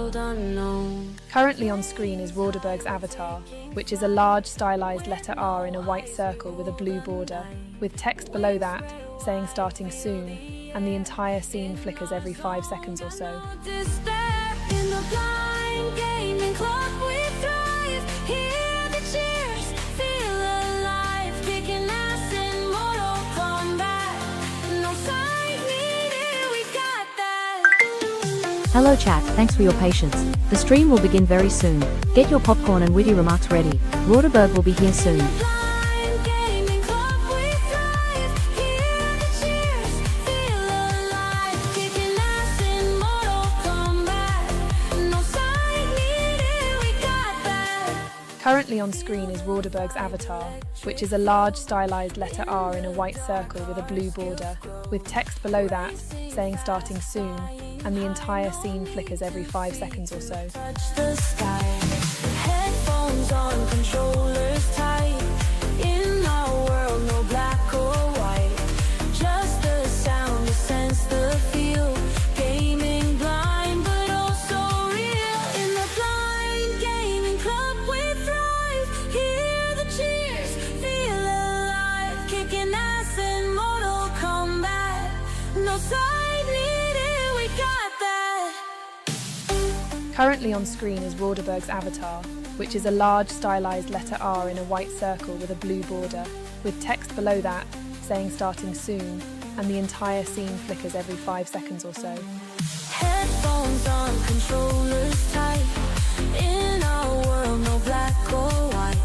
world unknown. Currently on screen is Roderberg's avatar, which is a large stylized letter R in a white circle with a blue border, with text below that saying starting soon, and the entire scene flickers every 5 seconds or so. Despair in the blind gaming club we thrive. Hear the cheers, feel alive, kicking ass in Mortal Kombat. No side needed, we got that. Hello chat, thanks for your patience. The stream will begin very soon. Get your popcorn and witty remarks ready. Roderberg will be here soon. Blind gaming club we thrive. Hear the cheers, feel alive, kicking ass in Mortal Kombat. No side needed, we got that. Currently on screen is Roderberg's avatar, which is a large stylized letter R in a white circle with a blue border, with text below that saying starting soon, and the entire scene flickers every 5 seconds or so. Touch the sky, headphones on, controllers tight. In our world, no black or white, just the sound, the sense, the feel. Gaming blind, but also real. In the blind gaming club, we thrive. Hear the cheers, feel alive, kicking ass in Mortal Kombat. No side needed, we got that. Currently on screen is Roderberg's avatar, which is a large stylized letter R in a white circle with a blue border, with text below that saying starting soon, and the entire scene flickers every 5 seconds or so. Headphones on, controllers tight. In our world, no black or white,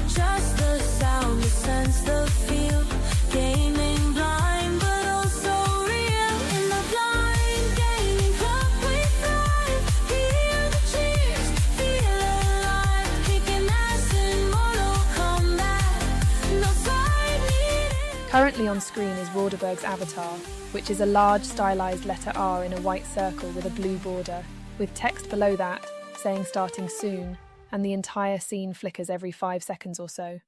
just the sound, the sense, the feel. Gaming blind, but also real. In the blind gaming club, we thrive. Hear the cheers, feel alive, kicking ass in Mortal Kombat. No side needed. Currently on screen is Roderberg's avatar, which is a large stylized letter R in a white circle with a blue border, with text below that saying starting soon, and the entire scene flickers every 5 seconds or so.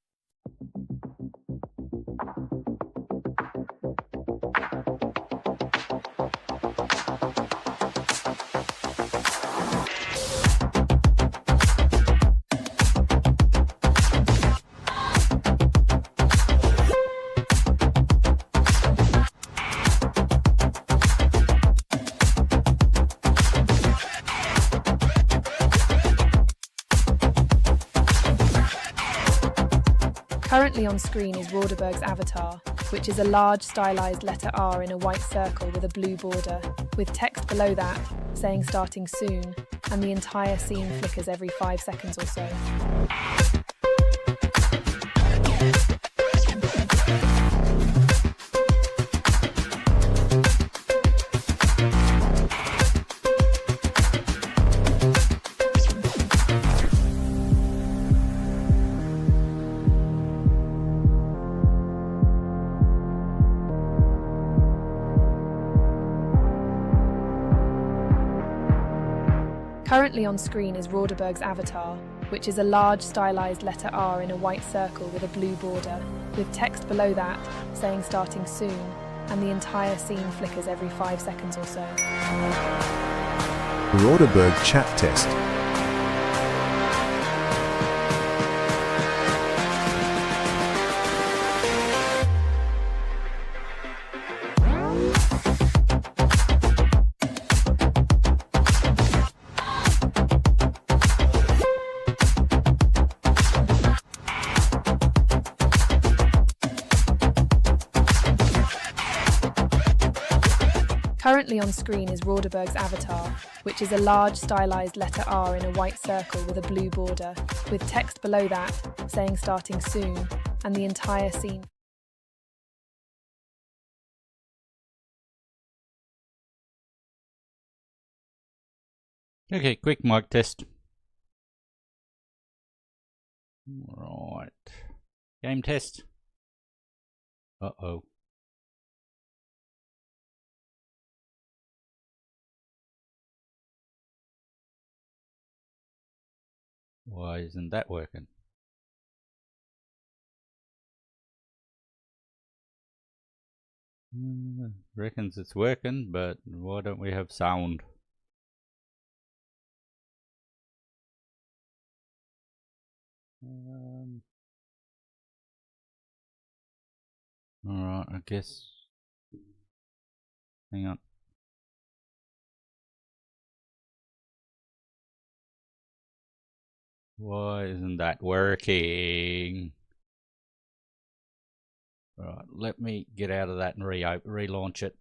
Currently on screen is Roderberg's avatar, which is a large stylized letter R in a white circle with a blue border, with text below that saying starting soon, and the entire scene flickers every 5 seconds or so. Currently on screen is Roderberg's avatar, which is a large stylized letter R in a white circle with a blue border, with text below that saying starting soon, and the entire scene flickers every 5 seconds or so. Roderberg chat test. Currently on screen is Roderberg's avatar, which is a large stylized letter R in a white circle with a blue border, with text below that saying starting soon, and the entire scene. Okay, quick mic test. Right. Game test. Uh-oh. Why isn't that working? Reckons it's working, but why don't we have sound? Alright, I guess. Hang on. Why isn't that working? Right, let me get out of that and relaunch it.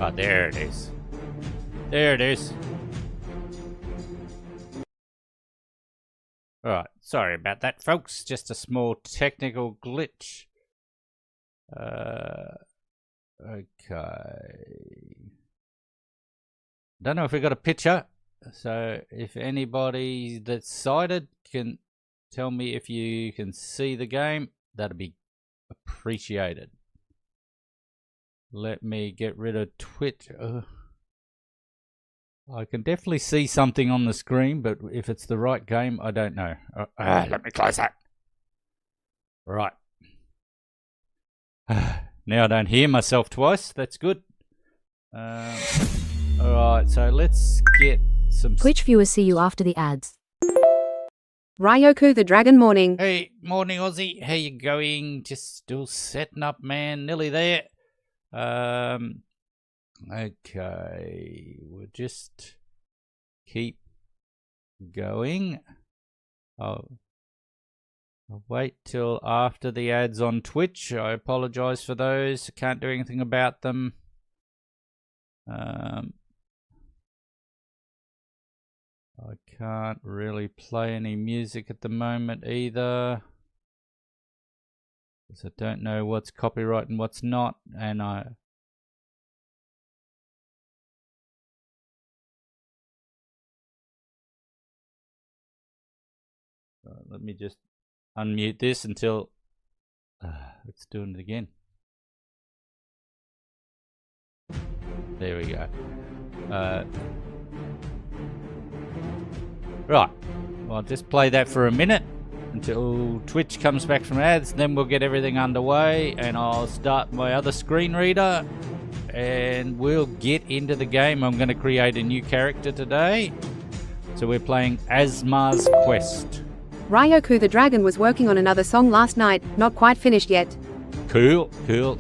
Oh, there it is. There it is. Alright, sorry about that, folks. Just a small technical glitch. Okay. Don't know if we got a picture, so if anybody that's sighted can tell me if you can see the game, that'd be appreciated. Let me get rid of Twitch. I can definitely see something on the screen, but if it's the right game, I don't know. Let me close that. Right. Now I don't hear myself twice. That's good. Alright, so let's get some... Twitch viewers see you after the ads. Ryoku the Dragon morning. Hey, morning Aussie. How you going? Just still setting up, man. Nearly there. Okay, we'll just keep going. I'll wait till after the ads on Twitch. I apologize for those. Can't do anything about them. I can't really play any music at the moment either, because I don't know what's copyright and what's not, and let me just unmute this until it's doing it again. There we go. Right, well, I'll just play that for a minute until Twitch comes back from ads, then we'll get everything underway, and I'll start my other screen reader and we'll get into the game. I'm going to create a new character today, so we're playing Azmar's Quest. Ryoku the Dragon was working on another song last night, not quite finished yet. Cool.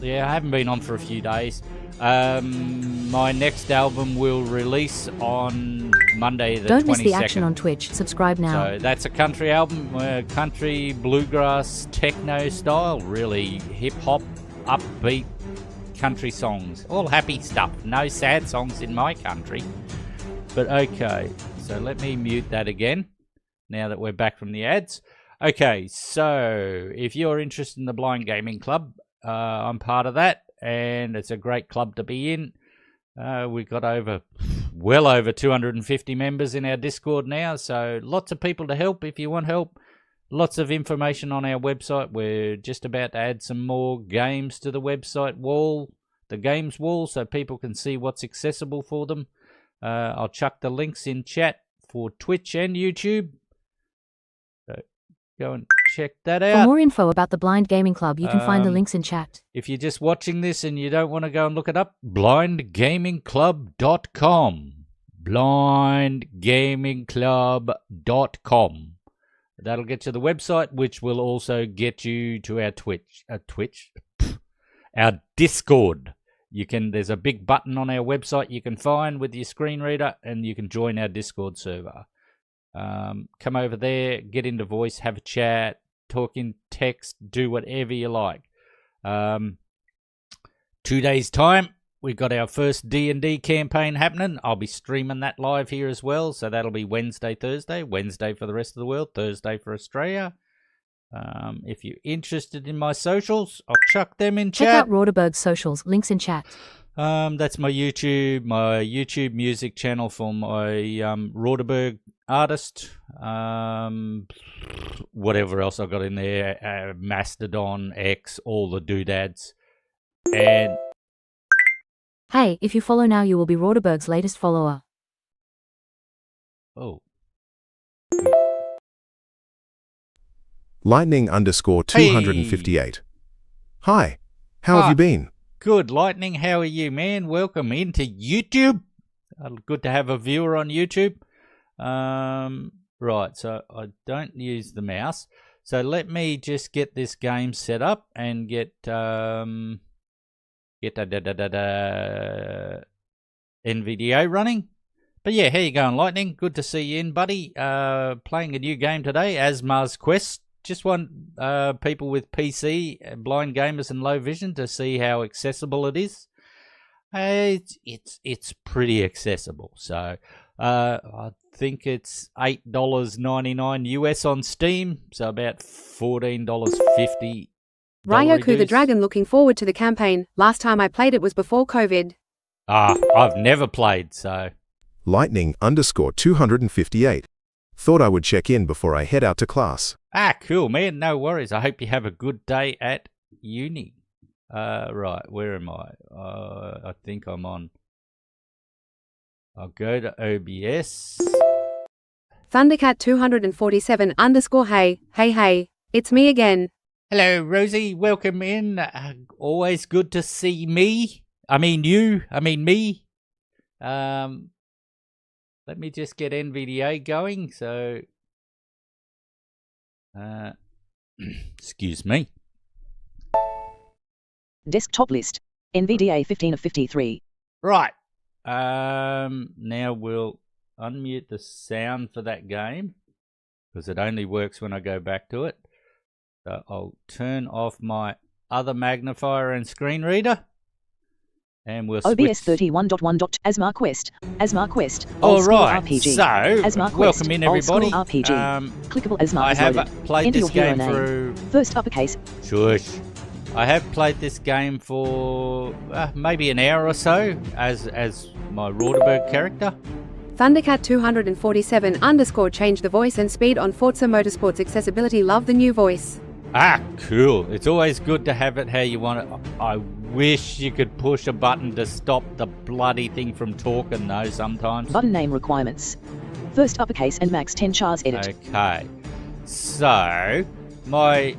Yeah, I haven't been on for a few days. My next album will release on Monday the 22nd. Don't miss the action on Twitch. Subscribe now. So that's a country album, country, bluegrass, techno style, really hip-hop, upbeat country songs. All happy stuff. No sad songs in my country. But okay, so let me mute that again now that we're back from the ads. Okay, so if you're interested in the Blind Gaming Club, I'm part of that, and it's a great club to be in. We've got well over 250 members in our Discord now, so lots of people to help if you want help. Lots of information on our website. We're just about to add some more games to the website wall, the games wall, so people can see what's accessible for them. I'll chuck the links in chat for Twitch and YouTube. So go and check that out. For more info about the Blind Gaming Club, you can find the links in chat. If you're just watching this and you don't want to go and look it up, blindgamingclub.com. blindgamingclub.com. That'll get you the website, which will also get you to our our Discord. There's a big button on our website you can find with your screen reader, and you can join our Discord server. Come over there, get into voice, have a chat, talk in text, do whatever you like. 2 days time, we've got our first D&D campaign happening. I'll be streaming that live here as well, so that'll be Wednesday, Thursday for the rest of the world, Thursday for Australia. If you're interested in my socials, I'll chuck them in chat. Check out Roderberg's socials, links in chat. That's my YouTube music channel for my Roderberg artist. Whatever else I got in there, Mastodon, X, all the doodads. And hey, if you follow now, you will be Roderberg's latest follower. oh, Lightning_258. Hi, how have you been? Good, Lightning. How are you, man? Welcome into YouTube. Good to have a viewer on YouTube. Right, so I don't use the mouse. So let me just get this game set up and get NVDA running. But yeah, how you going, Lightning? Good to see you in, buddy. Playing a new game today, Azmar's Quest. Just want people with PC, blind gamers and low vision to see how accessible it is. It's pretty accessible. So I think it's $8.99 US on Steam, so about $14.50. Ryoku the Dragon looking forward to the campaign. Last time I played it was before COVID. I've never played, so... Lightning_258. Thought I would check in before I head out to class. Cool, man. No worries. I hope you have a good day at uni. Right, where am I? I think I'm on... I'll go to OBS. Thundercat247_hey. It's me again. Hello, Rosie. Welcome in. Always good to see me. I mean you. I mean me. Let me just get NVDA going. So, excuse me. Desktop list. NVDA 15 of 53. Right. Now we'll unmute the sound for that game because it only works when I go back to it. So I'll turn off my other magnifier and screen reader. And we'll OBS 31.1. Azmar Quest. Azmar Quest. All right. RPG. So, Azmar Quest. welcome in everybody. RPG. Clickable Azmar I is have loaded. played Enter this your hero game name. through... First uppercase. Shush. I have played this game for maybe an hour or so as my Roderberg character. Thundercat247_ change the voice and speed on Forza Motorsports accessibility. Love the new voice. Cool. It's always good to have it how you want it. I wish you could push a button to stop the bloody thing from talking though sometimes. Button name requirements. First uppercase and max 10 chars edit. Okay. So, my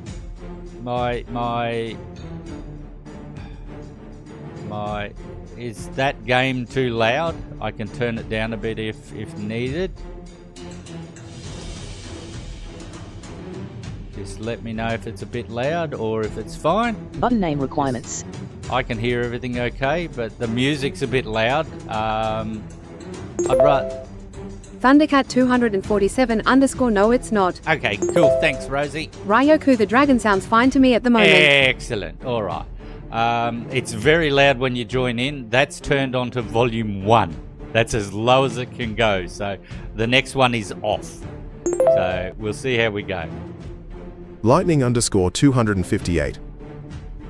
is that game too loud? I can turn it down a bit if needed. Just let me know if it's a bit loud or if it's fine. Button name requirements. I can hear everything okay, but the music's a bit loud. I'd rather... Thundercat247_ no it's not. Okay, cool. Thanks, Rosie. Ryoku the Dragon sounds fine to me at the moment. Excellent. All right. It's very loud when you join in. That's turned on to volume 1. That's as low as it can go. So the next one is off. So we'll see how we go. Lightning_258.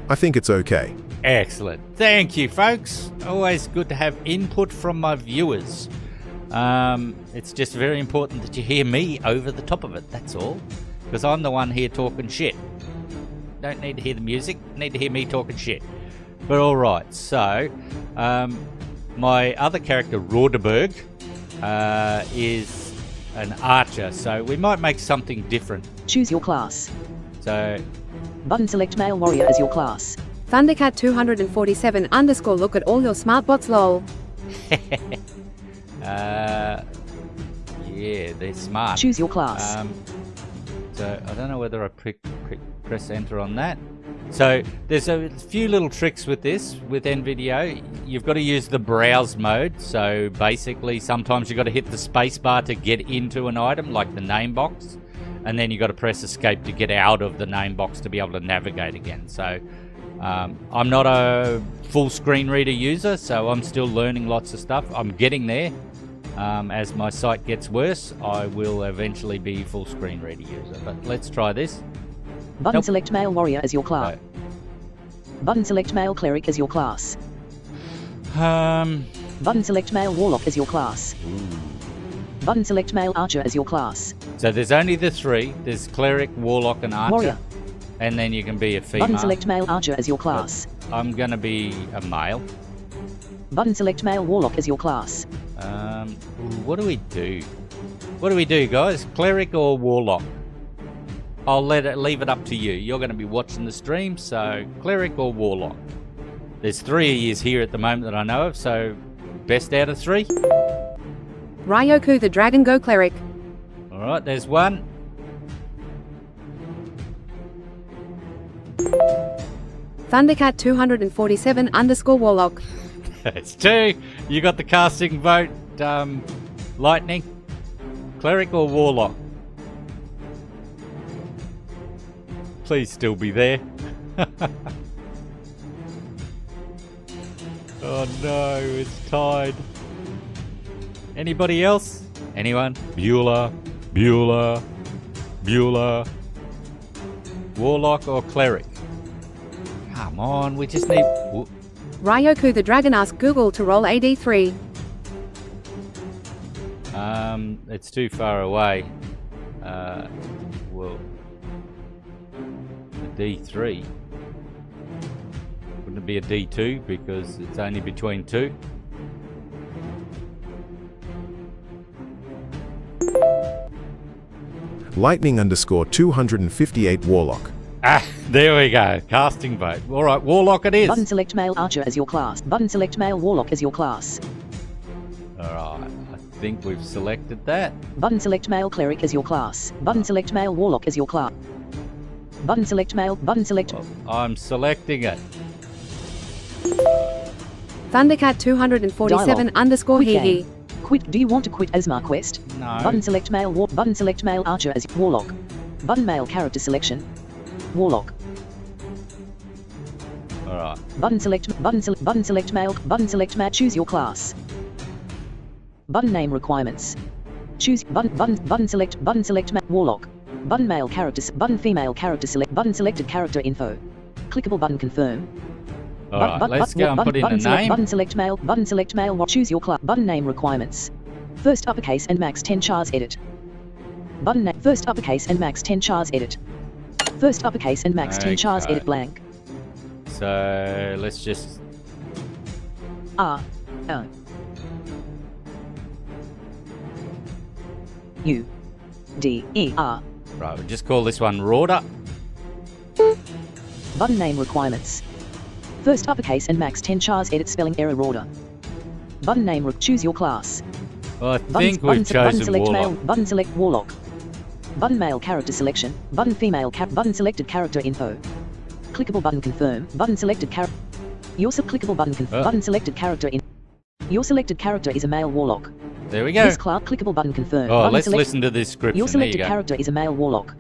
I think it's okay. Excellent. Thank you, folks. Always good to have input from my viewers. It's just very important that you hear me over the top of it, that's all. Because I'm the one here talking shit. Don't need to hear the music, need to hear me talking shit. But alright, so my other character, Roderberg, is an archer, so we might make something different. Choose your class. So Button select male warrior as your class. Thundercat247_ look at all your smart bots lol. yeah, they're smart. Choose your class. So I don't know whether I press enter on that. So there's a few little tricks with this, with NVDA. You've got to use the browse mode. So basically sometimes you've got to hit the space bar to get into an item, like the name box. And then you've got to press escape to get out of the name box to be able to navigate again. So I'm not a full screen reader user, so I'm still learning lots of stuff. I'm getting there. As my sight gets worse, I will eventually be full screen reader user. But let's try this. Button select male warrior as your class. No. Button select male cleric as your class. Button select male warlock as your class. Button select male archer as your class. So there's only the three. There's cleric, warlock, and archer. Warrior. And then you can be a female. Button select male archer as your class. But I'm gonna be a male. Button select male warlock as your class. What do we do? What do we do, guys? Cleric or warlock? I'll leave it up to you. You're going to be watching the stream, so cleric or warlock? There's 3 of yous here at the moment that I know of, so best out of 3. Ryoku the Dragon Go Cleric. Alright, there's 1. Thundercat 247 _ Warlock. It's 2. You got the casting vote, Lightning? Cleric or Warlock? Please still be there. Oh no, it's tied. Anybody else? Anyone? Bueller? Warlock or Cleric? Come on, we just need... Ryoku the Dragon asked Google to roll AD3. It's too far away. Well... a D3. Wouldn't it be a D2 because it's only between 2? Lightning _ 258 Warlock. Ah, there we go. Casting vote. Alright, Warlock it is. Button select male archer as your class. Button select male warlock as your class. Alright, I think we've selected that. Button select male cleric as your class. Button select male warlock as your class. Button select male. Button select. I'm selecting it. Thundercat 247 _ Quit Hee. game. Quit. Do you want to quit Azmar quest? No. Button select male Button select male archer as warlock. Button male character selection. Warlock. Alright. Button select male. Button select male. Choose your class. Button name requirements. Choose button select warlock. Button male character. Button female character select. Button selected character info. Clickable button confirm. Alright, let's go and put in a name. Button select male. Button select male. Choose your class. Button name requirements. First uppercase and max 10 chars edit. Button name. First uppercase and max 10 chars edit. First uppercase and max 10 chars edit blank. So let's just R U D E R. right, we'll just call this one Rorder. Button name requirements. First uppercase and max 10 chars edit spelling error order. Button name choose your class. Well, I think we've chosen select Warlock. male. Button select warlock. Button male character selection. Button female button selected character info. Clickable button confirm. Button selected character. Your clickable button confirm. Button selected character in. Your selected character is a male warlock. There we go. This class clickable button confirm. Oh, Button let's listen to this description. Your There selected you go. character is a male warlock.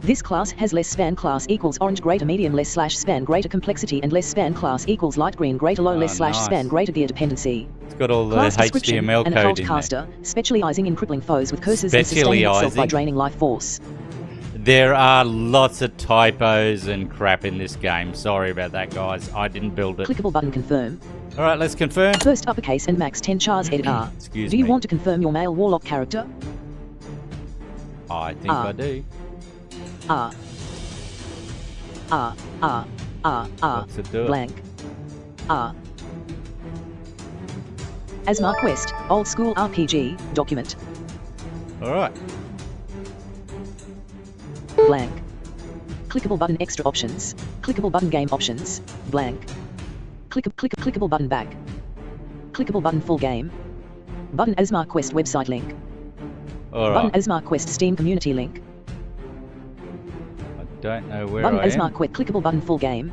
This class has less span class equals orange greater medium less slash span greater complexity and less span class equals light green greater low less slash nice. span greater gear dependency. It's got all the Class description, HTML an code occult in caster, specializing in crippling foes with curses and sustaining itself by Specializing. draining life force. There are lots of typos and crap in this game. Sorry about that, guys. I didn't build it. Clickable button confirm. Alright, let's confirm. First uppercase and max 10 chars edit R. Excuse Do you me. want to confirm your male warlock character? I think I do. R. R. R. R. R. Let's do it. Blank. R. Azmar Quest, old school RPG, document. Alright. Blank. Clickable button extra options. Clickable button game options. Blank. Clickable button back. Clickable button full game. Button Azmar Quest website link. Alright. Button Azmar Quest Steam community link. I don't know where Button I Azmar am. Quest clickable button full game.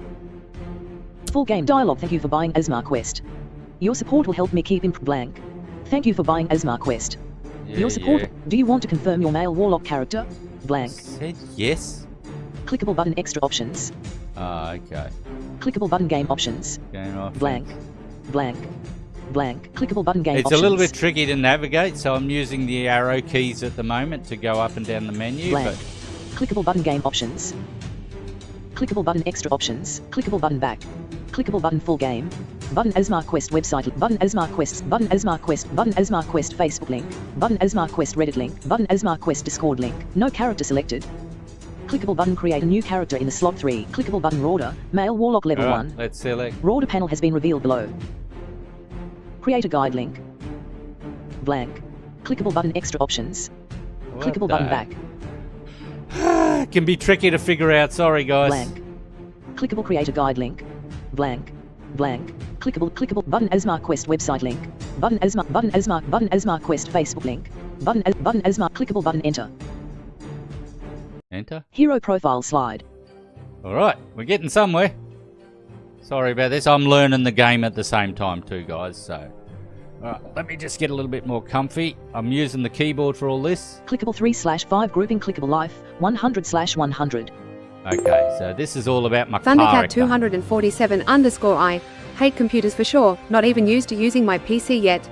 Full game dialogue. Thank you for buying Azmar Quest. Your support will help me keep blank. Thank you for buying Azmar Quest. Your support. Yeah. Do you want to confirm your male warlock character? Blank. Said yes. Clickable button extra options. Ah, okay. Clickable button game options. Game off. Blank. Blank. Blank. Clickable button game It's options. a little bit tricky to navigate, so I'm using the arrow keys at the moment to go up and down the menu. Blank. But Clickable button game options. Clickable button extra options. Clickable button back. Clickable button full game. Button Azmar Quest website. Button Azmar Quest. Button Azmar Quest. Button Azmar Quest Facebook link. Button Azmar Quest Reddit link. Button Azmar Quest Discord link. No character selected. Clickable button create a new character in the slot 3. Clickable button Rorder. Male Warlock level alright, 1. let's select. Rorder panel has been revealed below. Create a guide link. Blank. Clickable button extra options. What Clickable button the- back. It can be tricky to figure out. Sorry, guys. Blank. Clickable create a guide link. Blank. blank. Clickable button Azmar Quest website link. Button Azmar Quest Facebook link. Button Azmar clickable button enter. Enter. Hero profile slide. Alright, we're getting somewhere. Sorry about this. I'm learning the game at the same time too, guys, so... Alright, let me just get a little bit more comfy. I'm using the keyboard for all this. Clickable 3/5 grouping clickable life 100/100. Okay, so this is all about my Thundercat character. 247_I. Hate computers for sure. Not even used to using my PC yet.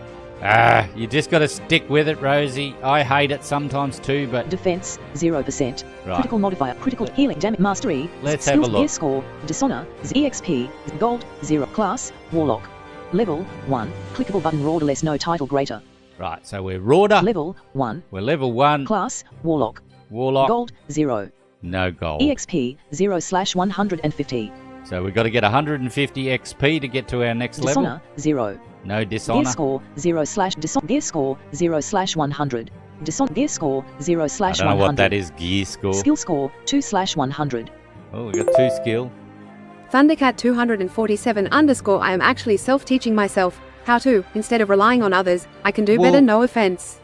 You just got to stick with it, Rosie. I hate it sometimes too, but... Defense 0%. Right. Critical modifier critical healing damage mastery. Let's skills, have a look. Gear score dishonor exp gold 0 class warlock level 1 clickable button raw less no title greater. Right, so we're Rorder. Level 1 We're level 1. class warlock Warlock. gold 0 No gold. exp 0/150 So we've got to get 150 XP to get to our next level. dishonor 0 No gear dishonor. score 0/dishonor gear score 0/100 dishonor gear score I 0/100 don't know what that is. Gear score. skill score 2/100 Oh, we got 2 skill. Thundercat 247_. I am actually self-teaching myself how to, instead of relying on others. I can do better, Well- no offense.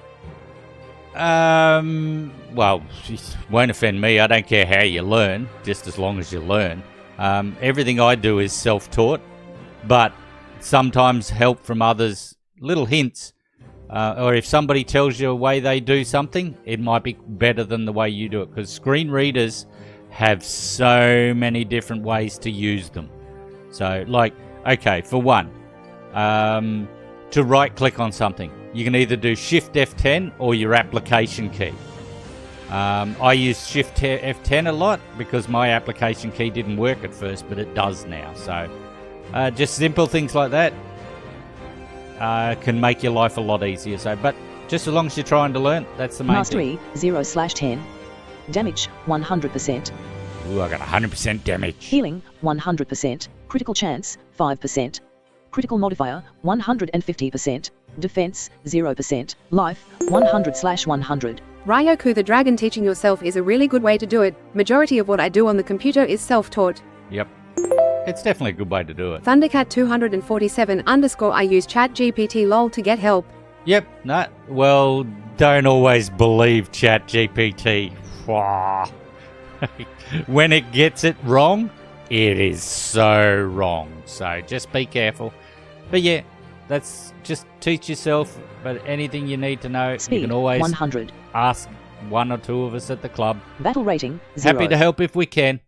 Well, won't offend me. I don't care how you learn, just as long as you learn. Everything I do is self-taught, but sometimes help from others, little hints, or if somebody tells you a way they do something, it might be better than the way you do it, because screen readers have so many different ways to use them. So, like, okay, for one, to right-click on something, you can either do Shift F10 or your application key. I use Shift F10 a lot because my application key didn't work at first, but it does now. So just simple things like that can make your life a lot easier. So, but just as long as you're trying to learn, that's the main mastery 0/10 damage 100% thing. Ooh, I got 100% damage. healing 100% critical chance 5% critical modifier 150% defense 0% life 100/100 Ryoku the Dragon, teaching yourself is a really good way to do it. Majority of what I do on the computer is self-taught. Yep. It's definitely a good way to do it. Thundercat 247_. I use ChatGPT lol to get help. Yep. No. Well, don't always believe ChatGPT. When it gets it wrong, it is so wrong. So just be careful. But yeah, that's just teach yourself. But anything you need to know, speed you can always 100 ask one or two of us at the club. battle rating 0 Happy to help if we can.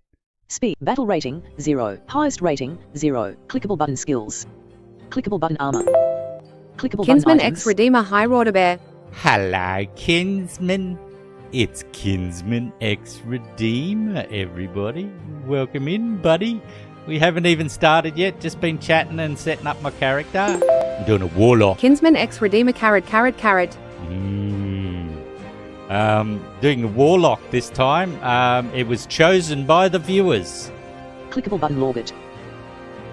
speed battle rating 0 highest rating 0 clickable button skills clickable button armor clickable Kinsman button X items. Redeemer High Rorder Bear. Hello, Kinsman. It's Kinsman X Redeemer, everybody. Welcome in, buddy. We haven't even started yet, just been chatting and setting up my character. I'm doing a warlock. Kinsman X Redeemer carrot. Doing a warlock this time. It was chosen by the viewers. clickable button Lorbit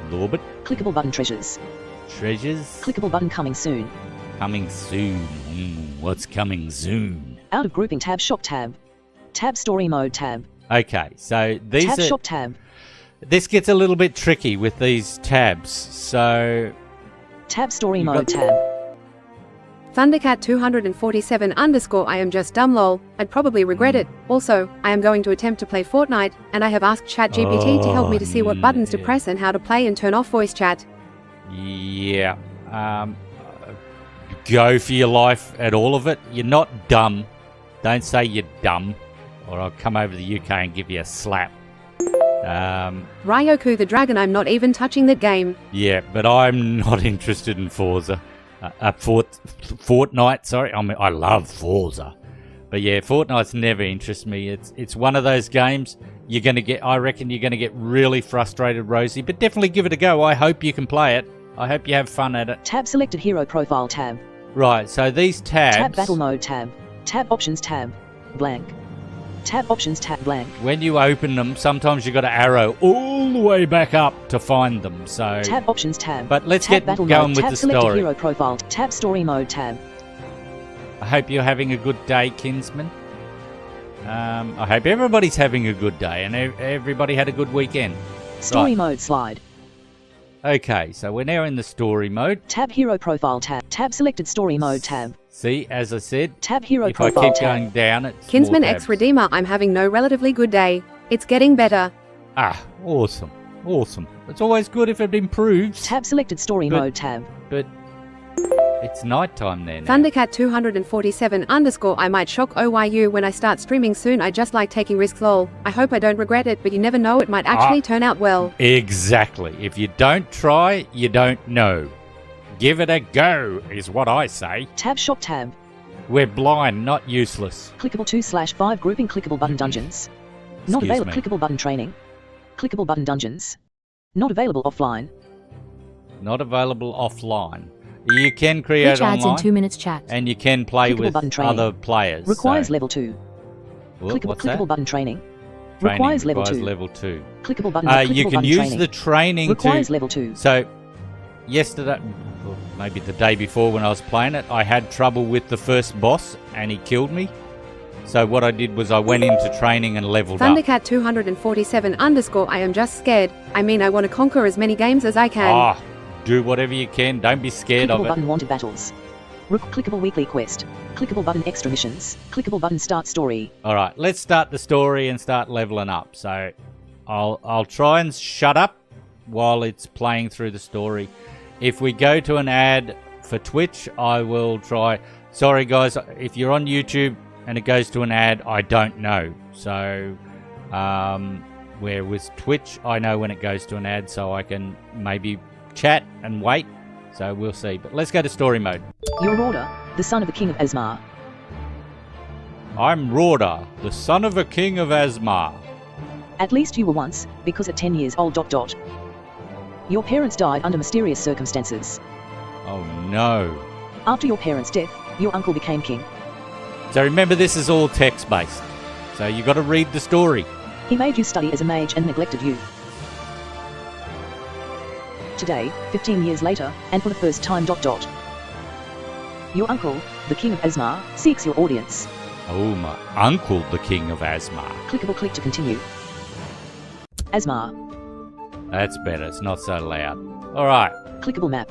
Lorbit. clickable button treasures Treasures. clickable button coming soon Coming soon. What's coming soon? out of grouping tab shop tab story mode tab Okay, so these tab are... shop tab This gets a little bit tricky with these tabs, so... tab story You've mode got- tab Thundercat 247_. I am just dumb lol. I'd probably regret it. Also, I am going to attempt to play Fortnite, and I have asked ChatGPT to help me to see what buttons to yeah. press and how to play and turn off voice chat. Yeah. Go for your life at all of it. You're not dumb. Don't say you're dumb, or I'll come over to the UK and give you a slap. Ryoku the Dragon, I'm not even touching that game. Yeah, but I'm not interested in Forza. Fortnite, sorry. I mean, I love Forza. But yeah, Fortnite's never interested me. It's one of those games you're going to get, I reckon you're going to get really frustrated, Rosie. But definitely give it a go. I hope you can play it. I hope you have fun at it. tab selected hero profile tab Right, so these tabs... tab battle mode tab options tab blank tab options tab blank When you open them, sometimes you've got to arrow all the way back up to find them. So, tab options tab but let's tab get battle going mode with tab the selected story. hero profile tab story mode tab I hope you're having a good day, Kinsman. I hope everybody's having a good day and everybody had a good weekend. story Right. mode slide Okay, so we're now in the story mode. Tab hero profile tab. Tab selected story mode tab. See, as I said, Tab hero if I profile keep tab. going down, it's Kinsman more X tabs. Redeemer, I'm having no relatively good day. It's getting better. Ah, awesome. Awesome. It's always good if it improves. Tab selected story But- mode tab. But it's nighttime there now. Thundercat 247 _ I might shock OYU when I start streaming soon. I just like taking risks lol. I hope I don't regret it, but you never know, it might actually turn out well. Exactly. If you don't try, you don't know. Give it a go, is what I say. Tab shop tab. We're blind, not useless. Clickable 2/5 grouping clickable button dungeons. Not Excuse available. me. Clickable button training. Clickable button dungeons. Not available offline. Not available offline. You can create Which ads in online, 2 minutes chat. and you can play Clickable with button training. other players. Requires so- level 2. What's Clickable that? button training. Training Requires level 2. level 2. Clickable button. You clickable can button use training. the training Requires to... level 2. So, yesterday, or maybe the day before when I was playing it, I had trouble with the first boss, and he killed me. So what I did was I went into training and leveled up. Thundercat 247 _ I am just scared. I mean, I want to conquer as many games as I can. Ah, do whatever you can. Don't be scared Clickable of it. button wanted battles. Clickable weekly quest. Clickable button extra missions. Clickable button start story. All right, let's start the story and start leveling up. So, I'll try and shut up while it's playing through the story. If we go to an ad for Twitch, I will try. Sorry, guys, if you're on YouTube and it goes to an ad, I don't know. So, where with Twitch, I know when it goes to an ad, so I can maybe chat and wait. So we'll see. But let's go to story mode. Your order, the son of the king of Azmar. I'm Rorda, the son of a king of Azmar. At least you were once, because at 10 years old. Your parents died under mysterious circumstances. Oh no. After your parents' death, your uncle became king. So remember, this is all text-based. So you got to read the story. He made you study as a mage and neglected you. Today, 15 years later, and for the first time. Your uncle, the king of Azmar, seeks your audience. Oh, my uncle, the king of Azmar. Clickable click to continue. Azmar. That's better. It's not so loud. All right. Clickable map.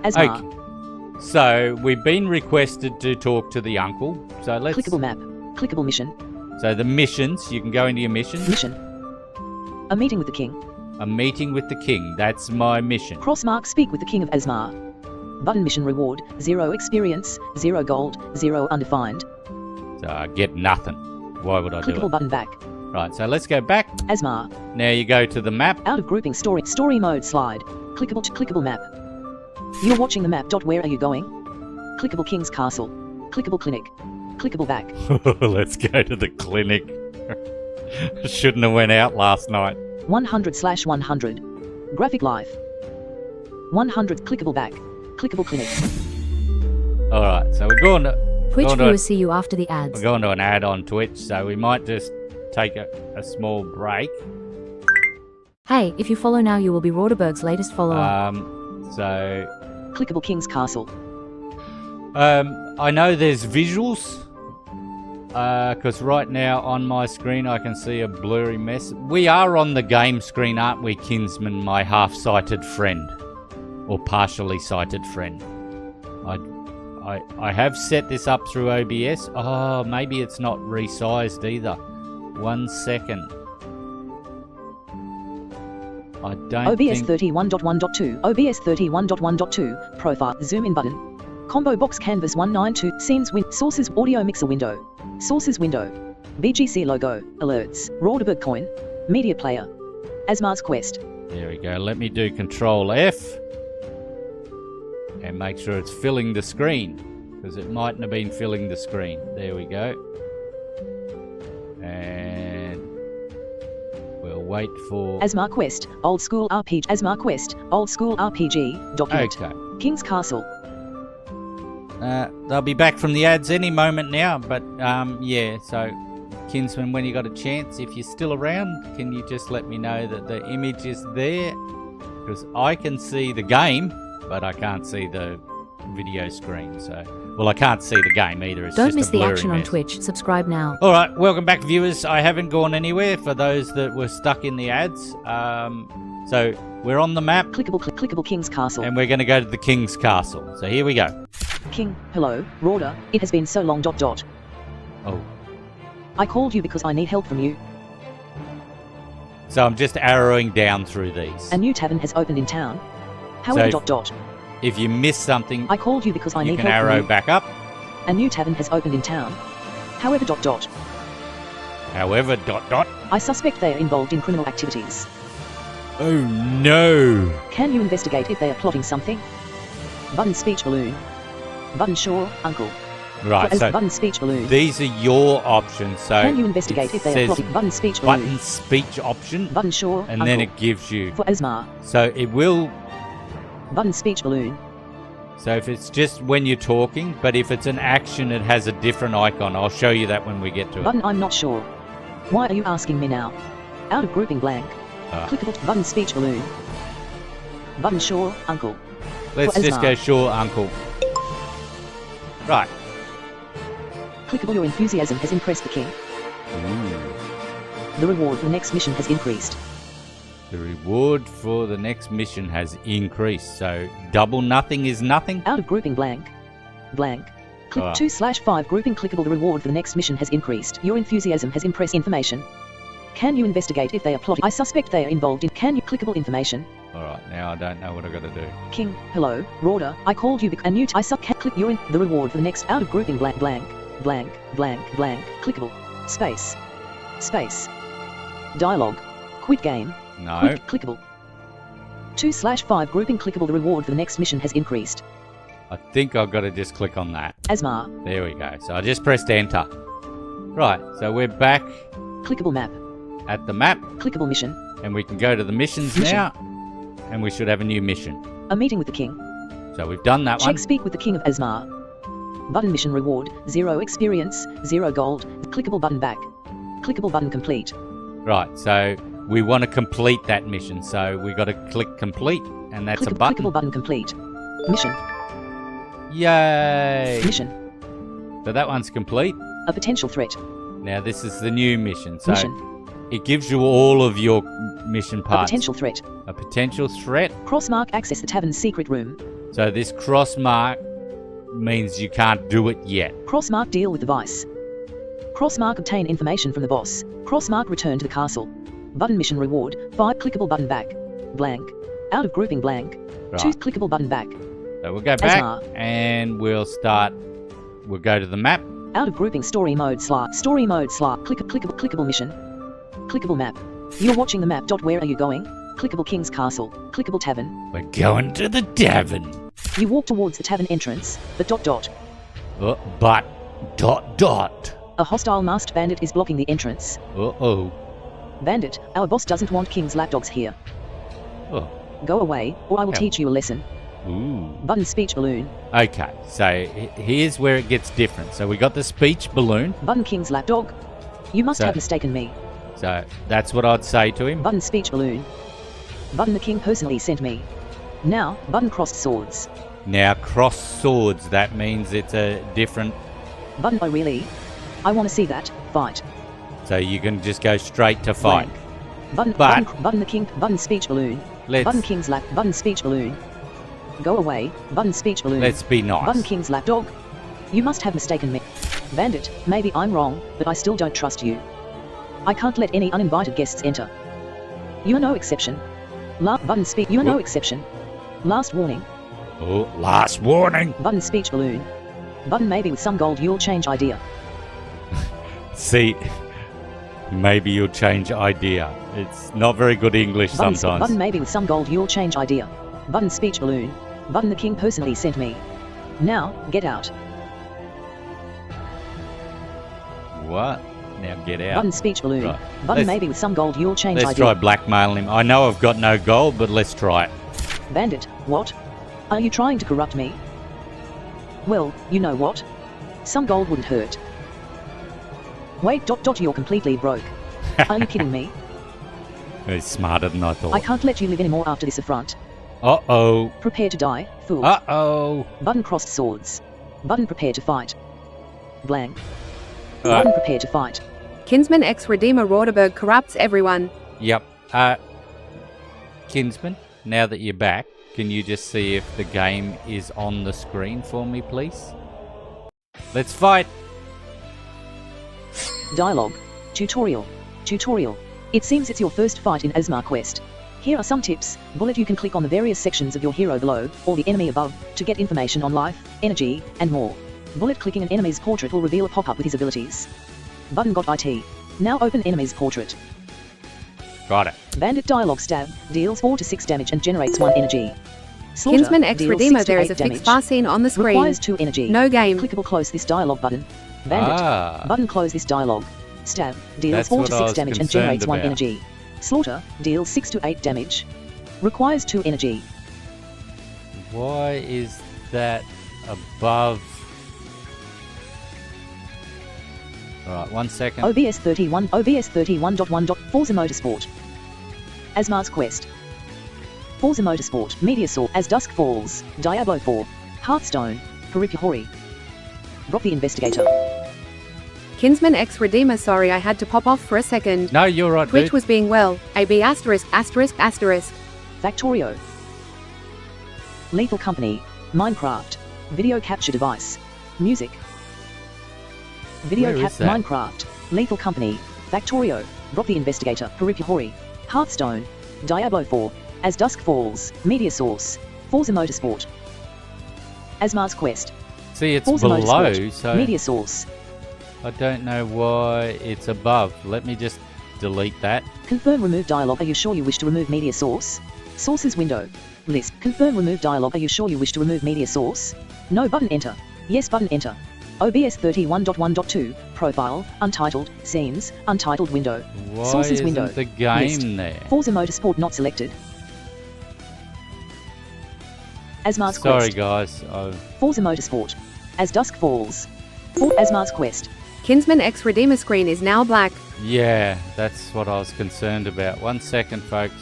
Azmar. Okay. So we've been requested to talk to the uncle. So let's. Clickable map. Clickable mission. So the missions. You can go into your missions. Mission. A meeting with the king. A meeting with the king. That's my mission. Crossmark speak with the king of Azmar. Button mission reward, 0 experience, 0 gold, 0 undefined. So I get nothing. Why would I do Clickable it? button back. Right. So let's go back. Azmar. Now you go to the map. Out of grouping story mode slide. Clickable to clickable map. You're watching the map. Where are you going? Clickable King's Castle. Clickable clinic. Clickable back. Let's go to the clinic. Shouldn't have went out last night. 100/100. Graphic life. 100 clickable back. Clickable clinic. All right. So we're going to. Twitch going to- viewers see you after the ads. We're going to an ad on Twitch, so we might just take a small break. Hey, if you follow now, you will be Roderberg's latest follower. So Clickable King's Castle. I know there's visuals, because right now on my screen I can see a blurry mess. We are on the game screen, aren't we, Kinsman, my half-sighted friend, or partially sighted friend? I have set this up through OBS. Oh, maybe it's not resized either. 1 second. I don't OBS think... 31.1.2. OBS 31.1.2. Profile. Zoom in button. Combo box canvas 192. Scenes win. Sources. Audio mixer window. Sources window. BGC logo. Alerts. Roderberg coin. Media player. Azmar's quest. There we go. Let me do Control F. And make sure it's filling the screen, because it mightn't have been filling the screen. There we go. And we'll wait for... Azmar quest. Old school RPG. Azmar quest. Old school RPG. Document. Okay. King's Castle. They'll be back from the ads any moment now, but yeah, so Kinsman, when you got a chance, if you're still around, can you just let me know that the image is there? Because I can see the game, but I can't see the video screen. So, well, I can't see the game either. It's Don't just miss a the blurry action on mess. Twitch. Subscribe now. All right, welcome back, viewers. I haven't gone anywhere for those that were stuck in the ads. So we're on the map, Clickable King's Castle. and we're going to go to the King's Castle. So here we go. King, hello, Rorder. It has been so long. ... Oh, I called you because I need help from you. so I'm just arrowing down through these. A new tavern has opened in town. However, So if you miss something, I called you because I you need can help arrow from you. back up. A new tavern has opened in town. However, However, ... I suspect they are involved in criminal activities. Oh no! Can you investigate if they are plotting something? Button speech balloon. Button sure, uncle. Right, so button speech balloon. these are your options. So Can you investigate it if they are says plotting? Button speech balloon. button speech option, Button sure, and uncle. then it gives you. For Azmar. So it will. Button speech balloon. So if it's just when you're talking, but if it's an action, it has a different icon. I'll show you that when we get to it. Button I'm not sure. Why are you asking me now? Out of grouping blank. Clickable button speech balloon. Button sure, uncle. Let's for just Azmar. go sure, uncle. Right. Clickable your enthusiasm has impressed the king. The reward for the next mission has increased. The reward for the next mission has increased. So double nothing is nothing. Out of grouping blank. Blank. Click Ah. 2/5 grouping clickable. The reward for the next mission has increased. Your enthusiasm has impressed information. Can you investigate if they are plotting? I suspect they are involved in. Can you clickable information? All right. Now I don't know what I got to do. King, hello, Rorder. I called you because I click your the reward for the next out of grouping blank blank blank blank blank clickable space space dialogue quit game No. quit clickable 2/5 grouping clickable. The reward for the next mission has increased. I think I've got to just click on that. Azmar There we go. So I just pressed enter. Right. So we're back clickable map at the map, clickable mission and we can go to the missions Mission. now, and we should have a new mission. a meeting with the king. So we've done that Check one. speak with the king of Azmar. Button mission reward 0 experience 0 gold. Clickable button back. Clickable button complete. Right. So we want to complete that mission. So we got to click complete, and that's a button. Clickable button complete. Mission Yay! mission So that one's complete. a potential threat. Now this is the new mission. So Mission it gives you all of your mission a parts. potential threat. A potential threat. Crossmark access the tavern's secret room. So this cross mark means you can't do it yet. Crossmark deal with the vice. Crossmark obtain information from the boss. Crossmark return to the castle. Button mission reward 5 clickable button back. Blank. Out of grouping blank. Right. 2 clickable button back. So we'll go back Azmar. and we'll start. We'll go to the map. Out of grouping story mode slot. Story mode slot. Clickable mission. Clickable map. You're watching the map. Where are you going? Clickable King's Castle. Clickable tavern. We're going to the tavern. You walk towards the tavern entrance, but ... But ... A hostile masked bandit is blocking the entrance. Uh-oh. Bandit, our boss doesn't want King's lapdogs here. Oh. Go away, or I will Hell. teach you a lesson. Ooh. Button speech balloon. Okay, so here's where it gets different. So we got the speech balloon. Button King's lapdog. You must So- have mistaken me. So that's what I'd say to him. Button speech balloon. Button the king personally sent me. Now, button crossed swords. Now, cross swords, that means it's a different... Button oh really? I want to see that. Fight. So you can just go straight to fight. Blank. But- Button the king. Button speech balloon. Let's- Button King's lap. Button speech balloon. Go away. Button speech balloon. Let's be nice. Button King's lapdog. You must have mistaken me. Bandit, maybe I'm wrong, but I still don't trust you. I can't let any uninvited guests enter. You're no exception. Button speech. You're no Whoop. exception. Last warning. Oh, last warning. Button speech balloon. Button maybe with some gold you'll change idea. See, maybe you'll change idea. It's not very good English sometimes. Button maybe with some gold you'll change idea. Button speech balloon. Button the king personally sent me. Now, get out. What? Now get out. Button speech balloon. Right. Button Let's- maybe with some gold you'll change Let's idea. try blackmailing him. I know I've got no gold, but let's try it. Bandit, what? Are you trying to corrupt me? Well, you know what? Some gold wouldn't hurt. Wait, you're completely broke. Are you kidding me? He's smarter than I thought. I can't let you live anymore after this affront. Uh-oh. Prepare to die. Fool. Uh-oh. Button crossed swords. Button prepare to fight. Blank. Alright. Button prepare to fight. Kinsman X Redeemer Roderberg corrupts everyone. Yep. Kinsman, now that you're back, can you just see if the game is on the screen for me, please? Let's fight. Dialogue. Tutorial. Tutorial. It seems it's your first fight in Azmar Quest. Here are some tips. Bullet, you can click on the various sections of your hero below, or the enemy above, to get information on life, energy, and more. Bullet, clicking an enemy's portrait will reveal a pop-up with his abilities. Button got IT. Now open enemy's portrait. Got it. Bandit dialogue stab, deals 4 to 6 damage and generates 1 energy. Slaughter, Kinsman X deals Redeemer, 6 to there is 8 a fixed damage. bar scene on the screen. Requires 2 energy. No game. Clickable close this dialogue button. Bandit. Button close this dialogue. Stab, deals That's 4 what to I 6 was damage and concerned generates 1 about. energy. Slaughter, deals 6 to 8 damage. Requires 2 energy. Why is that above? Alright, 1 second. OBS 31, OBS 31.1. Forza Motorsport. Azmar's Quest. Forza Motorsport, Media Source, As Dusk Falls, Diablo 4, Hearthstone, Paripahori. Rock the Investigator. Kinsman X Redeemer, sorry I had to pop off for a second. No, you're right, Twitch dude. was being well. AB asterisk asterisk asterisk. Factorio. Lethal Company, Minecraft, Video Capture Device, Music. Video Where Cap is that? Minecraft, Lethal Company, Factorio, Rock the Investigator, Paripahori, Hearthstone, Diablo 4, As Dusk Falls, Media Source, Forza Motorsport. Azmar's Quest, See, it's Forza below, Motorsport, so Media Source. I don't know why it's above. Let me just delete that. Confirm remove dialog. Are you sure you wish to remove media source? Sources window. List. Confirm remove dialog. Are you sure you wish to remove media source? No button enter. Yes button enter. OBS 31.1.2. Profile. Untitled. Scenes. Untitled window. Why Sources isn't window. the game List. there? Forza Motorsport not selected. Azmar's Sorry, Quest. guys. Forza Motorsport. As Dusk Falls. Azmar's Quest. Kinsman X Redeemer screen is now black. Yeah, that's what I was concerned about. 1 second, folks.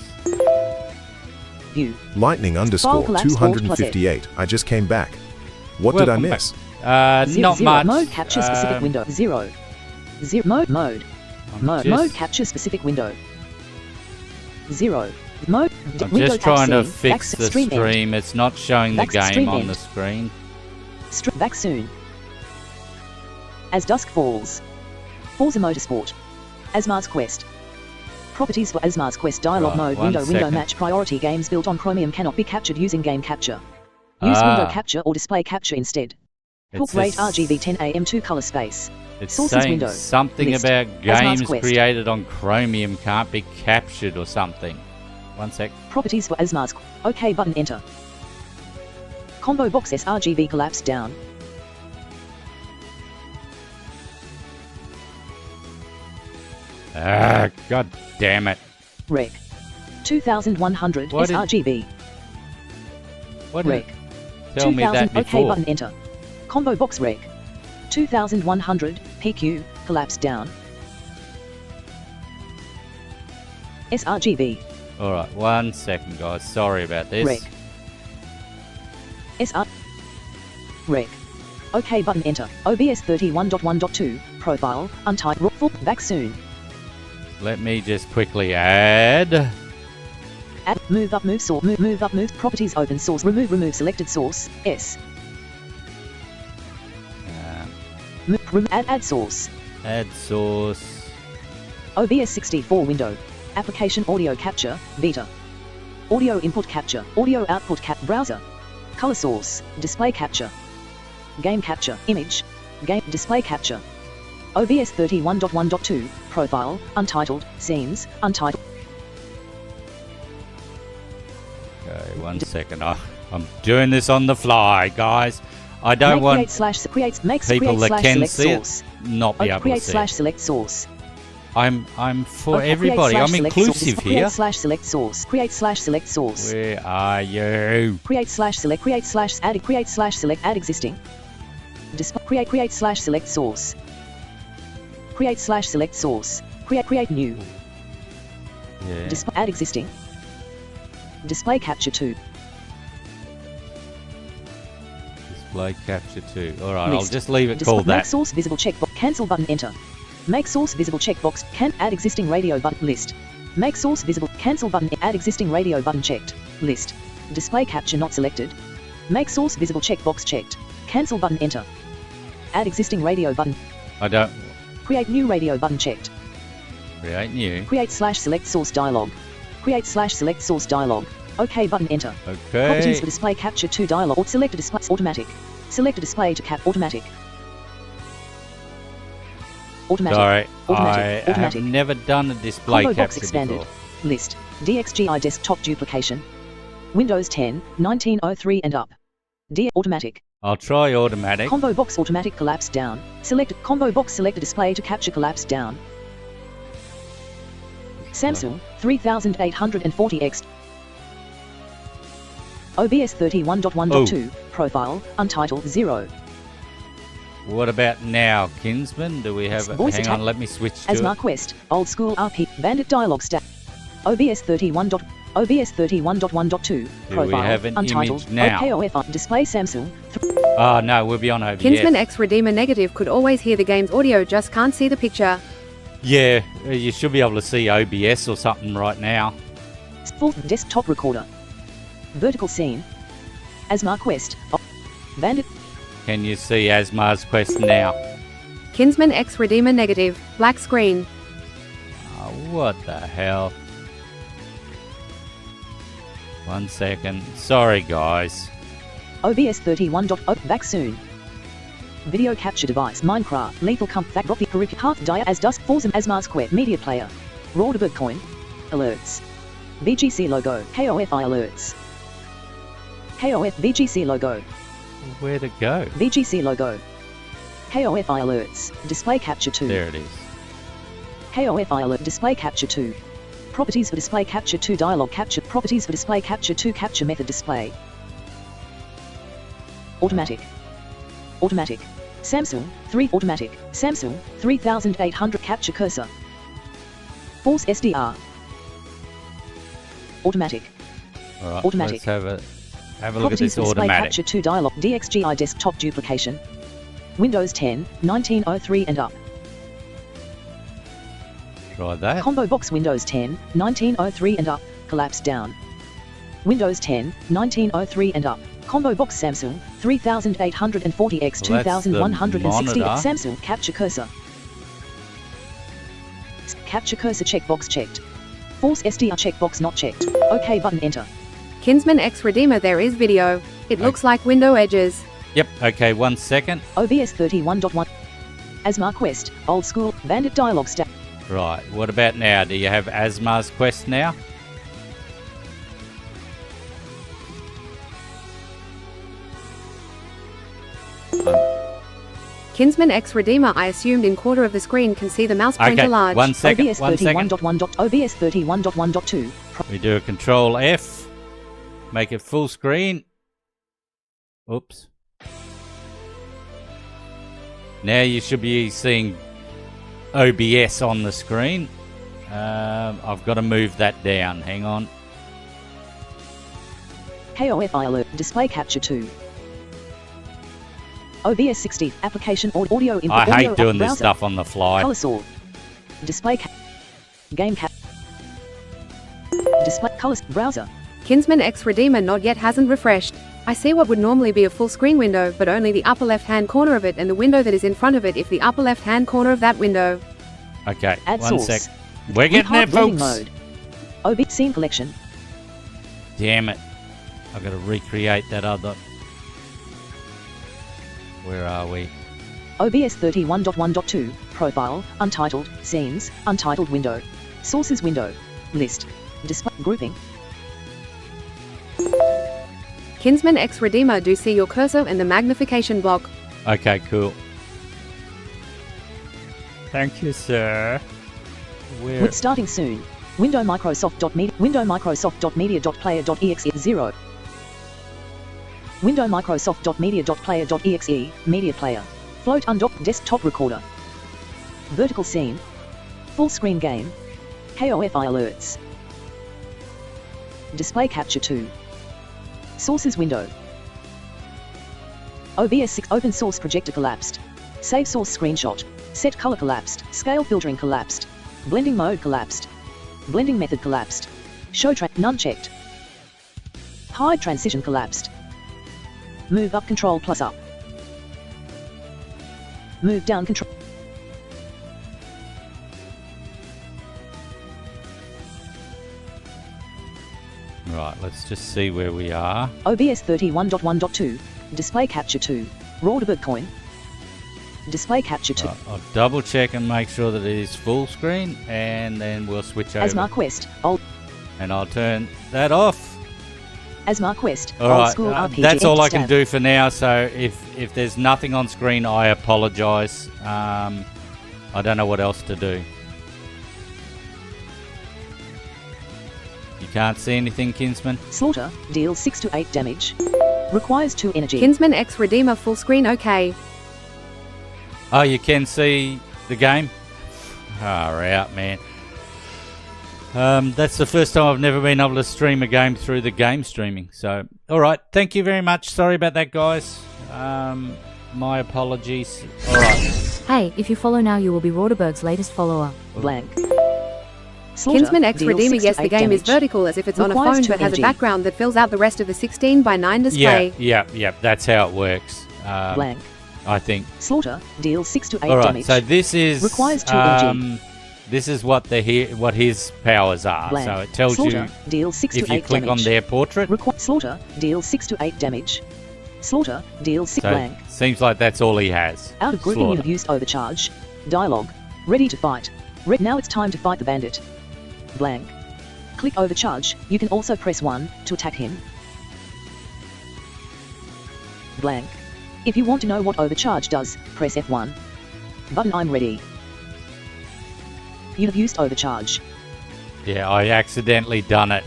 View. Lightning underscore collapse, Alt plus 258. I just came back. What did I Welcome miss? Not Zero. much. Mode capture specific window. 0. Mode. Mode capture specific window. 0. Mode. I'm window just trying to scene. fix Back the stream end. stream. It's not showing the Back game stream on end. the screen. Back soon. As Dusk Falls. Forza Motorsport. Azmar's Quest. Properties for Azmar's Quest dialog Right, mode. one Window second. match priority. Games built on Chromium cannot be captured using game capture. Use window capture or display capture instead. Hook It's rate just- RGB 10 AM2 color space. It's Sources saying window. something List. about Azmar's games Quest. created on Chromium can't be captured or something. 1 sec. Properties for Azmar's OK button enter. Combo box sRGB collapse down. Ah, god damn it. Rec. 2100 Why did- sRGB. What did Rec. tell me that 2000 OK before? button enter. Combo box rec. 2100 PQ collapse down. sRGB. Alright, 1 second, guys. Sorry about this. Rec. SR. Rec. OK button enter. OBS 31.1.2. Profile. Untitled. Full. Back soon. Let me just quickly add. Add. Move up. Move source. Move up. Move. Properties. Open source. Remove selected source. S. Add source. Add source. OBS 64 window. Application audio capture, beta. Audio input capture, audio output browser. Color source, display capture. Game capture, image. Game display capture. OBS 31.1.2, profile, untitled, scenes, untitled. Okay, 1 second. I'm doing this on the fly, guys. I don't want Create slash creates makes people create that slash can select see source. it not be able Create to see slash it. select source. I'm for Okay, everybody. create I'm slash select inclusive source. here. Create slash select source. Create slash select source. Where are you? Create slash select create slash add create slash select add existing. Create slash select source. Create slash select source. Create new. Yeah. Add existing. Display capture 2. Display capture 2. Alright, I'll List. just leave it Display, called make that. source visible checkbox. Cancel button. Enter. Make source visible checkbox. Can add existing radio button. List. Make source visible. Cancel button. Add existing radio button checked. List. Display capture not selected. Make source visible checkbox checked. Cancel button. Enter. Add existing radio button. I don't... Create new radio button checked. Create new. Create / select source dialog. Create / select source dialog. OK button. Enter. Okay. Properties for display capture 2 dialog. Or select a display automatic. Select a display to cap automatic. Automatic. Sorry, Automatic. I Automatic. have never done a display Combo box capture expanded. before. List. DXGI desktop duplication. Windows 10, 1903 and up. Automatic. I'll try automatic. Combo box automatic collapse down. Select combo box select a display to capture collapse down. Samsung 3840X. OBS 31.1.2. Profile untitled 0. What about now, Kinsman? Do we have... Voice Hang attack. on, let me switch to Azmar it. Quest. Old school RP. Bandit dialog stack. OBS 31.1.2. Profile have an untitled image now? OKOF display Samsung. Oh, no, we'll be on OBS. Kinsman X Redeemer Negative could always hear the game's audio, just can't see the picture. Yeah, you should be able to see OBS or something right now. Fourth desktop recorder. Vertical scene. Azmar Quest. Bandit. Can you see Azmar's Quest now? Kinsman X Redeemer Negative, black screen. Oh, what the hell? 1 second. Sorry, guys. OBS 31.0 back soon. Video capture device Minecraft Lethal Comfort Rocky Peripheral Hearth Dire as Dusk Falls Azmar Square Media Player. Rawdebird Coin. Alerts. BGC logo KOFI alerts. KOF BGC logo. Where to go? BGC logo. KOFI alerts. Display capture 2. There it is. KOFI alert display capture 2. Properties for display capture 2 dialog capture. Properties for display capture 2 capture method display. Automatic. Automatic. Samsung 3 automatic. Samsung 3800 capture cursor. Force SDR. Automatic. All right, Automatic. let's have a look at Properties this for display automatic. capture 2 dialog DXGI desktop duplication. Windows 10, 1903 and up. Try that. Combo box Windows 10, 1903 and up. Collapse down. Windows 10, 1903 and up. Combo box Samsung 3840X 2160 monitor. Samsung capture cursor. Capture cursor checkbox checked. Force SDR checkbox not checked. OK button enter. Kinsman X Redeemer, there is video. It looks like window edges. Yep, okay, 1 second. OBS 31.1. Azmar Quest, old school, bandit dialog stack. Right, what about now? Do you have Azmar's Quest now? Kinsman X Redeemer, I assumed in quarter of the screen can see the mouse pointer Okay, large. 1 second, OBS 1 second. 31.1. OBS 31.1.2. We do a Control F. Make it full screen. Oops. Now you should be seeing OBS on the screen. I've got to move that down. Hang on. KOFI alert, display capture 2. OBS 60, application audio input. I audio hate doing this browser. stuff on the fly. Color sort. Display cap. Game cap. Display colors browser. Kinsman X Redeemer not yet hasn't refreshed. I see what would normally be a full screen window, but only the upper left hand corner of it and the window that is in front of it if the upper left hand corner of that window. Okay, Add 1 source. sec. We're getting there, Loading folks. mode. OBS scene collection. Damn it. I've got to recreate that other... Where are we? OBS 31.1.2, profile, untitled, scenes, untitled window. Sources window. List. Display grouping. Kinsman X Redeemer, do see your cursor and the magnification block. Okay, cool. Thank you, sir. Where? With starting soon. Window Microsoft.media. Window Microsoft.media.player.exe 0. Window Microsoft.media.player.exe media player. Float undock desktop recorder. Vertical scene. Full screen game. KOFI alerts. Display capture 2. Sources window. OBS 6 open source projector collapsed. Save source screenshot. Set color collapsed. Scale filtering collapsed. Blending mode collapsed. Blending method collapsed. Show track none checked. Hide transition collapsed. Move up control plus up. Move down control. Right, let's just see where we are. OBS 31.1.2. Display capture 2. Raw to Bitcoin. Display capture 2. Right, I'll double check and make sure that it is full screen, and then we'll switch over. Azmar Quest. Old. And I'll turn that off. Azmar Quest. All old right, school RPG. that's all I can tab. do for now. So if there's nothing on screen, I apologise. I don't know what else to do. You can't see anything, Kinsman? Slaughter. Deals 6 to 8 damage. Requires 2 energy. Kinsman X Redeemer full screen okay. Oh, you can see the game? Far out, man. That's the first time I've never been able to stream a game through the game streaming. So, all right. Thank you very much. Sorry about that, guys. My apologies. All right. Hey, if you follow now, you will be Roderberg's latest follower. Blank. Slaughter, Kinsman X deals Redeemer 6 to yes, the 8 game is damage. vertical as if it's on a Requires phone 2 but has a energy. background that fills out the rest of the 16:9 display. Yeah. That's how it works. Blank. I think. Slaughter. Deals 6 to 8 All right. damage. So this is Requires 2 energy. this is what what his powers are. Blank. So it tells Slaughter, you deals 6 if to you 8 click damage. on their portrait. Slaughter deals 6 to 8 damage. Slaughter deals 6 So blank. seems like that's all he has. Out of grouping, you Slaughter. have used overcharge. Dialogue. Ready to fight. Now it's time to fight the bandit. Blank. Click overcharge. You can also press 1 to attack him. Blank. If you want to know what overcharge does, press F1. Button I'm ready. You have used overcharge. Yeah, I accidentally done it.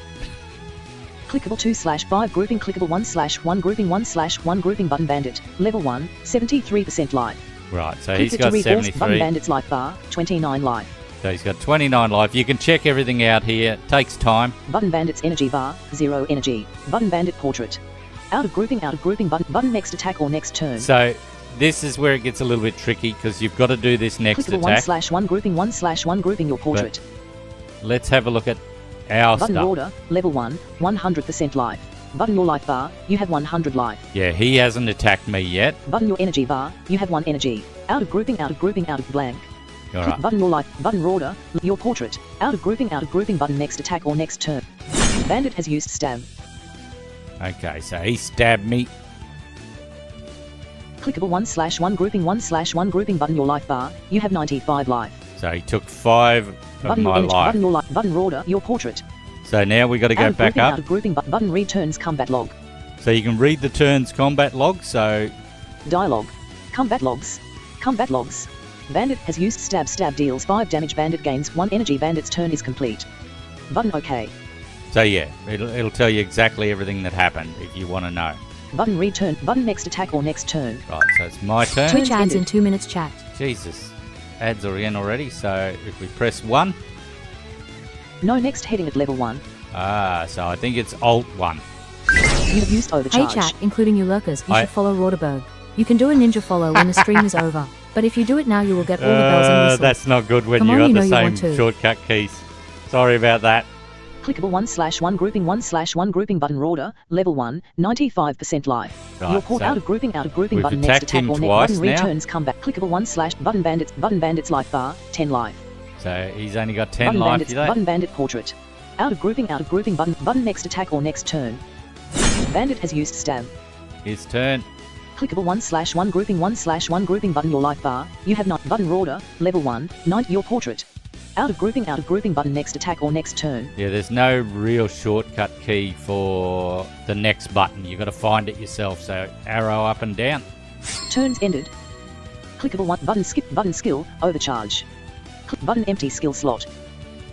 Clickable 2/5 grouping, clickable 1/1 grouping, 1/1 grouping, button bandit, level 1, 73% life. Right, so Click he's it got to read all button 73. bandit's life bar, 29 life. So he's got 29 life. You can check everything out here. It takes time. Button bandit's energy bar, 0 energy. Button bandit portrait. Out of grouping, button next attack or next turn. So this is where it gets a little bit tricky because you've got to do this next Clickable attack. 1/1 grouping, 1/1 grouping your portrait. Let's have a look at our Button stuff. order, level 1, 100% life. Button your life bar, you have 100 life. Yeah, he hasn't attacked me yet. Button your energy bar, you have 1 energy. Out of grouping, out of blank. All Click right. button your life, button order, your portrait. Out of grouping, button next attack or next turn. Bandit has used stab. Okay, so he stabbed me. Clickable 1/1 grouping, 1/1 grouping, button your life bar, you have 95 life. So he took 5 of Button my your energy, life. button your life, button order, your portrait. So now we got to Out go of back grouping, up. out of grouping, button read turns combat log. So you can read the turn's combat log. So Dialogue. Combat logs. Combat logs. Bandit has used stab deals 5 damage, bandit gains 1 energy, bandit's turn is complete. Button OK. yeah, it'll tell you exactly everything that happened if you want to know. Button read turn, button next attack or next turn. Right, so it's my turn. Twitch ads in ended. 2 minutes chat. Jesus, ads are in already. So if we press 1, No next heading at level 1. so I think it's Alt 1. You have used Hey overcharge. chat, including you lurkers, you I- should follow Roderberg. You can do a ninja follow when the stream is over, but if you do it now, you will get all the bells and whistles. That's not good when Come you on, got you know the you same want to. shortcut keys. Sorry about that. Clickable 1/1 grouping, 1/1 grouping, button order, level 1, 95% life. Right, Your port so out of grouping, we've button next attacked attack him or next twice button now. returns combat. Clickable 1/button bandit's life bar, 10 life. So he's only got 10 Button life, bandit's you know? button bandit portrait. Out of grouping, button next attack or next turn. Bandit has used stab. His turn. Clickable 1/1 grouping, 1/1 grouping, button your life bar. You have not button order, level 1, 9 your portrait. Out of grouping, button next attack or next turn. Yeah, there's no real shortcut key for the next button. You've got to find it yourself. So arrow up and down. Turns ended. Clickable 1 button skip button skill overcharge. Click button empty skill slot.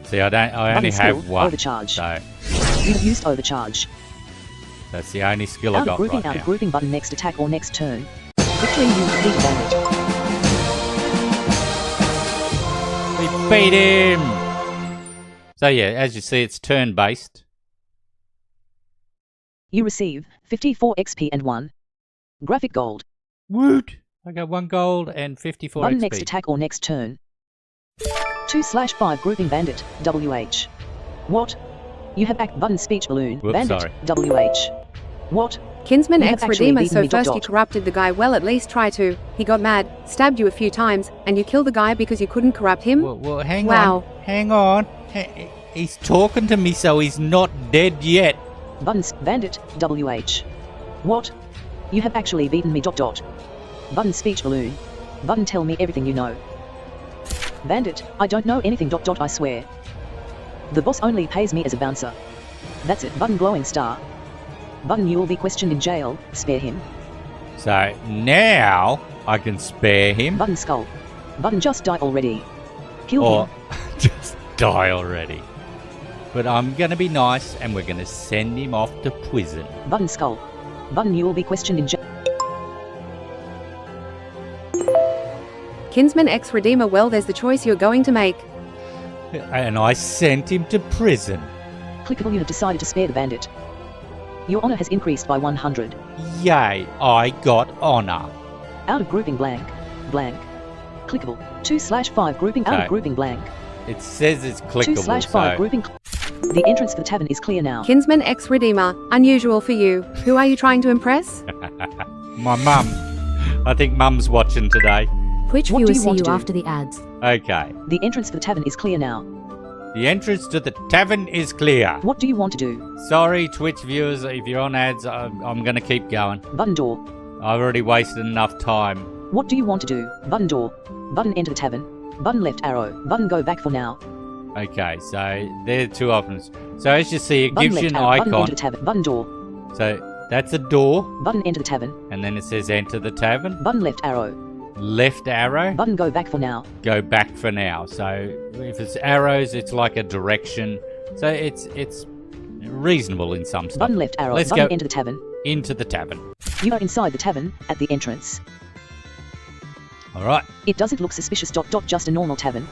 See, I only Button skill, have one. overcharge. So You have used overcharge. that's the only skill I Out got of grouping, right now. grouping, button next attack or next turn. Victory, you defeat bandit. We beat him! So yeah, as you see, it's turn-based. You receive 54 XP and 1 graphic gold. Woot! I got 1 gold and 54 Button XP. next attack or next turn. 2/5 grouping bandit, WH. What? You have act button speech balloon, Whoops, bandit, sorry. WH. What? Kinsman You have X actually Redeemer, beaten so me, ... first you corrupted the guy, well at least try to. He got mad, stabbed you a few times, and you killed the guy because you couldn't corrupt him? Well, hang Wow. on. Hang on. He's talking to me, so he's not dead yet. Buttons, bandit, WH. What? You have actually beaten me ... Button speech balloon. Button tell me everything you know. Bandit, I don't know anything ... I swear. The boss only pays me as a bouncer. That's it. Button glowing star. Button you will be questioned in jail, spare him. So now I can spare him. Button skull. Button just die already. Kill Or him. just die already. But I'm going to be nice and we're going to send him off to prison. Button skull. Button you will be questioned in jail. Kinsman X Redeemer, well there's the choice you're going to make. And I sent him to prison. Clickable, you have decided to spare the bandit. Your honor has increased by 100. Yay, I got honor. Out of grouping blank. Blank. Clickable. 2/5 grouping out Okay. of grouping blank. It says it's clickable, 2/5 so... grouping. The entrance for the tavern is clear now. Kinsman X Redeemer, unusual for you. Who are you trying to impress? My mum. I think mum's watching today. Twitch What do viewers you see want you to do? after the ads. Okay. The entrance for the tavern is clear now. The entrance to the tavern is clear. What do you want to do? Sorry, Twitch viewers, if you're on ads, I'm going to keep going. Button door. I've already wasted enough time. What do you want to do? Button door. Button enter the tavern. Button left arrow. Button go back for now. Okay, so there are 2 options. So as you see, it Button gives you left an arrow. Button enter icon. the tavern. Button door. So that's a door, Button enter the tavern. and then it says enter the tavern. Button left arrow. Left arrow, Button go back for now. go back for now. So if it's arrows, it's like a direction. So it's reasonable in some stuff. Button left arrow. Let's Button go enter the tavern. into the tavern. You are inside the tavern, at the entrance. All right, It doesn't look suspicious ... Just a normal tavern.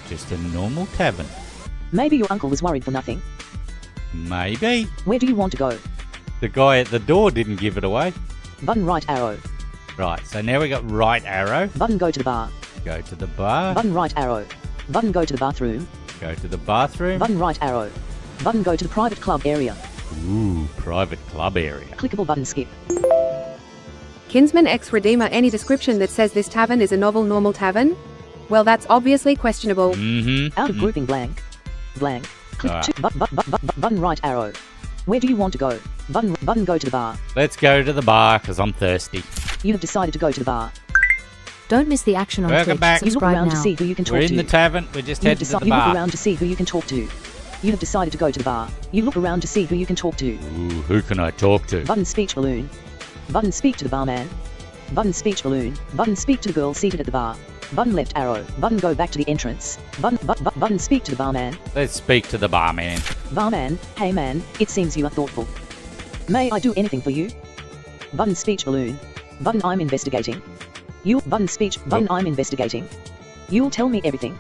just a normal tavern. Maybe your uncle was worried for nothing. Maybe. Where do you want to go? The guy at the door didn't give it away. Button right arrow. Right, so now we got right arrow. Button go to the bar. Go to the bar. Button right arrow. Button go to the bathroom. Go to the bathroom. Button right arrow. Button go to the private club area. Ooh, private club area. Clickable button skip. Kinsman X Redeemer, any description that says this tavern is a novel normal tavern? Well, that's obviously questionable. Mm-hmm. Out of grouping blank. Blank. Click Alright. to button right arrow. Where do you want to go? Button go to the bar. Let's go to the bar because I'm thirsty. You have decided to go to the bar. Don't miss the action on Welcome Twitch. back. You look Subscribe around to now. see who you can talk We're in to. the tavern. We're just You have heading to the you look bar. around to see who you can talk to. You have decided to go to the bar. You look around to see who you can talk to. Ooh, who can I talk to? Button speech balloon. Button speak to the barman. Button speech balloon. Button speak to the girl seated at the bar. Button left arrow. Button go back to the entrance. Button speak to the barman. Let's speak to the barman. Barman, hey man, it seems you are thoughtful. May I do anything for you? Button speech balloon. Button I'm investigating. You button speech button I'm investigating. You'll tell me everything.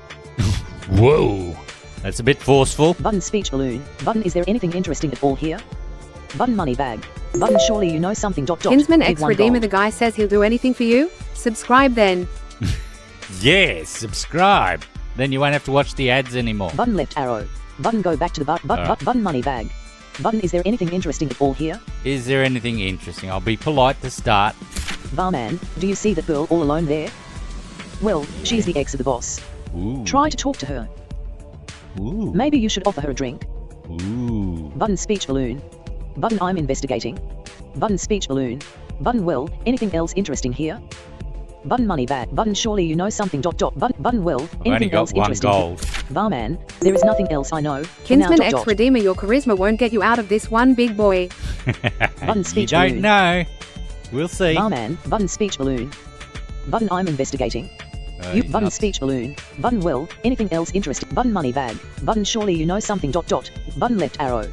Whoa, that's a bit forceful. Button speech balloon. Button is there anything interesting at all here? Button money bag. Button surely you know something ... Kinsman Give X 1 Redeemer, gold. the guy says he'll do anything for you? Subscribe then. Yes, subscribe. Then you won't have to watch the ads anymore. Button left arrow. Button go back to the button money bag. Button is there anything interesting at all here? Is there anything interesting? I'll be polite to start. Barman, do you see that girl all alone there? Well, she's the ex of the boss. Ooh. Try to talk to her. Ooh. Maybe you should offer her a drink. Ooh. Button speech balloon. Button I'm investigating. Button speech balloon. Button well, anything else interesting here? Button money bag. Button surely you know something ... Button well, I've only anything got else 1 interesting gold. Barman, there is nothing else I know. For Kinsman now, X Redeemer, your charisma won't get you out of this one, big boy. Button You speech don't balloon. know. We'll see. Barman, button speech balloon. Button I'm investigating. You he's button not- speech balloon. Button well, anything else interesting? Button money bag. Button surely you know something ... Button left arrow.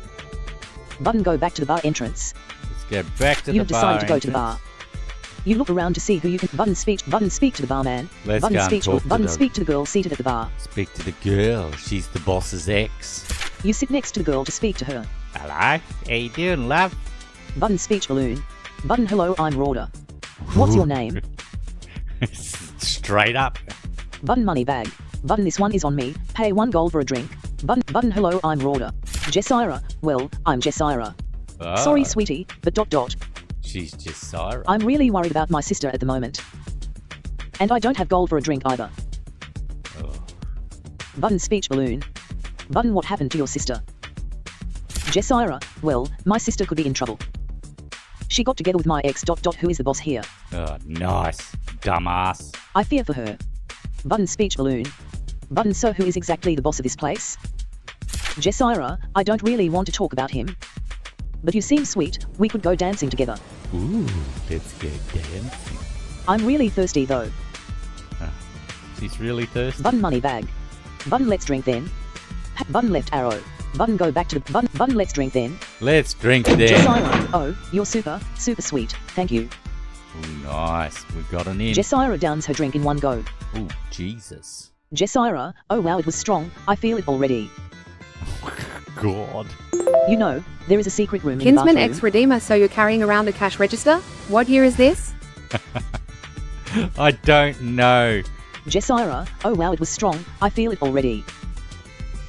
Button go back to the bar entrance. Let's go back to You the have bar. decided to go to the entrance. bar. You look around to see who you can button speak to the barman. Let's Button go and speech talk to button the- speak to the girl seated at the bar. Speak to the girl. She's the boss's ex. You sit next to the girl to speak to her. Hello. How you doing, love? Button speech balloon. Button hello I'm Rorder. What's your name? Straight up. Button money bag. Button this one is on me. Pay 1 gold for a drink. Button hello I'm Rorder. Jessira. Well, I'm Jessira. Ah, Sorry sweetie, but ... She's just Syra. I'm really worried about my sister at the moment. And I don't have gold for a drink either. Oh. Button speech balloon. Button what happened to your sister? Jessira. Well, my sister could be in trouble. She got together with my ex ... who is the boss here. Oh, nice. Dumbass. I fear for her. Button speech balloon. Button so who is exactly the boss of this place? Jessira, I don't really want to talk about him. But you seem sweet, we could go dancing together. Ooh, let's go dancing. I'm really thirsty though. She's really thirsty. Button money bag. Button let's drink then. Button left arrow. Button go back to the button let's drink then. Let's drink then. Jessira, oh, you're super sweet, thank you. Ooh, nice. We got an in. Jessira downs her drink in one go. Ooh, Jesus. Jessira, oh wow it was strong, I feel it already. God. You know, there is a secret room in the Kinsman bathroom. X Redeemer, so you're carrying around a cash register? What year is this? I don't know. Jessira, oh wow it was strong, I feel it already.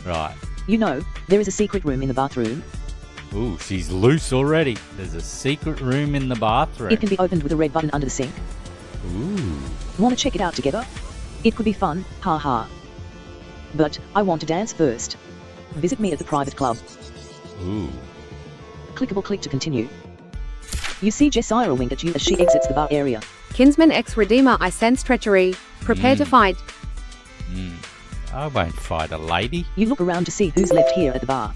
Right. You know, there is a secret room in the bathroom. Ooh, she's loose already. There's a secret room in the bathroom. It can be opened with a red button under the sink. Ooh. Wanna check it out together? It could be fun, haha. But, I want to dance first. Visit me at the private club. Ooh. Clickable click to continue. You see Jessira wink at you as she exits the bar area. Kinsman X Redeemer, I sense treachery. Prepare to fight. I won't fight a lady. You look around to see who's left here at the bar.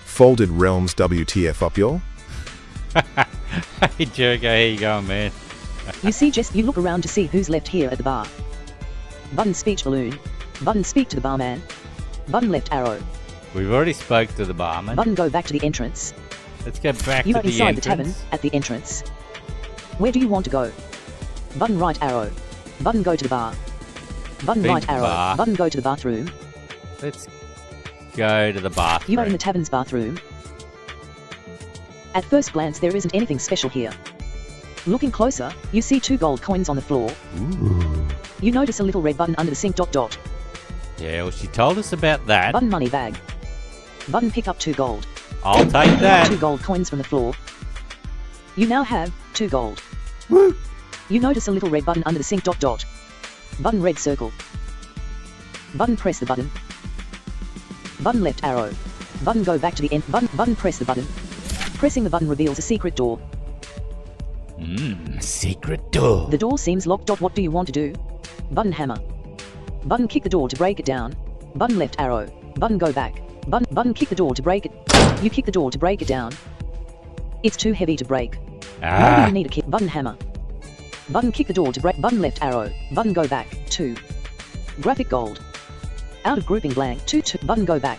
Folded Realms WTF up y'all? Hey, Jerko, how you going, man? You look around to see who's left here at the bar. Button speech balloon. Button speak to the barman. Button left arrow. We've already spoke to the barman. Button go back to the entrance. Let's go back You to are the inside entrance. the tavern, at the entrance. Where do you want to go? Button right arrow. Button go to the bar. Button Big right arrow. bar. Button go to the bathroom. Let's go to the bathroom. You are in the tavern's bathroom. At first glance there isn't anything special here. Looking closer, you see 2 gold coins on the floor. Ooh. You notice a little red button under the sink ... Yeah, well, she told us about that. Button money bag. Button pick up 2 gold. I'll take 2 that. gold coins from the floor. You now have 2 gold. Woo. You notice a little red button under the sink ... Button red circle. Button press the button. Button left arrow. Button go back to the end. Button press the button. Pressing the button reveals a secret door. Secret door. The door seems locked. What do you want to do? Button hammer. Button kick the door to break it down. Button left arrow. Button go back. Button kick the door to break it. You kick the door to break it down. It's too heavy to break. Maybe you need a kick. Button hammer. Button kick the door to break. Button left arrow. Button go back. 2. Graphic gold. Out of grouping blank. 2. Button go back.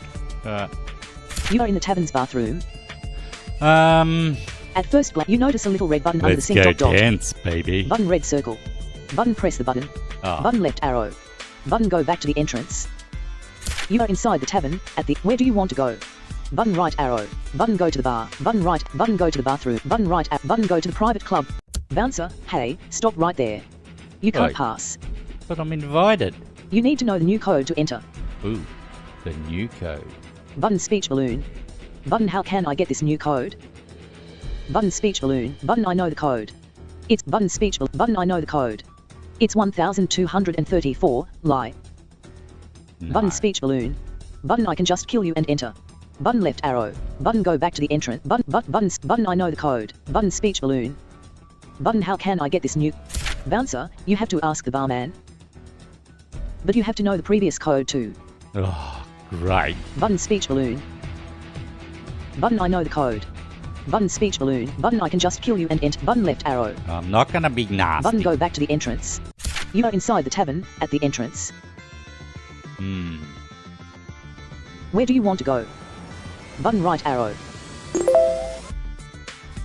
You are in the tavern's bathroom. At first glance, you notice a little red button under the Let's sink ... go dance, baby. Button red circle. Button press the button. Oh. Button left arrow. Button go back to the entrance. You are inside the tavern, at the... Where do you want to go? Button right arrow. Button go to the bar. Button right. Button go to the bathroom. Button right. Button go to the private club. Bouncer, hey, stop right there. You can't Right. pass. But I'm invited. You need to know the new code to enter. Ooh, the new code. Button speech balloon. Button how can I get this new code? Button speech balloon. Button I know the code. It's button speech button I know the code. It's 1234, lie. No. Button speech balloon. Button I can just kill you and enter. Button left arrow. Button go back to the entrance. Button I know the code. Button speech balloon. Button how can I get this new... Bouncer, you have to ask the barman. But you have to know the previous code too. Oh, great. Button speech balloon. Button I know the code. Button speech balloon. Button I can just kill you and enter. Button left arrow. I'm not gonna be nasty. Button go back to the entrance. You are inside the tavern, at the entrance. Where do you want to go? Button right arrow.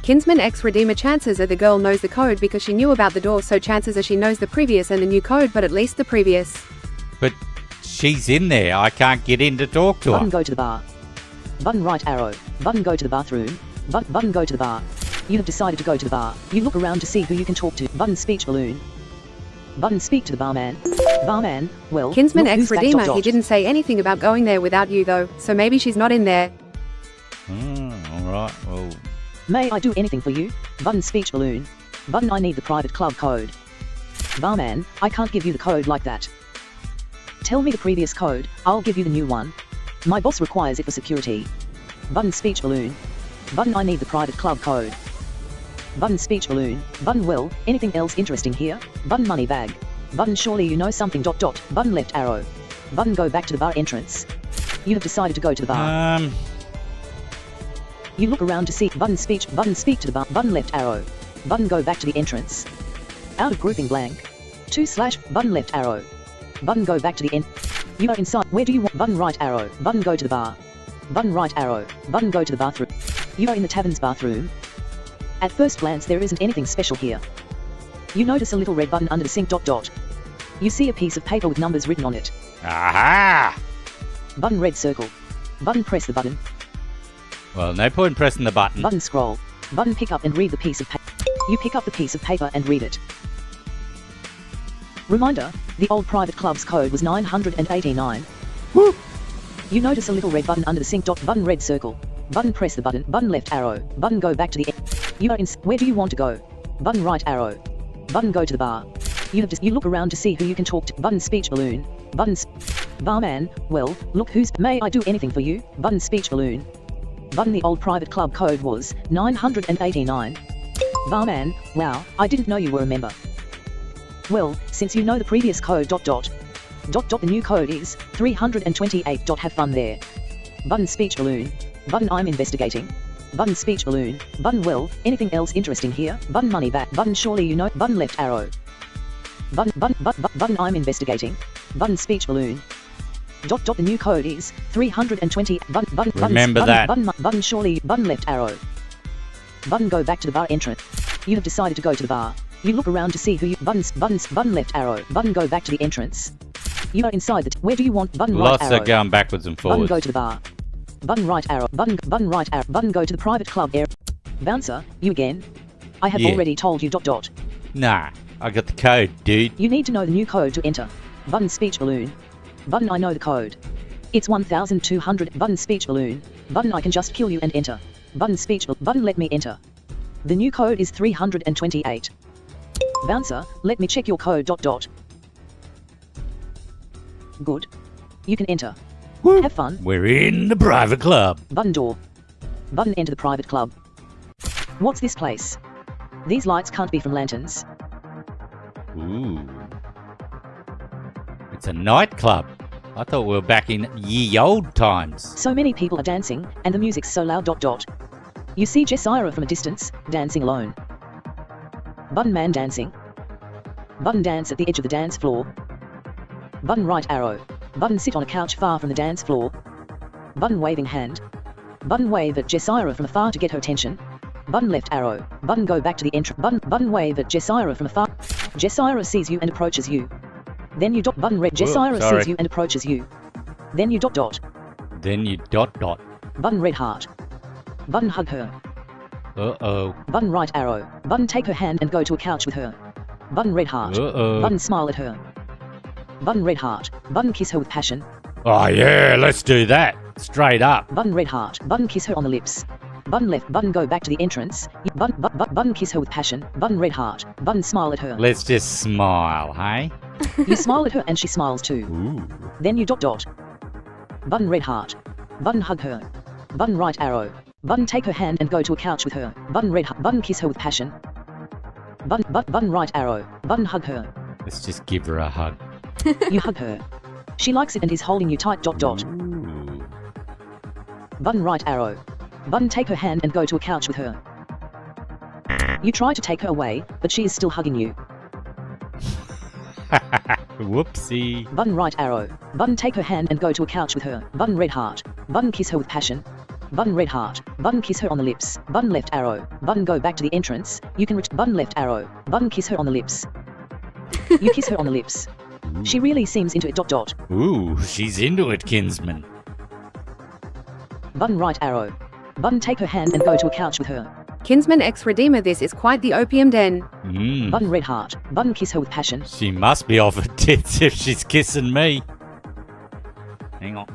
Kinsman X Redeemer, chances are the girl knows the code because she knew about the door, so chances are she knows the previous and the new code, but at least the previous. But she's in there. I can't get in to talk to Button her. go to the bar. Button right arrow. Button go to the bathroom. Button go to the bar. You have decided to go to the bar. You look around to see who you can talk to. Button speech balloon. Button speak to the barman. Barman, well, Kinsman look X who's back, Redeemer, dot, he dot. didn't say anything about going there without you though, so maybe she's not in there. Alright, well... May I do anything for you? Button speech balloon. Button I need the private club code. Barman, I can't give you the code like that. Tell me the previous code, I'll give you the new one. My boss requires it for security. Button speech balloon. Button I need the private club code. Button speech balloon. Button well, anything else interesting here? Button money bag. Button surely you know something dot dot. Button left arrow. Button go back to the bar entrance. You have decided to go to the bar. You look around to see button speech, button speak to the bar, button left arrow. Button go back to the entrance. Out of grouping blank. 2/ button left arrow. Button go back to the end. You are inside. Where do you want? Button right arrow. Button go to the bar. Button right arrow. Button go to the bathroom. You are in the tavern's bathroom. At first glance there isn't anything special here. You notice a little red button under the sink dot dot. You see a piece of paper with numbers written on it. Aha! Button red circle. Button press the button. Well, no point pressing the button. Button scroll. Button pick up and read the piece of paper. You pick up the piece of paper and read it. Reminder, the old private club's code was 989. Woo! You notice a little red button under the sink dot. Button red circle. Button press the button. Button left arrow. Button go back to the end. You are in. Where do you want to go? Button right arrow. Button go to the bar. You look around to see who you can talk to. Button speech balloon. Button barman, well, look who's. May I do anything for you? Button speech balloon. Button the old private club code was 989. Barman, wow, I didn't know you were a member. Well, since you know the previous code dot dot. Dot dot the new code is 328 dot have fun there. Button speech balloon. Button I'm investigating. Button speech balloon. Button well, anything else interesting here? Button money back. Button surely you know. Button left arrow. Button I'm investigating. Button speech balloon. Dot dot the new code is 320. Button Remember that. Button surely. Button left arrow. Button go back to the bar entrance. You have decided to go to the bar. You look around to see who you. Button left arrow. Button go back to the entrance. You are inside the. Where do you want? Button right arrow. Lots of going backwards and Button forwards. go to the bar. Button right arrow. Button right arrow. Button go to the private club area. Bouncer, you again? I have Yeah. already told you dot dot. Nah, I got the code, dude. You need to know the new code to enter. Button speech balloon. Button I know the code. It's 1200. Button speech balloon. Button I can just kill you and enter. Button speech button let me enter. The new code is 328. Bouncer, let me check your code dot dot. Good. You can enter. Woo. Have fun. We're in the private club. Button door. Button enter the private club. What's this place? These lights can't be from lanterns. Ooh. It's a nightclub. I thought we were back in ye old times. So many people are dancing, and the music's so loud dot dot. You see Jessira from a distance, dancing alone. Button man dancing. Button dance at the edge of the dance floor. Button right arrow. Button sit on a couch far from the dance floor. Button waving hand. Button wave at Jessira from afar to get her attention. Button left arrow. Button go back to the entrance. Button wave at Jessira from afar. Jessira sees you and approaches you. Then you dot. Button red. Jessira sorry. sees you and approaches you. Then you dot dot. Then you dot dot. Button red heart. Button hug her. Uh-oh. Button right arrow. Button take her hand and go to a couch with her. Button red heart. Uh-oh. Button smile at her. Button red heart. Button kiss her with passion. Oh yeah, let's do that. Straight up. Button red heart. Button kiss her on the lips. Button left. Button go back to the entrance. Button kiss her with passion. Button red heart. Button smile at her. Let's just smile, hey? You smile at her and she smiles too. Ooh. Then you dot dot. Button red heart. Button hug her. Button right arrow. Button take her hand and go to a couch with her. Button red heart. Button kiss her with passion. Button right arrow. Button hug her. Let's just give her a hug. You hug her. She likes it and is holding you tight dot dot. Ooh. Button right arrow. Button take her hand and go to a couch with her. You try to take her away, but she is still hugging you. Whoopsie. Button right arrow. Button take her hand and go to a couch with her. Button red heart. Button kiss her with passion. Button red heart. Button kiss her on the lips. Button left arrow. Button go back to the entrance. You can reach. Button left arrow. Button kiss her on the lips. You kiss her on the lips. She really seems into it dot dot. Ooh, she's into it, kinsman. Button right arrow. Button take her hand and go to a couch with her. Kinsman X Redeemer, this is quite the opium den. Button red heart. Button kiss her with passion. She must be off her tits if she's kissing me. Hang on.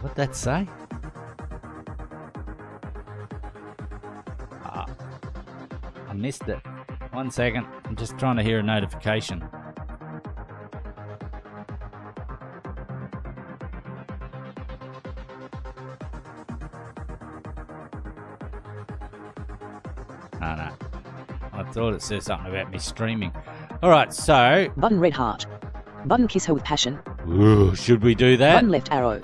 What'd that say? I missed it. 1 second. I'm just trying to hear a notification. Oh, no. I thought it said something about me streaming. Alright, so... Button red heart. Button kiss her with passion. Ooh, should we do that? Button left arrow.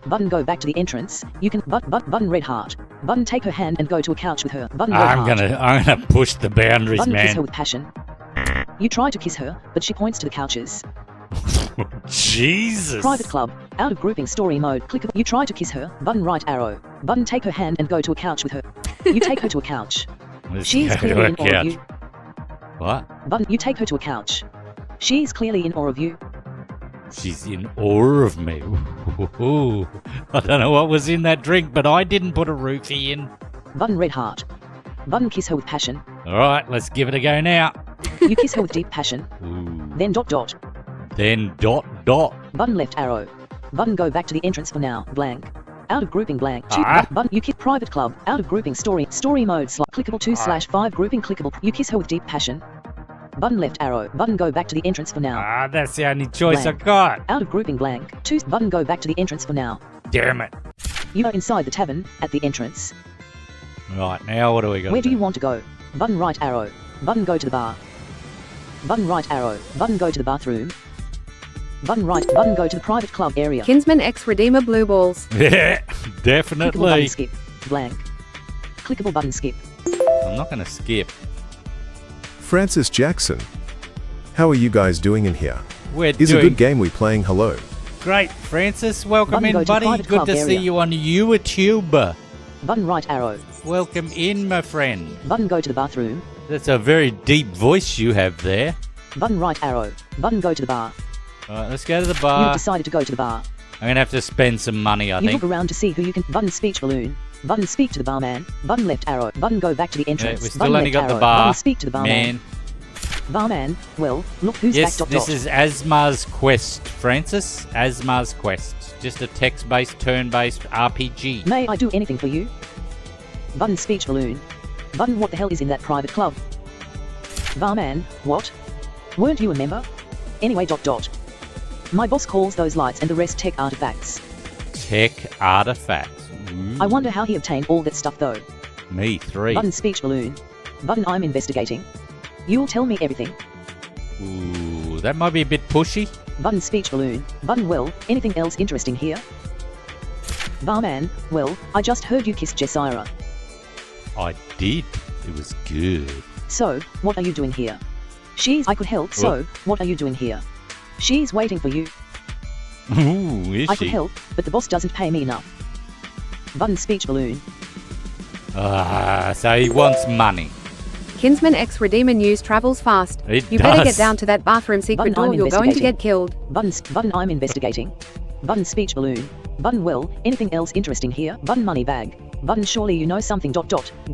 Button go back to the entrance. You can button red heart. Button take her hand and go to a couch with her. Button red I'm heart. gonna push the boundaries, Button kiss her man. with passion. You try to kiss her, but she points to the couches. Jesus. Private club. Out of grouping story mode. Click. You try to kiss her. Button right arrow. Button take her hand and go to a couch with her. You take her to a couch. Let's She is go to clearly a in awe of you. What? Button. You take her to a couch. She is clearly in awe of you. She's in awe of me. Ooh. I don't know what was in that drink, but I didn't put a roofie in. Button red heart. Button kiss her with passion. Alright, let's give it a go now. You kiss her with deep passion. Ooh. Then dot. Then dot. Button left arrow. Button go back to the entrance for now. Blank. Out of grouping blank. Button you kiss private club. Out of grouping story mode. Clickable 2/5 grouping clickable. You kiss her with deep passion. Button left arrow. Button go back to the entrance for now. That's the only choice Blank. I got. Out of grouping blank. 2 button go back to the entrance for now. Damn it. You are inside the tavern at the entrance. Right, now what do we got? Where do you want to go? Button right arrow. Button go to the bar. Button right arrow. Button go to the bathroom. Button right. Button go to the private club area. Kinsman X Redeemer blue balls. Yeah, Clickable button definitely. skip. Blank. Clickable button skip. I'm not going to skip. Francis Jackson. How are you guys doing in here? We're Is a doing good game we playing? Hello. great, Francis. Welcome Button go in, to buddy. private Good club to see area. you on YouTube. Button right arrow. Welcome in, my friend. Button go to the bathroom. That's a very deep voice you have there. Button right arrow. Button go to the bar. Alright, let's go to the You bar. have decided to go to the bar. I'm going to have to spend some money, I You think. look around to see who you can. Button speech balloon. Button speak to the barman. Button left arrow. Button go back to the Yeah, entrance. we still Button only left got the arrow. bar. Button speak to the barman. Man. Barman. Well, look who's Yes, back. this is Azmar's Quest, Francis. Azmar's Quest. Just a text-based, turn-based RPG. May I do anything for you? Button speech balloon. Button what the hell is in that private club? Barman. What? Weren't you a member? Anyway. My boss calls those lights and the rest tech artifacts. Tech artifacts. Ooh. I wonder how he obtained all that stuff though. Me, 3. Button speech balloon. Button I'm investigating. You'll tell me everything. Ooh, that might be a bit pushy. Button speech balloon. Button well, anything else interesting here? Barman, well, I just heard you kiss Jessira. I did. It was good. So, what are you doing here? I could help, so, what are you doing here? She's waiting for you. Ooh, is I she? could help, but the boss doesn't pay me enough. Button speech balloon. So he wants money. Kinsman X Redeemer news travels fast. It You better does. get down to that bathroom secret Button, door, I'm you're going to investigating. get killed. Button I'm investigating. Button speech balloon. Button well, anything else interesting here? Button money bag. Button surely you know something.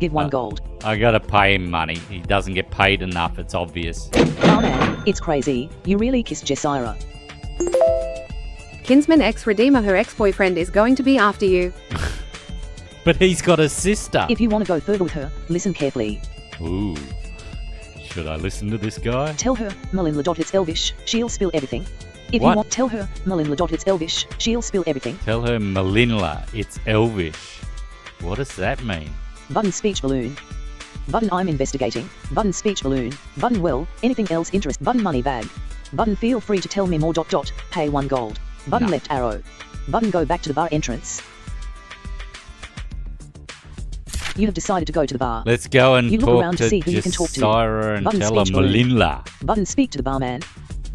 Give 1 gold. I gotta pay him money. He doesn't get paid enough, it's obvious. Barman, it's crazy. You really kissed Jessira. Kinsman X Redeemer, her ex-boyfriend is going to be after you. But he's got a sister. If you want to go further with her, listen carefully. Ooh. Should I listen to this guy? Tell her, Melinda. It's Elvish. She'll spill everything. If What? you want, tell her, Melinda. It's Elvish. She'll spill everything. Tell her Melinla, it's Elvish. What does that mean? Button speech balloon. Button I'm investigating. Button speech balloon. Button well, anything else interest. Button money bag. Button feel free to tell me more. Pay 1 gold. Button No. left arrow. Button go back to the bar entrance. You have decided to go to the bar. Let's go and You look talk around to to see who you can talk to. Jessira and Button tell her speech balloon. Melinla. Button speak to the barman.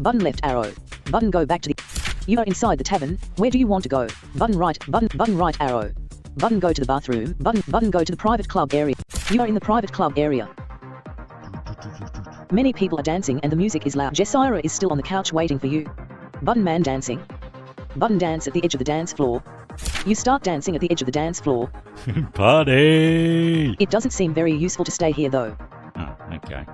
Button left arrow. Button go back to the. You are inside the tavern. Where do you want to go? Button right. Button right arrow. Button go to the bathroom. Button go to the private club area. You are in the private club area. Many people are dancing and the music is loud. Jessira is still on the couch waiting for you. Button man dancing. Button dance at the edge of the dance floor. You start dancing at the edge of the dance floor. Party! It doesn't seem very useful to stay here though. Oh, okay.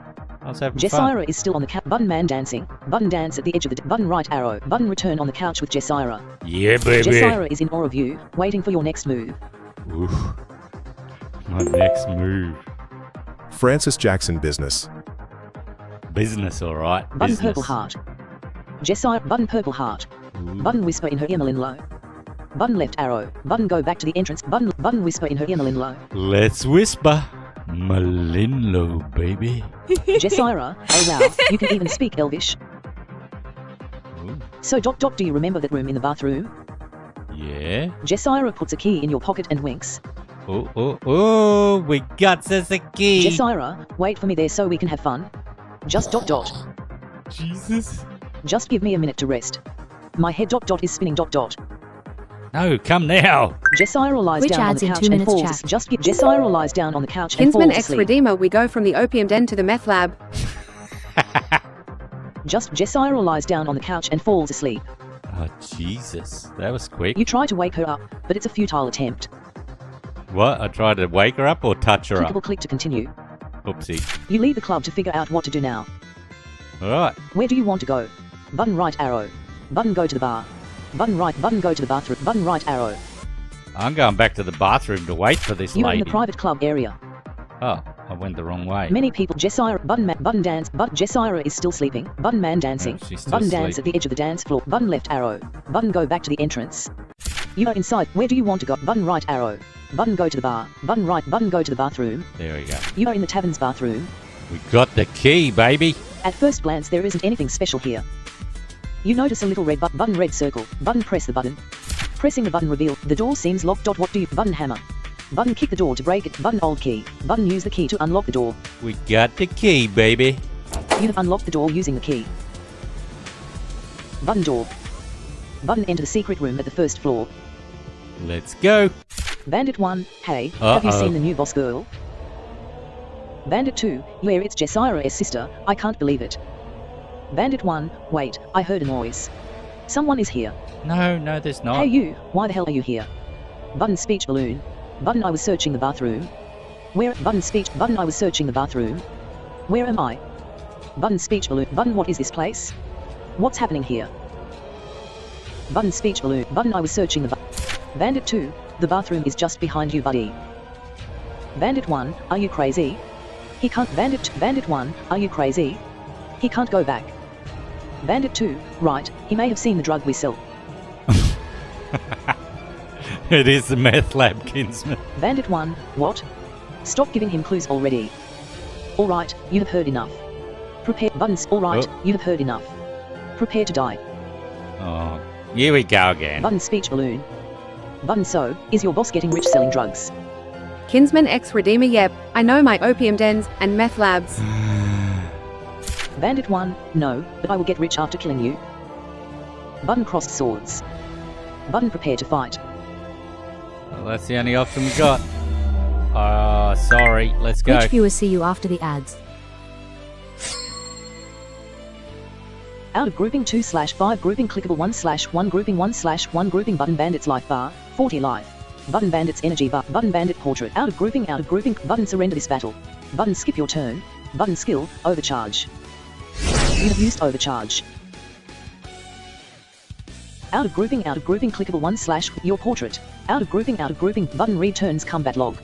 I was having Jessira fun. is still on the couch. Button man dancing. Button dance at the edge of the button right arrow. Button return on the couch with Jessira. Yeah, baby. Jessira is in awe of you, waiting for your next move. Oof. My next move. Francis Jackson business. Business, all right. Button Business. purple heart. Jessira. Button purple heart. Ooh. Button whisper in her ear low. Button left arrow. Button go back to the entrance. Button whisper in her ear low. Let's whisper. Malinlo, baby. Jessira, oh wow, you can even speak Elvish. Ooh. So do you remember that room in the bathroom? Yeah. Jessira puts a key in your pocket and winks. Oh, we got us a key. Jessira, wait for me there so we can have fun. Just Jesus. Just give me a minute to rest. My head is spinning . No, come now. Jessira lies Which down on adds the in couch 2 and minutes, falls. chat. Just give Jessira lies down on the couch and Kinsman falls X asleep. Redeemer, we go from the opium den to the meth lab. Just Jessira lies down on the couch and falls asleep. Oh, Jesus. That was quick. You try to wake her up, but it's a futile attempt. What? I tried to wake her up or touch her Clickable up? click to continue. Oopsie. You leave the club to figure out what to do now. All right. Where do you want to go? Button right arrow. Button go to the bar. Button right. Button go to the bathroom. Button right arrow. I'm going back to the bathroom to wait for this You are in lady. the private club area. Oh, I went the wrong way. Many people. Jessira. Button dance. Jessira is still sleeping. Button man dancing. Oh, she's still Button dance at asleep. the edge of the dance floor. Button left arrow. Button go back to the entrance. You are inside. Where do you want to go? Button right arrow. Button go to the bar. Button right. Button go to the bathroom. There we go. You are in the tavern's bathroom. We got the key, baby. At first glance, there isn't anything special here. You notice a little red button red circle. Button press the button. Pressing the button reveal. The door seems locked. What do you? Button hammer. Button kick the door to break it. Button old key. Button use the key to unlock the door. We got the key, baby. You have unlocked the door using the key. Button door. Button enter the secret room at the first floor. Let's go. Bandit 1, hey, have you Uh-oh. seen the new boss girl? Bandit 2, yeah, it's Jessira's sister, I can't believe it. Bandit 1, wait, I heard a noise. Someone is here. No, there's not. Hey you, why the hell are you here? Button speech balloon. Button I was searching the bathroom. Where? Button speech. Button I was searching the bathroom. Where am I? Button speech balloon. Button what is this place? What's happening here? Button speech balloon. Button I was searching the Bandit 2, the bathroom is just behind you, buddy. Bandit 1, are you crazy? He can't. Bandit 1, are you crazy? He can't go back. Bandit 2, right, he may have seen the drug we sell. It is the meth lab, Kinsman. Bandit 1, what? Stop giving him clues already. Alright, you have heard enough. Prepare. Buttons. Alright, Oh. you have heard enough. Prepare to die. Oh, here we go again. Button speech balloon. Button so, is your boss getting rich selling drugs? Kinsman X Redeemer, yep, I know my opium dens and meth labs. Bandit 1, no, but I will get rich after killing you. Button crossed swords. Button prepare to fight. Well, that's the only option we got. Sorry, let's go. Which viewers see you after the ads? Out of grouping 2/5 grouping clickable 1/1 grouping 1/1 grouping button bandits life bar, 40 life. Button bandits energy bar, button bandit portrait. Out of grouping button surrender this battle. Button skip your turn. Button skill, overcharge. You have used overcharge. Out of grouping clickable 1/ your portrait. Out of grouping button returns combat log.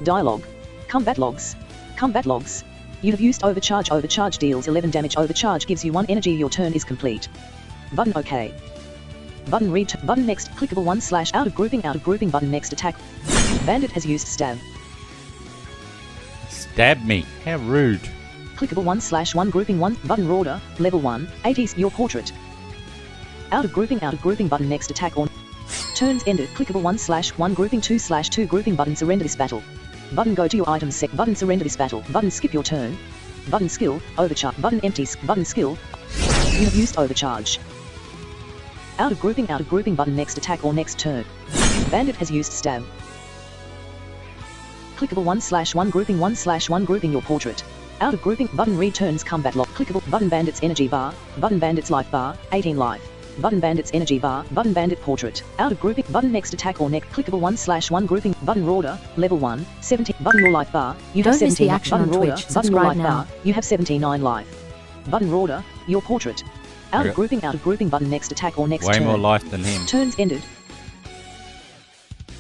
Dialogue. Combat logs. Combat logs. You have used overcharge. Overcharge deals 11 damage. Overcharge gives you 1 energy. Your turn is complete. Button OK. Button button next clickable 1/ out of grouping button next attack. Bandit has used stab. Stab me. How rude. Clickable 1/1 grouping 1 button order level 1 80s your portrait. Out of grouping button next attack or turns ended. Clickable 1/1 grouping 2/2 grouping button surrender this battle. Button go to your items sec. Button surrender this battle. Button skip your turn. Button skill overcharge. Button empty. Button skill. You have used overcharge. Out of grouping button next attack or next turn. Bandit has used stab. Clickable 1/1 grouping 1/1 grouping your portrait. Out of grouping. Button returns combat log. Clickable. Button bandits energy bar. Button bandits life bar. 18 life. Button bandits energy bar. Button bandit portrait. Out of grouping. Button next attack or next. Clickable 1/1 grouping. Button Rorder. Level 1. 17. Button your life bar. You have Don't miss the 17. action Button on Rorder. Twitch. Button your Subscribe life now. bar. You have 79 life. Button Rorder. Your portrait. Out Okay. of grouping. Out of grouping. Button next attack or next Way turn. more life than him. Turns ended.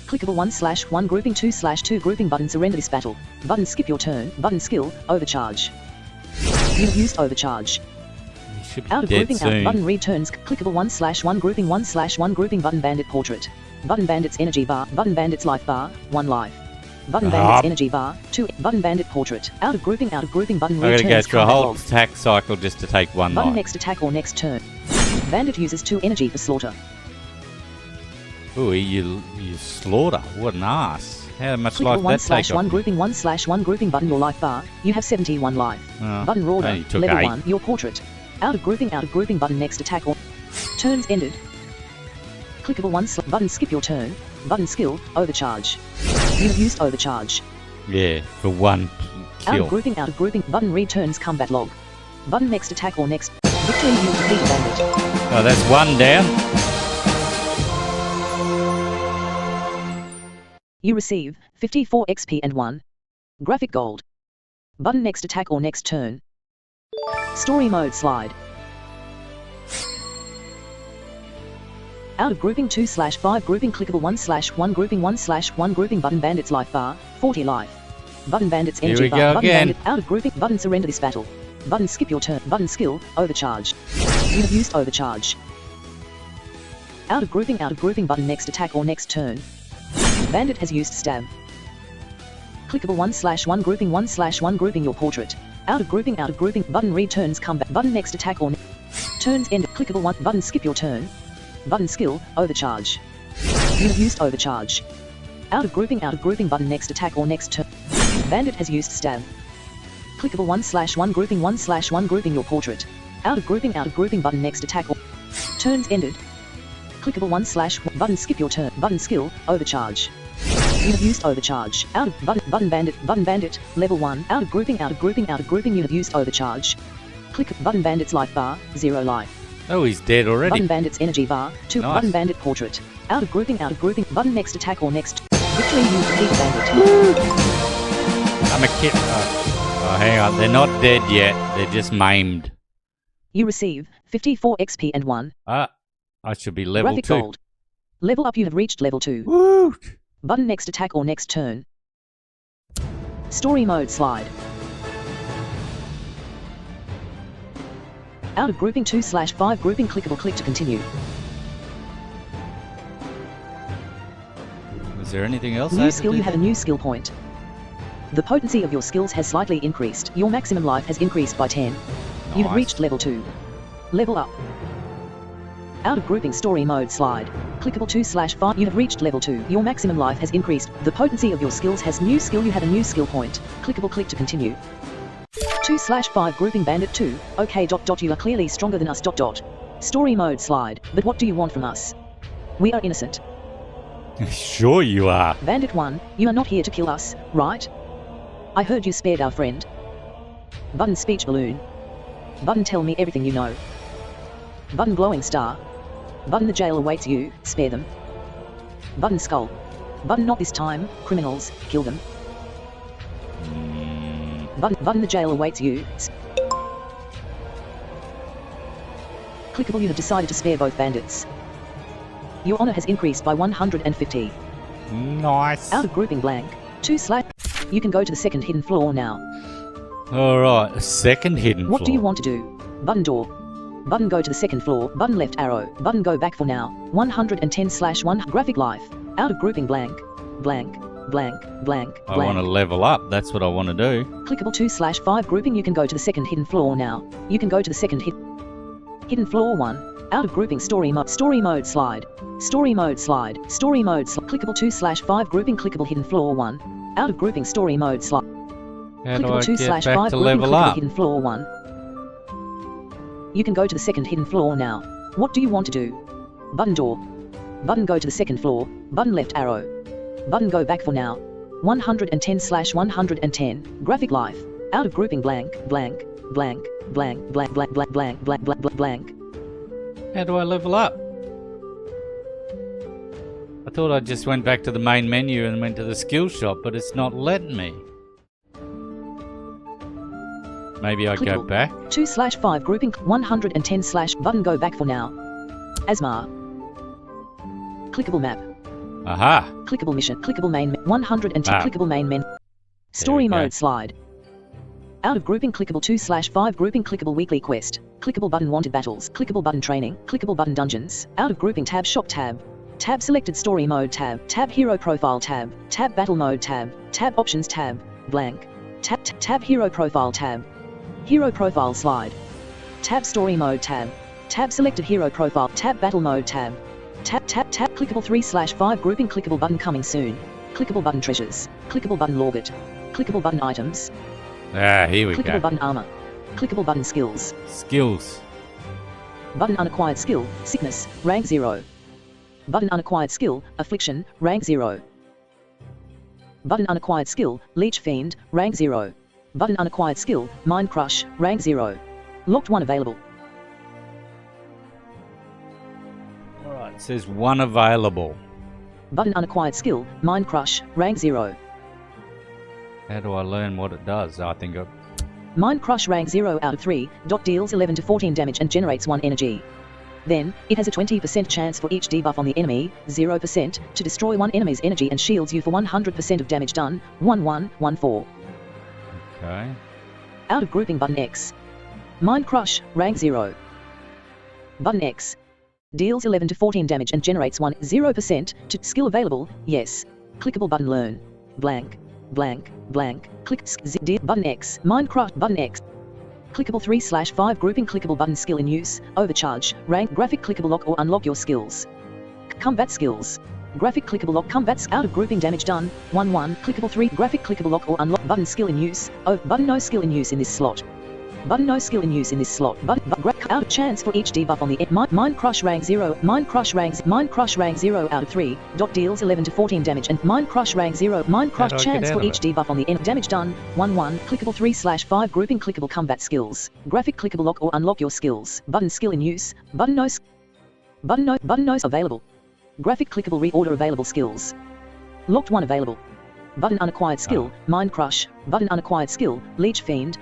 Clickable 1/1 grouping 2/2 grouping. Button surrender this battle. Button skip your turn. Button skill overcharge. You've used overcharge. He should be Out of dead grouping. Out soon. button returns. Clickable 1/1 grouping 1/1 grouping. Button bandit portrait. Button bandits energy bar. Button bandits life bar. 1 life. Button bandits energy bar. 2. Button bandit portrait. Out of grouping. Out of grouping. Button I'm returns. gonna go through a combat whole log. attack cycle just to take one Button life. next attack or next turn. Bandit uses 2 energy for slaughter. Ooh, you slaughter. What an ass. How much Clickable life that take 1/1 off? grouping 1/1 grouping. Button your life bar. You have 71 life. Oh, Button Rorder. only took Level 8. 1. Your portrait. Out of grouping. Button next attack or turns ended. Clickable 1 button skip your turn. Button skill overcharge. You've used overcharge. Yeah, for one Out kill. of grouping. Button returns combat log. Button next attack or next victory. You defeat bandit. Oh, that's one down. You receive 54 XP and 1 graphic gold. Button next attack or next turn. Story mode slide. Out of grouping 2/5 grouping. Clickable 1/1 grouping 1/1 grouping. Button bandits life bar 40 life. Button bandits Here energy we bar. go Button again. bandit out of grouping. Button surrender this battle. Button skip your turn. Button skill overcharge. You have used overcharge. Out of grouping. Button next attack or next turn. Bandit has used stab. Clickable 1/1 grouping 1/1 grouping your portrait. Out of grouping. Button returns combat. Button next attack or turns end. Clickable 1 button skip your turn. Button skill overcharge. You have used overcharge. Out of grouping. Button next attack or next turn. Bandit has used stab. Clickable 1/1 grouping 1/1 grouping your portrait. Out of grouping. Button next attack or turns ended. Clickable 1/1 button skip your turn. Button skill overcharge. You have used overcharge. Out of button bandit level 1. Out of grouping. You have used overcharge. Click button bandit's life bar 0 life. Oh, he's dead already. Button bandit's energy bar 2. Nice. Button bandit portrait. Out of grouping. Button next attack or next victory. You defeat bandit. I'm a kid. Oh, hang on. They're not dead yet. They're just maimed. You receive 54 XP and 1 I should be level graphic 2. gold. Level up. You have reached level 2. Woo! Button next attack or next turn. Story mode slide. Out of grouping 2/5 grouping. Clickable click to continue. Is there anything else? I New had to skill. do You have a there? new skill point. The potency of your skills has slightly increased. Your maximum life has increased by 10. You have Nice. reached level 2. Level up. Out of grouping story mode slide. Clickable 2/5. You have reached level 2. Your maximum life has increased. The potency of your skills has new skill. You have a new skill point. Clickable click to continue. 2/5 grouping bandit 2. Okay. You are clearly stronger than us. Story mode slide. But what do you want from us? We are innocent. Sure you are. Bandit 1, you are not here to kill us, right? I heard you spared our friend. Button speech balloon. Button tell me everything you know. Button glowing star. Button the jail awaits you, spare them. Button skull. Button not this time, criminals, kill them. Button the jail awaits you. Clickable. You have decided to spare both bandits. Your honor has increased by 150. Nice. Out of grouping blank. 2/. You can go to the second hidden floor now. Alright, a second hidden What floor. do you want to do? Button door. Button go to the second floor. Button left arrow. Button go back for now. 110/1 graphic life. Out of grouping blank. Blank. Blank. Blank. I want to Blank. level up. That's what I want to do. Clickable 2/5 grouping. You can go to the second hidden floor now. You can go to the second hidden floor 1. Out of grouping story mode slide. Story mode slide. Clickable 2/5 grouping. Clickable hidden floor 1. Out of grouping story mode slide. How do Clickable I get 2/5 back to grouping. level Clickable up? hidden floor 1. You can go to the second hidden floor now. What do you want to do? Button door. Button go to the second floor. Button left arrow. Button go back for now. 110/110 graphic life. Out of grouping blank, blank, blank, blank, blank, blank, blank, blank, blank, blank, blank, blank. How do I level up? I thought I just went back to the main menu and went to the skill shop, but it's not letting me. Maybe I go back. 2/5 grouping 110/ button go back for now. Azmar. Clickable map. Aha! Clickable mission. Clickable main. 110. Clickable main men. Story we go. mode slide. Out of grouping clickable 2/5 grouping clickable weekly quest. Clickable button wanted battles. Clickable button training. Clickable button dungeons. Out of grouping tab shop tab. Tab selected story mode tab. Tab hero profile tab. Tab battle mode tab. Tab options tab. Blank. Tab hero profile tab. Hero profile slide. Tab story mode tab. Tab selected hero profile. Tab battle mode tab. Tab clickable 3/5 grouping clickable button coming soon. Clickable button treasures. Clickable button logit. Clickable button items. Ah, here we Clickable go. button armor. Clickable button skills. Skills. Button unacquired skill, sickness, rank 0. Button unacquired skill, affliction, rank 0. Button unacquired skill, leech fiend, rank 0. Button unacquired skill, mind crush, rank 0. Locked 1 available. Alright, it says 1 available. Button unacquired skill, mind crush, rank 0. How do I learn what it does? I think I... Mind crush rank 0 out of 3, deals 11 to 14 damage and generates 1 energy. Then, it has a 20% chance for each debuff on the enemy, 0% to destroy one enemy's energy and shields you for 100% of damage done, 1114. Okay. Out of grouping button X. Mind crush, rank 0. Button X. Deals 11 to 14 damage and generates 0% to skill available, yes. Clickable button learn. Blank. Blank, blank, click, button X, mind crush, button X. Clickable 3/5 grouping clickable button skill in use, overcharge, rank, graphic clickable lock or unlock your skills. Combat skills. Graphic clickable lock combats out of grouping damage done, 1/1, clickable 3, graphic clickable lock or unlock button skill in use, button no skill in use in this slot. Button no skill in use in this slot, out of chance for each debuff on the mind crush rank 0, mind crush rank 0 out of 3, deals 11 to 14 damage and mind crush rank 0, mind crush chance for each debuff on the damage done, 1/1, clickable 3/5 grouping clickable combat skills, graphic clickable lock or unlock your skills, button skill in use, button no available, graphic clickable reorder available skills, locked 1 available, button unacquired skill, mind crush, button unacquired skill, leech fiend.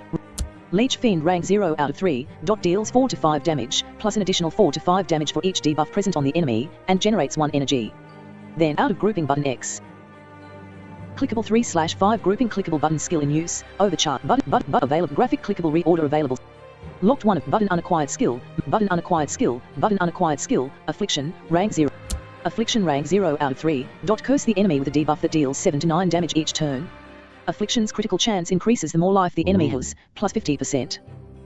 Leech Fiend rank 0 out of 3, deals 4 to 5 damage, plus an additional 4 to 5 damage for each debuff present on the enemy, and generates 1 energy. Then out of grouping button X. Clickable 3/5 grouping clickable button skill in use, overcharge, button available, graphic clickable reorder available. Locked 1 of button unacquired skill, affliction, rank 0. Affliction rank 0 out of 3, curse the enemy with a debuff that deals 7 to 9 damage each turn. Affliction's critical chance increases the more life the enemy has, plus 50%.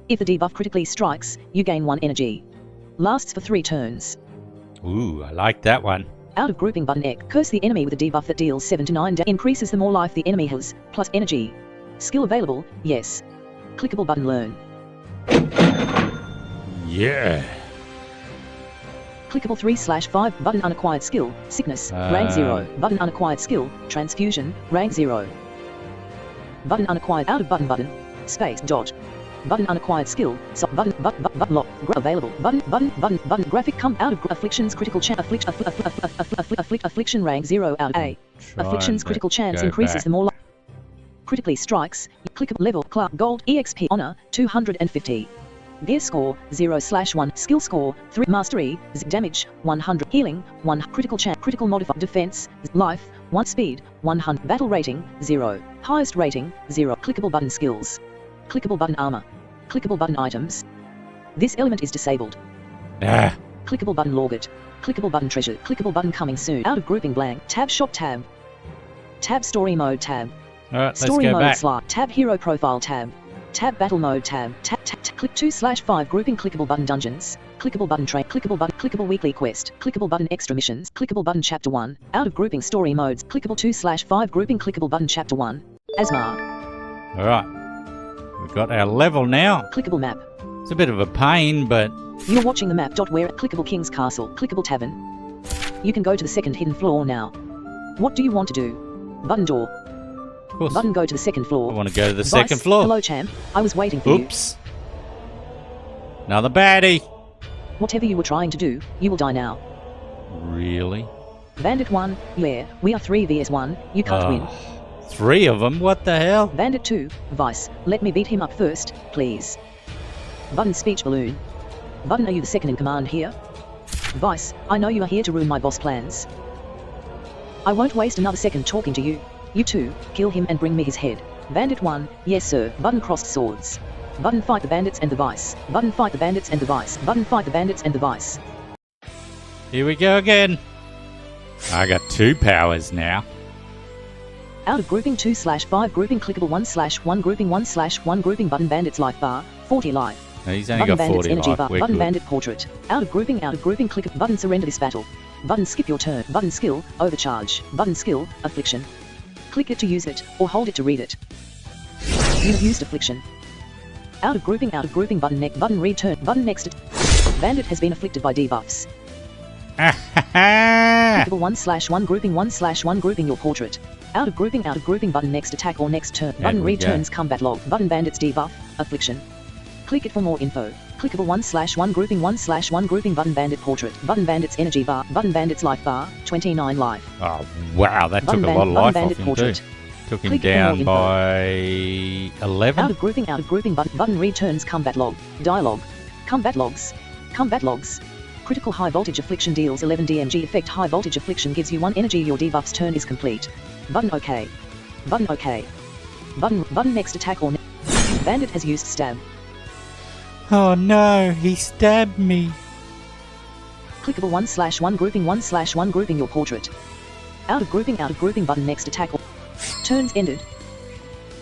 If the debuff critically strikes, you gain 1 energy. Lasts for 3 turns. Ooh, I like that one. Out of grouping button X. Curse the enemy with a debuff that deals 7 to 9 damage. Increases the more life the enemy has, plus energy. Skill available, yes. Clickable button learn. Yeah. Clickable 3/5 button unacquired skill, sickness, rank 0. Button unacquired skill, transfusion, rank 0. Button unacquired out of button, space, dot. Button unacquired skill, button lock, available, button, graphic out of affliction's critical chance, affliction rank 0 out of A. Affliction's critical chance increases the more critically strikes, clickable level, class, gold, EXP, honor, 250. Gear score, 0/1, skill score, 3, mastery, damage, 100, healing, 1, critical chance, critical modifier, defense, life, 1, speed, 100, battle rating, 0, highest rating, 0, clickable button skills, clickable button armor, clickable button items. This element is disabled. Clickable button logit, clickable button treasure, clickable button coming soon, out of grouping blank, tab shop tab, tab story mode tab, Alright, story let's go mode back. slot, tab hero profile tab, tab battle mode tab, click 2/5 grouping clickable button dungeons, clickable button train, clickable button, clickable weekly quest, clickable button extra missions, clickable button chapter 1, out of grouping story modes, clickable 2/5 grouping clickable button chapter 1, Azmar, Alright. We've got our level now. clickable map. It's a bit of a pain, but You're watching the map. Where clickable King's Castle, clickable tavern. You can go to the second hidden floor now. What do you want to do? Button door. Of course. Button go to the second floor. I want to go to the Vice, second floor. Hello, champ. I was waiting for you. Oops. Another baddie. Whatever you were trying to do, you will die now. Really? Bandit 1, yeah, we are 3 vs 1, you can't win. 3 of them? What the hell? Bandit 2, Vice, let me beat him up first, please. Button speech balloon. Button, are you the second in command here? Vice, I know you are here to ruin my boss plans. I won't waste another second talking to you. You two, kill him and bring me his head. Bandit 1, yes sir. Button crossed swords. Button fight the bandits and the Vice. Button fight the bandits and the Vice. Button fight the bandits and the Vice. Here we go again. I got 2 powers now. Out of grouping 2/5 grouping clickable 1/1 grouping 1/1 grouping button bandits life bar 40 life. He's only Button got 40 bandits energy life. bar We're button good. bandit portrait. Out of grouping click button surrender this battle. Button skip your turn. Button skill overcharge. Button skill affliction. Click it to use it or hold it to read it. You've used affliction. Out of grouping button neck button return button next. Bandit has been afflicted by debuffs. Clickable 1/1 grouping 1/1 grouping your portrait. Out of grouping button next attack or next turn. Button returns combat log. Button bandits debuff affliction. Click it for more info. Clickable 1/1 grouping 1/1 grouping button bandit portrait. Button bandits energy bar. Button bandits life bar 29 life. Oh wow, that Button took a lot of life off bandit him portrait. too. Took him Click it for down more by Out 11. of grouping button returns combat log. Dialogue. Combat logs. Combat logs. Critical high voltage affliction deals 11 DMG effect. High voltage affliction gives you 1 energy. Your debuff's turn is complete. Button OK. Button OK. Button next attack or bandit has used stab. Oh no, he stabbed me. Clickable 1/1 grouping 1/1 grouping your portrait. Out of grouping button next attack or turns ended.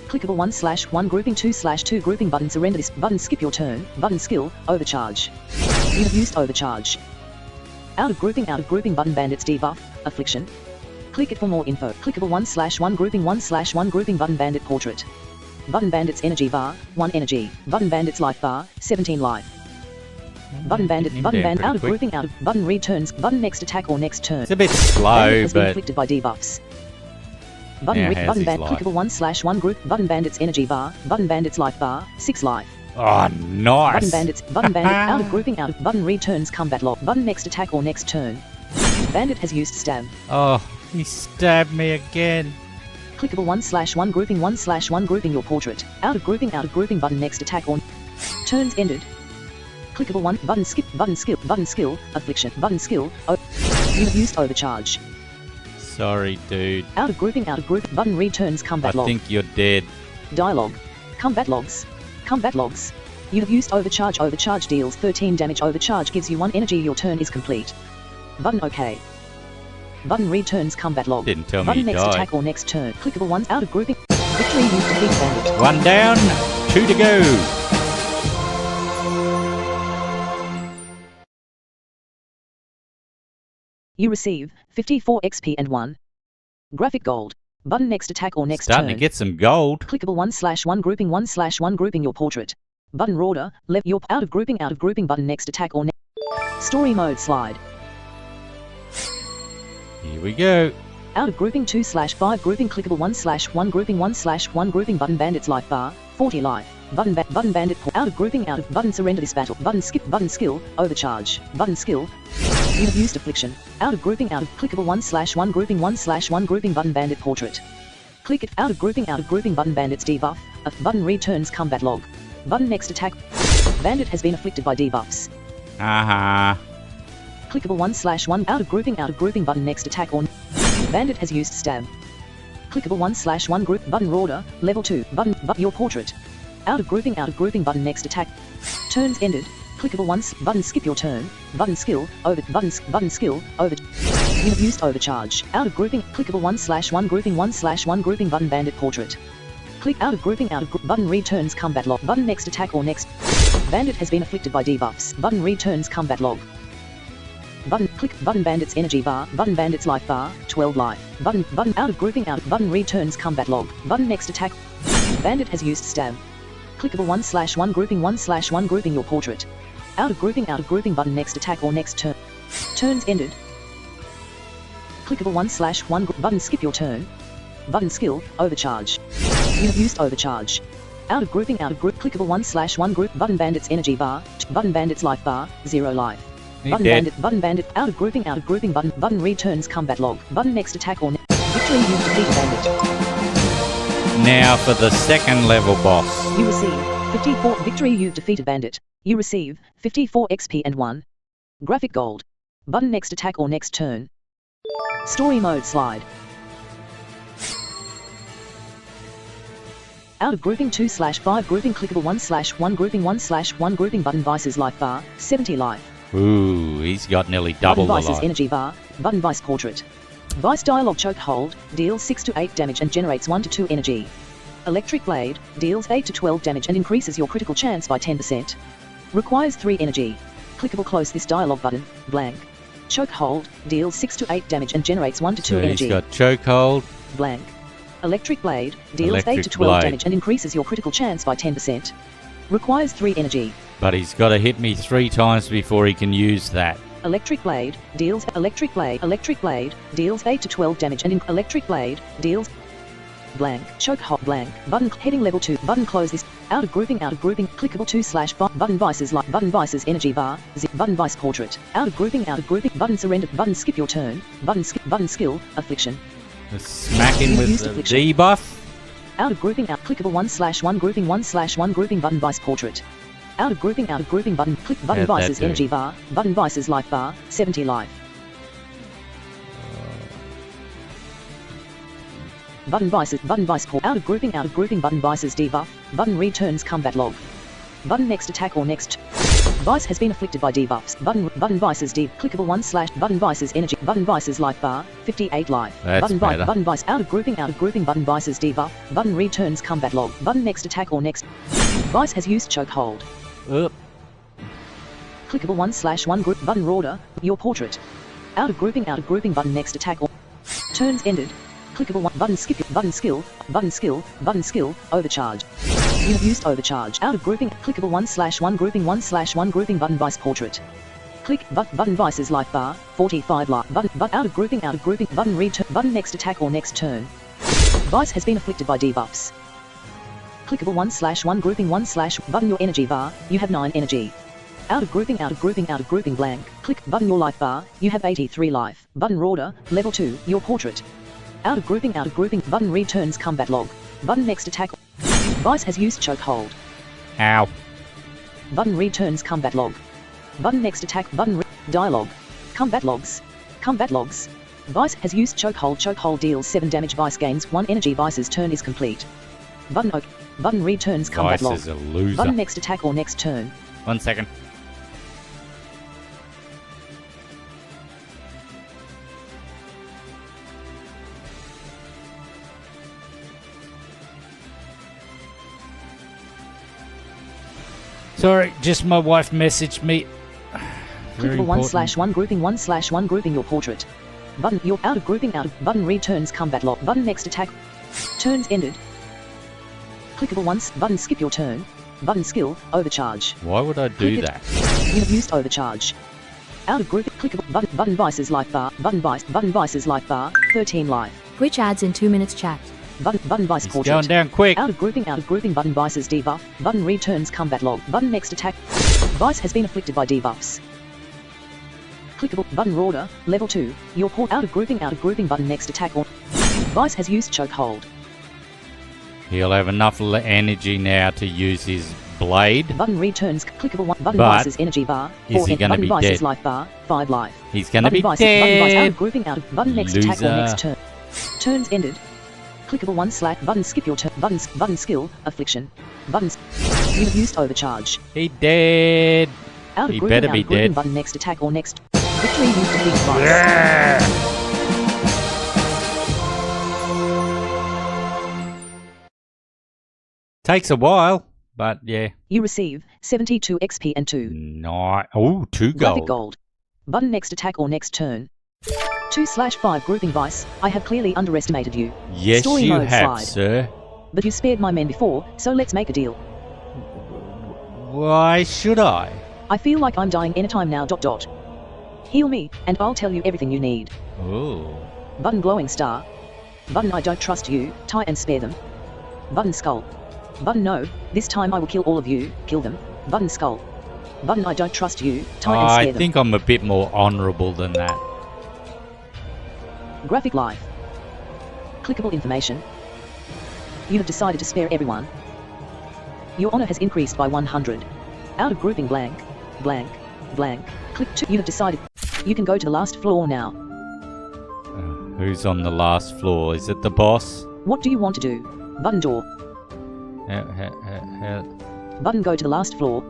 Clickable 1/1 grouping 2/2 grouping button surrender this button skip your turn. Button skill overcharge. You have used overcharge. Out of grouping button bandits debuff affliction. Click it for more info. Clickable 1/1 grouping 1/1 grouping button bandit portrait. Button bandits energy bar 1 energy. Button bandits life bar 17 life. Button bandit out of grouping button returns button next attack or next turn. It's a bit Bandit slow, has been but afflicted by debuffs. his life. Clickable 1/1 group button bandits energy bar button bandits life bar 6 life. oh nice. Button bandit out of grouping button returns combat log button next attack or next turn. Bandit has used stab. Oh, he stabbed me again. Clickable 1/1 grouping 1/1 grouping your portrait. Out of grouping button next attack or turns ended. Clickable 1 button skip button skill affliction button skill. You have used overcharge. Sorry, dude. Out of grouping button returns combat I log. think you're dead. Dialogue. Combat logs. Combat logs. You have used overcharge. Overcharge deals 13 damage. Overcharge gives you 1 energy. Your turn is complete. Button OK. Button returns combat log. Didn't tell me Button he next died. attack or next turn. Clickable ones out of grouping. Victory, you defeat bandit. 1 down, 2 to go. You receive 54 XP and 1 graphic gold. Button next attack or next Starting turn. to get some gold. Clickable 1/1 grouping 1/1 grouping your portrait. Button order, left your out of grouping button next attack or story mode slide. Here we go. Out of grouping 2/5 grouping clickable 1/1 grouping 1/1 grouping button bandits life bar 40 life. Button bandit out of grouping button surrender this battle. Button skip button skill overcharge. Button skill. You have used affliction. Out of clickable 1/1 grouping 1/1 grouping button bandit portrait. Click it out of grouping button bandits debuff. Button returns combat log. Button next attack. Bandit has been afflicted by debuffs. Clickable 1/1 out of grouping button next attack or bandit has used stab. Clickable 1/1 group button order level 2 button your portrait. Out of grouping button next attack. Turns ended. Clickable once button skip your turn. Button skill over button skill over. You have used overcharge. Out of grouping clickable 1/1 grouping 1/1 grouping button bandit portrait. Click out of grouping button returns combat log. Button next attack or next. Bandit has been afflicted by debuffs. Button returns combat log. Button click button bandits energy bar. Button bandits life bar 12 life. Button out of grouping button returns combat log. Button next attack. Bandit has used stab. Clickable 1/1 grouping 1/1 grouping your portrait. Out of grouping button next attack or next turn. Turns ended. Clickable 1/1 button skip your turn. Button skill, overcharge. You have used overcharge. Out of grouping, out of group, clickable 1/1 group, button bandits energy bar, button bandits life bar, 0 life. Button bandit, out of grouping, button returns combat log, button next attack or victory you defeat bandit. Now for the second level boss. You receive 54 victory you've defeated bandit. You receive 54 XP and 1 graphic gold. Button next attack or next turn. Story mode slide. Out of grouping 2/5 grouping clickable 1/1 grouping 1/1 grouping button vice's life bar, 70 life. Ooh, he's got nearly double the Button vice's life. energy bar, button vice portrait. Vice dialogue choke hold, deals 6 to 8 damage and generates 1 to 2 energy. Electric blade, deals 8 to 12 damage and increases your critical chance by 10%. Requires 3 energy. Clickable close this dialogue button, blank. Choke hold, deals 6 to 8 damage and generates 1 to 2 So energy. he's got chokehold. Blank. Electric blade, deals Electric 8 to 12 blade. damage and increases your critical chance by 10%. Requires 3 energy. But he's got to hit me 3 times before he can use that. Electric blade, deals deals 8 to 12 damage and electric blade, deals blank, choke hot blank, button heading level 2, button close this, out of grouping, clickable 2/5, button vice's life, button vice's energy bar, button vice portrait, out of grouping, button surrender, button skip your turn, button skill, affliction. Smack him with Used the affliction. debuff. Out of grouping, clickable 1/1 grouping 1/1 grouping button vice portrait. Out of grouping, button click button How'd that vice's do? energy bar, button vice's life bar, 70 life. Button vice out of grouping, button vice's debuff, button returns combat log. Button next attack or next. Vice has been afflicted by debuffs. Button vice's clickable 1/ button vice's energy, button vice's life bar, 58 life. That's better. Button vice out of grouping, button vice's debuff, button returns combat log. Button next attack or next. Vice has used choke hold. Clickable 1/1 group, button order, your portrait. Out of grouping, button next attack or turns ended. Clickable 1 button skip, button skill, overcharge. You have used overcharge. Out of grouping, clickable 1/1 grouping 1/1 grouping button vice portrait. Click button vice's life bar, 45 life. Button out of grouping, button return, button next attack or next turn. Vice has been afflicted by debuffs. Clickable 1/1 grouping 1/ button your energy bar, you have 9 energy. Out of grouping, blank. Click button your life bar, you have 83 life. Button order, level 2, your portrait. Out of grouping, button returns combat log. Button next attack. Vice has used choke hold. Ow. Button returns combat log. Button next attack, button dialogue. Combat logs. Vice has used choke hold deals 7 damage, Vice gains 1 energy, Vice's turn is complete. Button oak. Button returns combat Vice log. is a loser. Button next attack or next turn. 1 second. Sorry, just my wife messaged me. Very Clickable important. 1/1 grouping 1/1 grouping your portrait. Button your out of grouping button returns combat log. Button next attack. Turns ended. Clickable once button skip your turn. Button skill overcharge. Why would I do Click it. that? You have used overcharge. Out of group clickable button vice's life bar. Button vice's life bar 13 life. Twitch ads in 2 minutes chat. Button vice He's portrait. going down quick. Out of grouping, button vice's debuff, button returns combat log, button next attack. Vice has been afflicted by debuffs. Clickable, button order, level 2, your port out of grouping, button next attack or Vice has used choke hold. He'll have enough energy now to use his blade. Button returns, clickable 1, button But vice's energy bar, is 4 he gonna button be vice's dead? life bar, 5 life. He's gonna be Button vice out dead. of grouping, button next attack or Loser. next turn. Turns ended. Clickable 1/ button skip your turn, button skill, affliction. Buttons. You have used overcharge. He dead. Out of He grouping, better out be of grouping dead. button next attack or next. Victory you defeat Vice. Takes a while, but yeah. You receive 72 XP and 2 Nice. Oh, 2 graphic gold. gold. Button next attack or next turn. 2/5 grouping Vice. I have clearly underestimated you. Yes, Story you mode have, slide. sir. But you spared my men before, so let's make a deal. Why should I? I feel like I'm dying anytime now. Heal me, and I'll tell you everything you need. Oh. Button glowing star. Button I don't trust you, tie and spare them. Button skull. Button no, this time I will kill all of you, kill them. Button skull. Button I don't trust you, tie and spare I them. think I'm a bit more honourable than that. Graphic life. Clickable information. You have decided to spare everyone. Your honor has increased by 100. Out of grouping blank, blank, blank. Click 2. You have decided. You can go to the last floor now. Who's on the last floor? Is it the boss? What do you want to do? Button door. Button go to the last floor.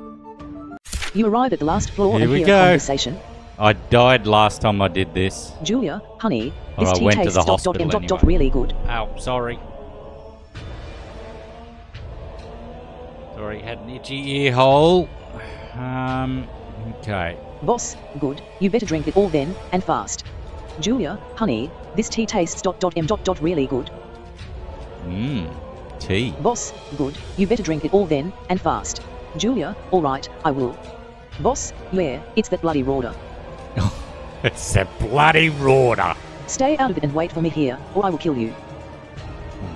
You arrive at the last floor Here and we hear go. a conversation. I died last time I did this. Julia, honey, Or this I tea went to tastes the hospital anyway. really good. Ow, sorry. Sorry, had an itchy ear hole. Okay. Boss, good. You better drink it all then, and fast. Julia, honey, this tea tastes really good. Tea. Boss, good. You better drink it all then, and fast. Julia, alright, I will. Boss, yeah, it's that bloody Rorder. It's a bloody Rorder. Stay out of it and wait for me here, or I will kill you.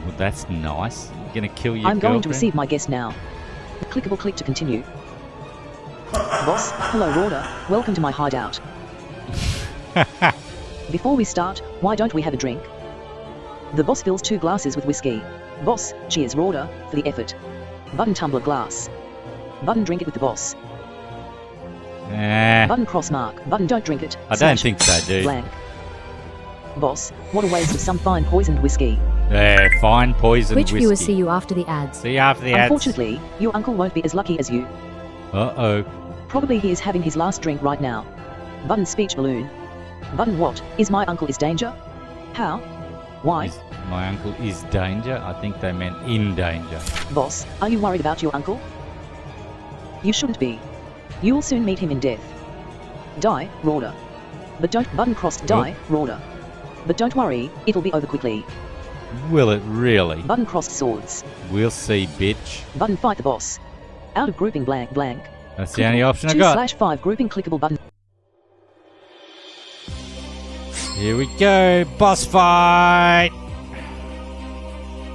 Well, that's nice. You're gonna kill your I'm going to girlfriend? receive my guest now. Clickable click to continue. Boss, hello Rorder, welcome to my hideout. Before we start, why don't we have a drink? The boss fills 2 glasses with whiskey. Boss, cheers Rorder, for the effort. Button tumbler glass. Button drink it with the boss. Button cross mark. Button don't drink it. I don't think so, dude. Blank. Boss, what a waste of some fine poisoned whiskey. Fine poison Twitch whiskey. viewers see you after the ads. See you after the ads. Unfortunately, your uncle won't be as lucky as you. Uh-oh. Probably he is having his last drink right now. Button speech balloon. Button what? Is my uncle is danger? How? Why? My uncle is danger? I think they meant in danger. Boss, are you worried about your uncle? You shouldn't be. You'll soon meet him in death. Die, Rorder. But don't button crossed die, Rorder. But don't worry, it'll be over quickly. Will it really? Button crossed swords. We'll see, bitch. Button fight the boss. Out of grouping blank blank. That's the only option I got. 2/5 grouping clickable button. Here we go. Boss fight.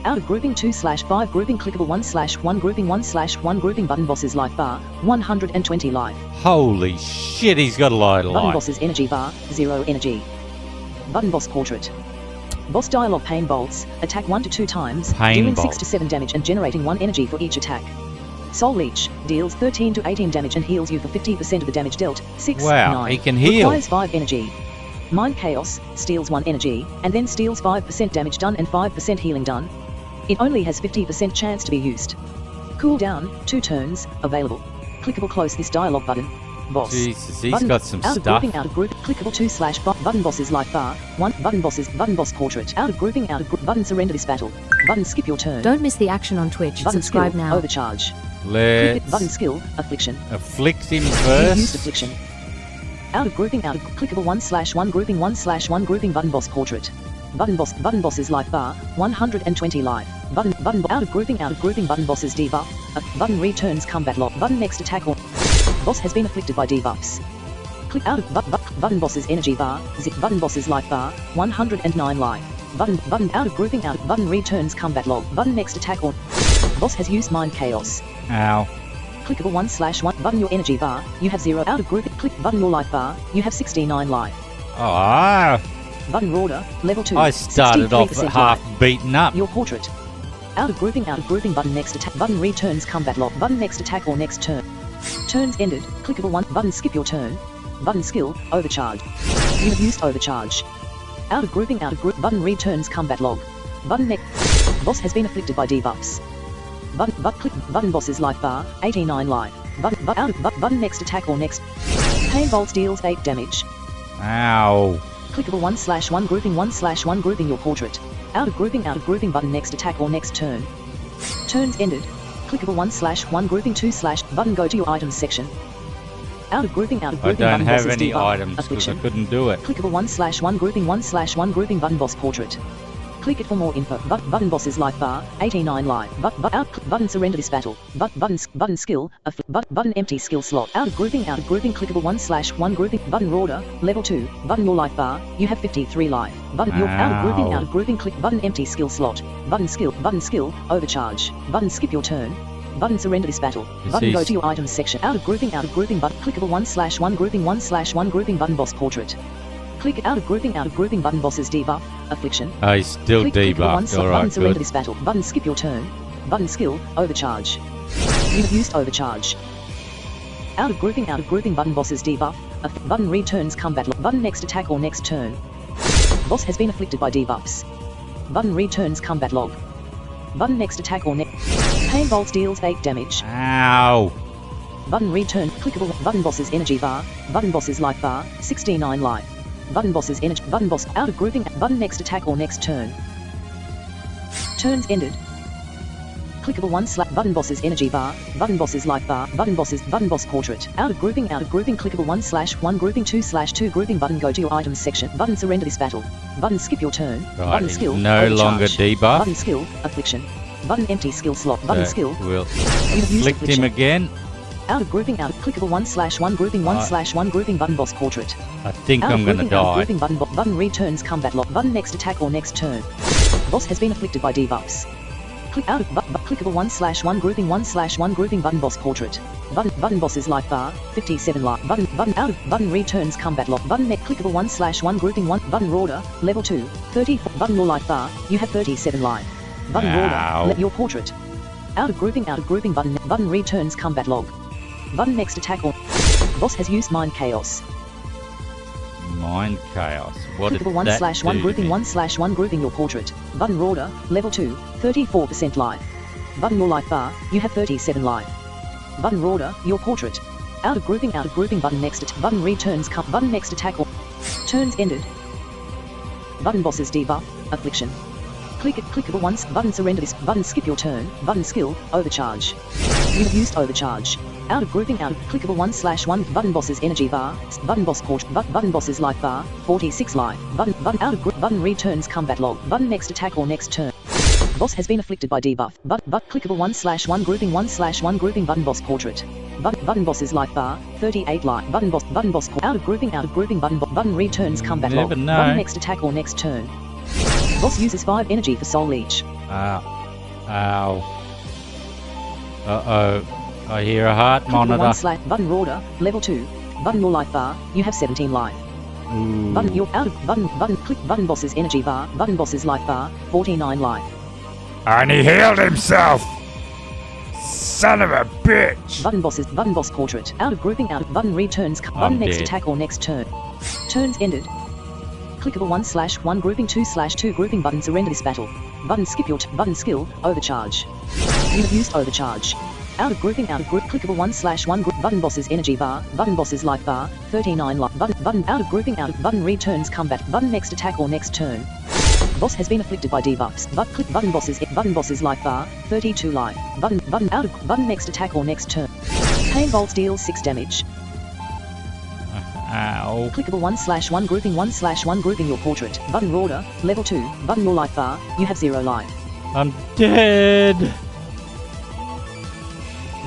Out of grouping 2/5 grouping clickable 1/1 grouping 1/1 grouping button boss's life bar 120 life. Holy shit, he's got a lot of Button life. boss's energy bar 0 energy. Button boss portrait. Boss dialogue pain bolts attack 1 to 2 times, Pain dealing bolt. 6 to 7 damage and generating 1 energy for each attack. Soul Leech deals 13 to 18 damage and heals you for 50% of the damage dealt. 6 Wow, 9. he can heal. Requires 5 energy. Mind Chaos steals 1 energy and then steals 5% damage done and 5% healing done. It only has 50% chance to be used. Cooldown 2 turns available. Clickable close this dialogue button. Boss. Jesus, he's Button, got some out of stuff. grouping out of group clickable 2/button button boss's life bar 1 button boss portrait out of grouping out of group button surrender this battle button skip your turn Don't miss the action on Twitch. button Subscribe skill now. overcharge click it, button Let's skill affliction afflict him you used first. affliction out of grouping out of clickable 1/1 grouping 1/1 grouping button boss portrait button boss's life bar 120 life button out of grouping button boss's debuff button returns combat log button next attack or boss has been afflicted by debuffs. Click out of button boss's energy bar, zip button boss's life bar, 109 life. Button out of grouping out button returns combat log button next attack or boss has used mind chaos. Ow. Clickable 1/1 button your energy bar, you have 0 out of group click button your life bar, you have 69 life. Ah, Button Rorder, level 2. I started off 63% half life. beaten up. Your portrait. Out of grouping button next attack button returns combat log button next attack or next turn. Turns ended, clickable 1 button skip your turn. Button skill, overcharge. You have used overcharge. Out of group button returns combat log. Button next boss has been afflicted by debuffs. Button boss's life bar, 89 life. Button next attack or next. Pain bolt deals 8 damage. Ow. Clickable 1/1 grouping 1/1 grouping your portrait. Out of grouping button next attack or next turn. Turns ended. Clickable 1/1 grouping 2/ button go to your items section. Out of grouping I button don't have boss's any debuff, items because I affliction. couldn't do it. Clickable 1/1 grouping 1/1 grouping button boss portrait. Click it for more info. Button bosses life bar, 89 life. Out. Button surrender this battle. Button skill. Button empty skill slot. Out of grouping. Clickable 1/1 grouping. Button order. Level 2. Button your life bar. You have 53 life. Button your out of grouping. Click button empty skill slot. Button skill. Overcharge. Button skip your turn. Button surrender this battle. Button go to your items section. Out of grouping. Button clickable 1/1 grouping 1/1 grouping button boss portrait. Click out of grouping button bosses debuff, affliction. Oh, he's still debuffed. Alright, button surrender good. this battle. Button skip your turn. Button skill, overcharge. You have used overcharge. Out of grouping button bosses debuff, button returns combat log. Button next attack or next turn. Boss has been afflicted by debuffs. Button returns combat log. Button next attack or next. Pain bolts deals 8 damage. Ow! Button return clickable button bosses energy bar. Button bosses life bar, 69 life. Button bosses energy. Button boss out of grouping. Button next attack or next turn. Turns ended. Clickable 1/ button bosses energy bar. Button bosses life bar. Button boss portrait. Out of grouping. Clickable 1/1 grouping 2/2 grouping. Button go to your items section. Button surrender this battle. Button skip your turn. Right, Button skill. no longer overcharge. debuff. Button skill affliction. Button empty skill slot. Button skill. We'll You have used afflict affliction. him again. Out of grouping. Clickable 1/1 grouping 1/1 grouping button boss portrait. I think Out I'm of gonna grouping, out of die. grouping button returns combat lock. Button next attack or next turn. Boss has been afflicted by debuffs. Click out of clickable 1/1 grouping 1/1 grouping button boss portrait. Button boss's life bar 57 life. Button out of button returns combat lock. Button neck clickable 1/1 grouping 1 button order level 2 30 button your life bar. You have 37 life. Button Ow. order let your portrait. Out of grouping button returns combat log. Button next attack or boss has used mind chaos. Mind chaos. What did Clickable that 1/1 do to grouping me? 1/1 grouping your portrait. Button order level 2 34% life. Button your life bar. You have 37 life. Button order your portrait. Out of grouping button next button returns button next attack or turns ended. Button bosses debuff affliction. Click it clickable once button surrender this button skip your turn button skill overcharge. You have used overcharge. Out of grouping clickable 1/1 button bosses energy bar button boss port button bosses life bar 46 life button out of button returns combat log button next attack or next turn. Boss has been afflicted by debuff. But clickable 1/1 grouping 1/1 grouping button boss portrait. Button boss's life bar 38 life button boss out of grouping button returns combat log. Never know. Button next attack or next turn. Boss uses 5 energy for soul leech. Ow. Uh-oh. I hear a heart Clickable monitor. button order level 2. Button your life bar. You have 17 life. Ooh. Button your out of button click button boss's energy bar. Button boss's life bar 49 life. And he healed himself! Son of a bitch! Button boss portrait. Out of grouping button returns button next dead. attack or next turn. Turns ended. Clickable 1/1 grouping 2/2 grouping button surrender this battle. Button skip your button skill overcharge. You have used overcharge. Out of grouping clickable 1/1 button boss's energy bar. Button boss's life bar 39 life. Button out of grouping button returns combat. Button next attack or next turn. Boss has been afflicted by debuffs. Click button boss's life bar 32 life. Button out of button next attack or next turn. Pain bolts deals 6 damage. Ow. Clickable 1/1 grouping 1/1 grouping your portrait. Button order level 2. Button your life bar. You have 0 life. I'm dead.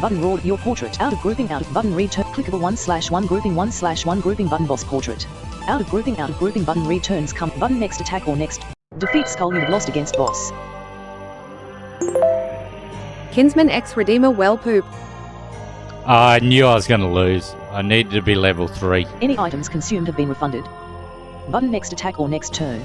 Button order your portrait. Out of grouping button return. Clickable 1/1 grouping 1/1 grouping button boss portrait. Out of grouping button returns button next attack or next. Defeat skull you have lost against boss. Kinsman X Redeemer well poop. I knew I was going to lose. I needed to be level 3. Any items consumed have been refunded. Button next attack or next turn.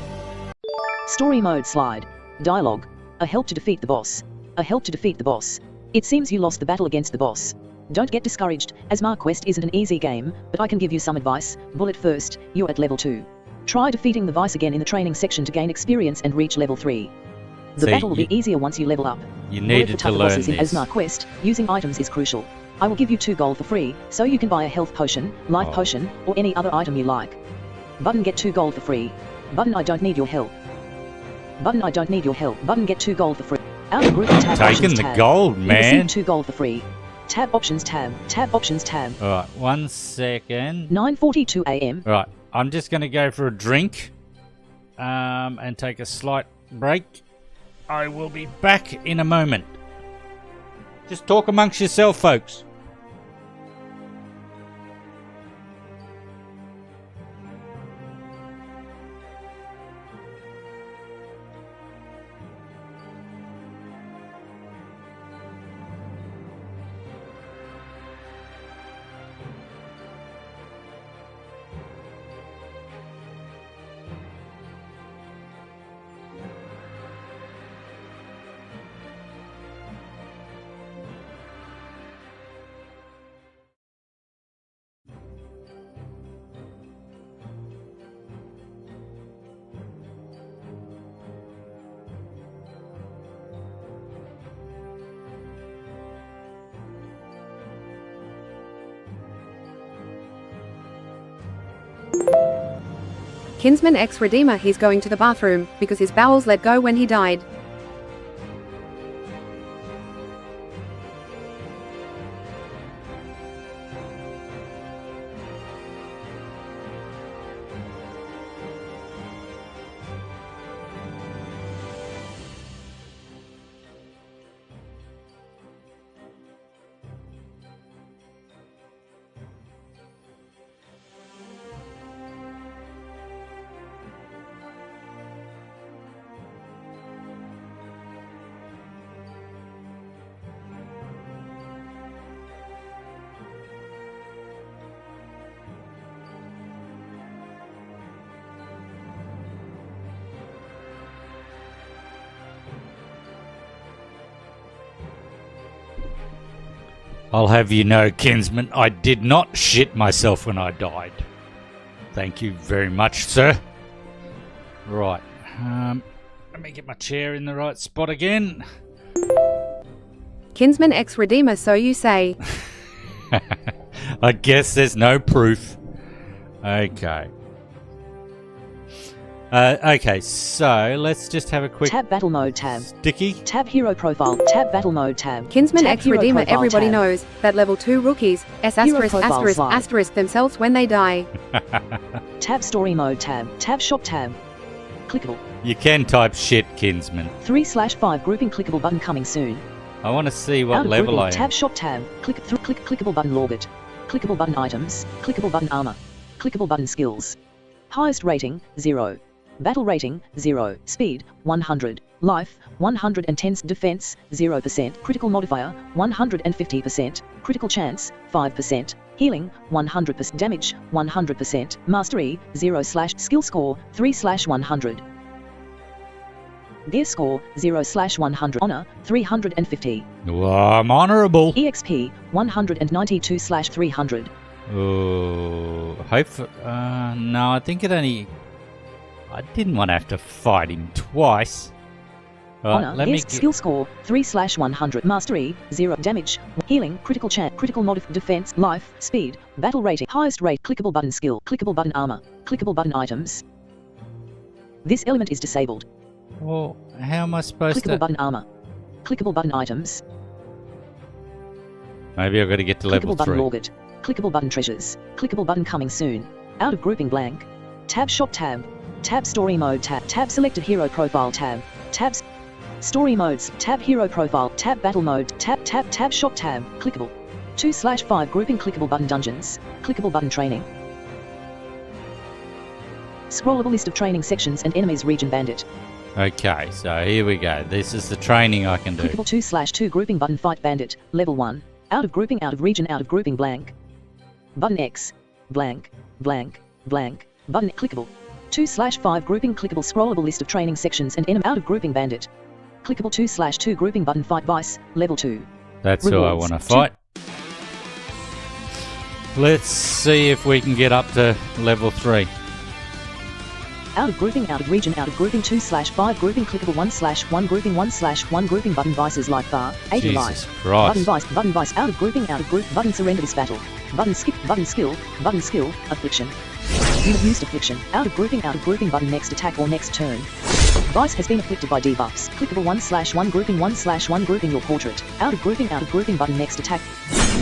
Story mode slide. Dialogue. A help to defeat the boss. A help to defeat the boss. It seems you lost the battle against the boss. Don't get discouraged, Azmar quest isn't an easy game, but I can give you some advice. Bullet first, you're at level 2. Try defeating the vice again in the training section to gain experience and reach level 3. The See, battle will be easier once you level up. You Bullet needed for to tougher learn bosses in this. Azmar quest, using items is crucial. I will give you 2 gold for free, so you can buy a health potion, life Oh. potion, or any other item you like. Button get 2 gold for free. Button I don't need your help. Button I don't need your help. Button get 2 gold for free. Out of group tab Taking options the tab. gold, You man. receive 2 gold for free. Tab options tab. Tab options tab. Alright, 1 second. 9:42 a.m. Right, I'm just going to go for a drink and take a slight break. I will be back in a moment. Just talk amongst yourself, folks. Kinsman X Redeemer, he's going to the bathroom because his bowels let go when he died. I'll have you know, Kinsman, I did not shit myself when I died. Thank you very much, sir. Right. Let me get my chair in the right spot again. Kinsman X Redeemer, so you say. I guess there's no proof. Okay. Okay, so let's just have a quick... Tab battle mode tab. Sticky. Tab hero profile. Tab battle mode tab. Kinsman Tab X hero Redeemer, profile everybody tab. knows that level 2 rookies Hero profile slide. asterisk themselves when they die. Tab story mode tab. Tab shop tab. Clickable. You can type shit, Kinsman. 3/5 grouping clickable button coming soon. I want to see Out what of level grouping, I am. Tab shop tab. Clickable button Lorbit. Clickable button items. Clickable button armor. Clickable button skills. Highest rating 0. Battle rating 0. Speed 100. Life 110. Defense 0%. Critical modifier 150%. Critical chance 5%. Healing 100%. Damage 100%. Mastery 0/ skill score 3/100. Gear score 0/100. Honor 350. Well, I'm honourable. EXP 192/300. Oh, no, I think it only... I didn't want to have to fight him twice. Right, Honor, let me... skill score 3/100. Mastery 0. Damage. Healing. Critical chance. Critical defense. Life. Speed. Battle rating. Highest rate. Clickable button skill. Clickable button armor. Clickable button items. This element is disabled. Well, how am I supposed Clickable to... button armor. Clickable button items. Maybe I've got to get to level Clickable button 3. Lorget. Clickable button treasures. Clickable button coming soon. Out of grouping blank. Tab shop tab. Tab story mode tab. Tab selected hero profile tab. Tabs. Story modes. Tab hero profile. Tab battle mode. Tab shop tab. Clickable. 2/5 grouping clickable button dungeons. Clickable button training. Scrollable list of training sections and enemies region bandit. Okay, so here we go. This is the training I can do. Clickable 2/2 grouping button fight bandit. Level 1. Out of grouping, out of region, out of grouping blank. Button X. Blank. Blank. Blank. Button clickable. 2/5 grouping clickable scrollable list of training sections and enemy out of grouping bandit. Clickable 2/2 grouping button fight vice. Level 2. That's who I Rewards. want to fight. Let's see if we can get up to level 3. Out of grouping, out of region, out of grouping 2/5 grouping clickable 1/1 grouping 1/1 grouping button vices life bar 80 life. Jesus Christ. Button vice out of grouping, out of group button surrender this battle. Button skip button skill affliction. You have used affliction. Out of grouping button next attack or next turn. Vice has been afflicted by debuffs. Clickable 1/1 grouping 1/1 grouping your portrait. Out of grouping button next attack.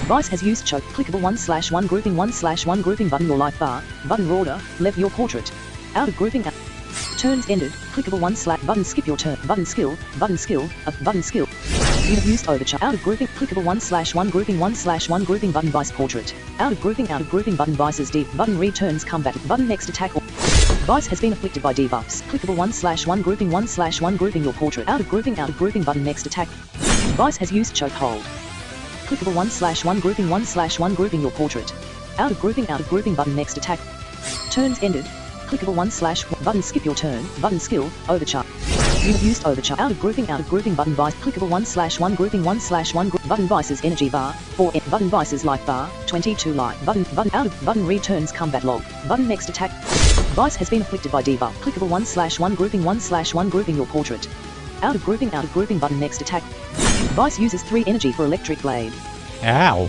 Vice has used choke. Clickable 1/1 grouping 1/1 grouping button your life bar. Button order left your portrait. Out of grouping. Turns ended. Clickable 1 slash button skip your turn. Button skill. Button skill. Button skill. You have used overcharge. Out of grouping. Clickable 1/1 grouping 1/1 grouping button vice portrait. Out of grouping button vices deep. Button returns combat. Button next attack. Vice has been afflicted by debuffs. Clickable 1/1 grouping 1/1 grouping your portrait. Out of grouping button next attack. Vice has used chokehold. Clickable 1/1 grouping 1/1 grouping your portrait. Out of grouping button next attack. Turns ended. Clickable 1/1 button skip your turn. Button skill overcharge. You have used overcharge. Out of grouping button vice. Clickable 1/1 grouping 1/1 button vices energy bar 4 button vices life bar 22 life button out of button returns combat log button next attack. Vice has been afflicted by debuff. Clickable 1/1 grouping 1/1 grouping your portrait. Out of grouping button next attack. Vice uses 3 energy for electric blade. Ow.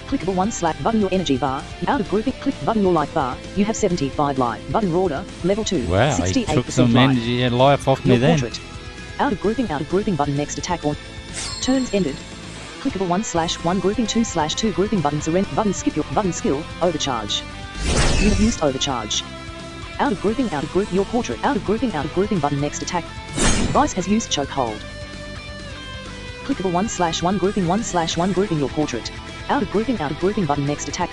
Clickable 1/ button your energy bar. Out of grouping, click button your life bar. You have 75 life. Button Rorder, level 2. Wow, he 68% took some life. energy and life off me Your then. portrait. Out of grouping button next attack on. Turns ended. Clickable 1/1 grouping 2/2 grouping button surrender button skip your button skill overcharge. You have used overcharge. Out of group your portrait. Out of grouping button next attack. Vice has used chokehold. Clickable 1/1 grouping 1/1 grouping your portrait. Out of grouping button next attack.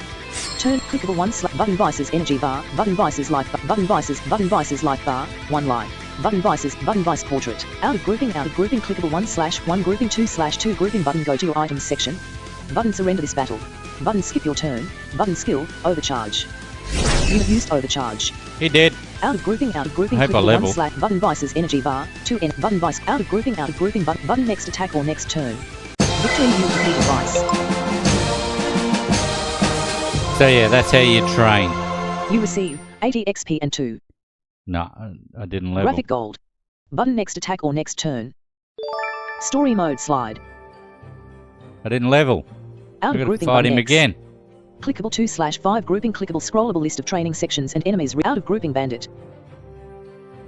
Turn clickable 1/ button vices energy bar. Button vices life bar. Button vices life bar 1 life. Button vice portrait. Out of grouping clickable 1/1 grouping 2/2 grouping button go to your items section. Button surrender this battle. Button skip your turn. Button skill overcharge. You have used overcharge. He did. Out of grouping I hope I clickable level. 1/ button vices energy bar 2 n button vice out of grouping button next attack or next turn. Victory you defeated vice. So yeah, that's how you train. You receive 80 XP and 2 No, I didn't level. graphic gold. Button next attack or next turn. Story mode slide. I didn't level. Out I of gotta grouping fight button him X. again. Clickable 2/5 grouping clickable scrollable list of training sections and enemies out of grouping bandit.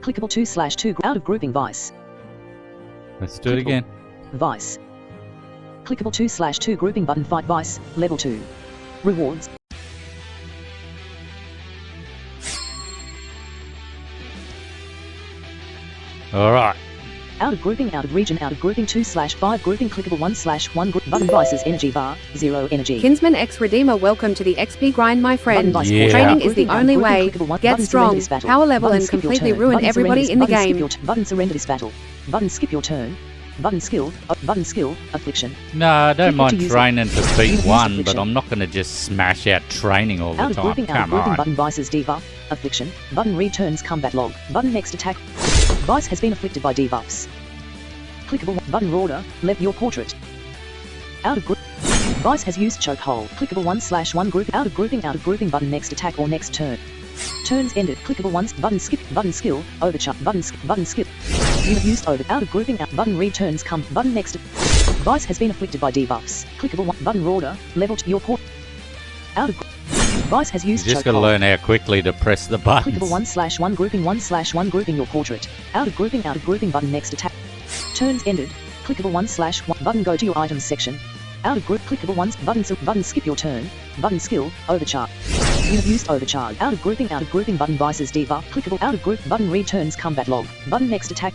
Clickable 2/2 out of grouping vice. Let's do it Clickable. again. Vice. Clickable 2/2 grouping button fight vice level 2. Rewards. Alright. Out of region out of grouping 2/5 grouping clickable 1/1 button vices energy bar 0 energy. Kinsman X Redeemer, welcome to the XP grind, my friend. Button vice Yeah. Training is the Grouping only grouping way. clickable one- Get button strong, surrender this battle. power level, Button and skip your completely turn. ruin Button surrender everybody this- in the button skip game. your button surrender this battle. Button skip your turn. Button skill affliction. No, I don't Click mind to use it. training to Use beat one, affliction. but I'm not going to just smash out training all the Out of time. grouping Come on. button vices debuff affliction. Button returns combat log. Button next attack. Vice has been afflicted by debuffs. Clickable button Rorder, left your portrait. Out of group. Vice has used chokehold. Clickable 1/1 group out of grouping button next attack or next turn. Turns ended. Clickable once button skip button skill overcharge button skip. You have used over out of grouping button returns come button next. Vice has been afflicted by debuffs. Clickable 1 button Rorder, level to your port. Out of Vice has used You just got to chokehold. learn how quickly to press the buttons. Clickable 1/1 grouping 1/1 grouping your portrait. Out of grouping button next attack. Turns ended. Clickable 1/1 button go to your items section. Out of group clickable once button skip your turn. Button skill overcharge. You have used overcharge. Out of grouping button vices debuff. Clickable out of group button returns combat log. Button next attack.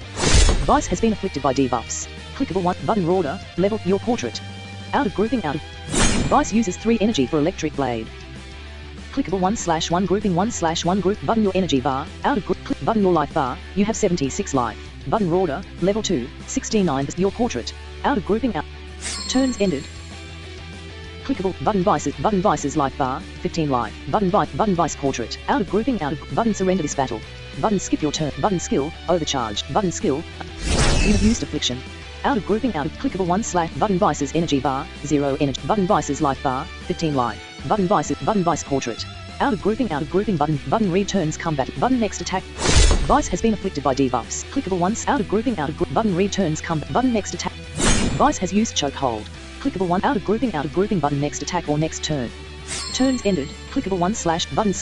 Vice has been afflicted by debuffs. Clickable 1 button Rorder, level your portrait. Out of Vice uses 3 energy for electric blade. Clickable 1/1 grouping 1/1 group button your energy bar. Out of group click button your life bar. You have 76 life. Button Rorder, level 2, 69 your portrait. Out of grouping out. Turns ended. Clickable button vices life bar 15 life. Button vice portrait. Out of button surrender this battle. Button skip your turn. Button skill overcharge. Button skill. You have used affliction. Out of clickable 1/ button vices energy bar 0 energy. Button vices life bar 15 life. Button vice portrait. Out of grouping button returns combat button next attack. Vice has been afflicted by debuffs. Clickable once out of button returns combat button next attack. Vice has used chokehold. Clickable 1 out of grouping button next attack or next turn. Turns ended. Clickable 1/ button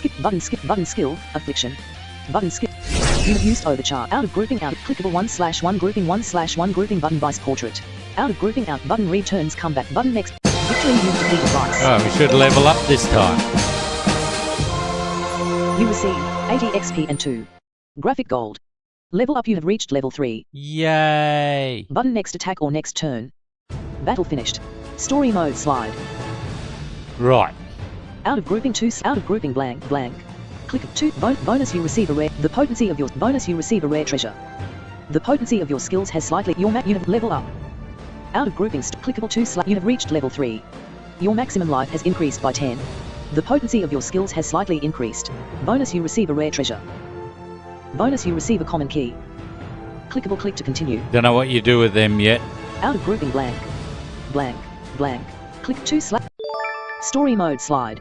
skill affliction. Button skip. You have used overcharge. Out of clickable 1/1 grouping 1/1 grouping button vice portrait. Out of button returns combat button next. Victory you defeated Vice. Oh, we should level up this time. You receive 80 XP and 2 Graphic gold. Level up, you have reached level 3. Yay! Button next attack or next turn. Battle finished. Story mode slide. Right. Out of grouping 2, out of grouping blank, blank. Click 2, bonus you receive a rare, the potency of your, bonus you receive a rare treasure. The potency of your skills has slightly, you have level up. Out of grouping, clickable 2, you have reached level 3. Your maximum life has increased by 10. The potency of your skills has slightly increased. Bonus you receive a rare treasure. Bonus you receive a common key. Clickable, click to continue. Don't know what you do with them yet. Out of grouping blank, blank, blank. Click 2, story mode slide.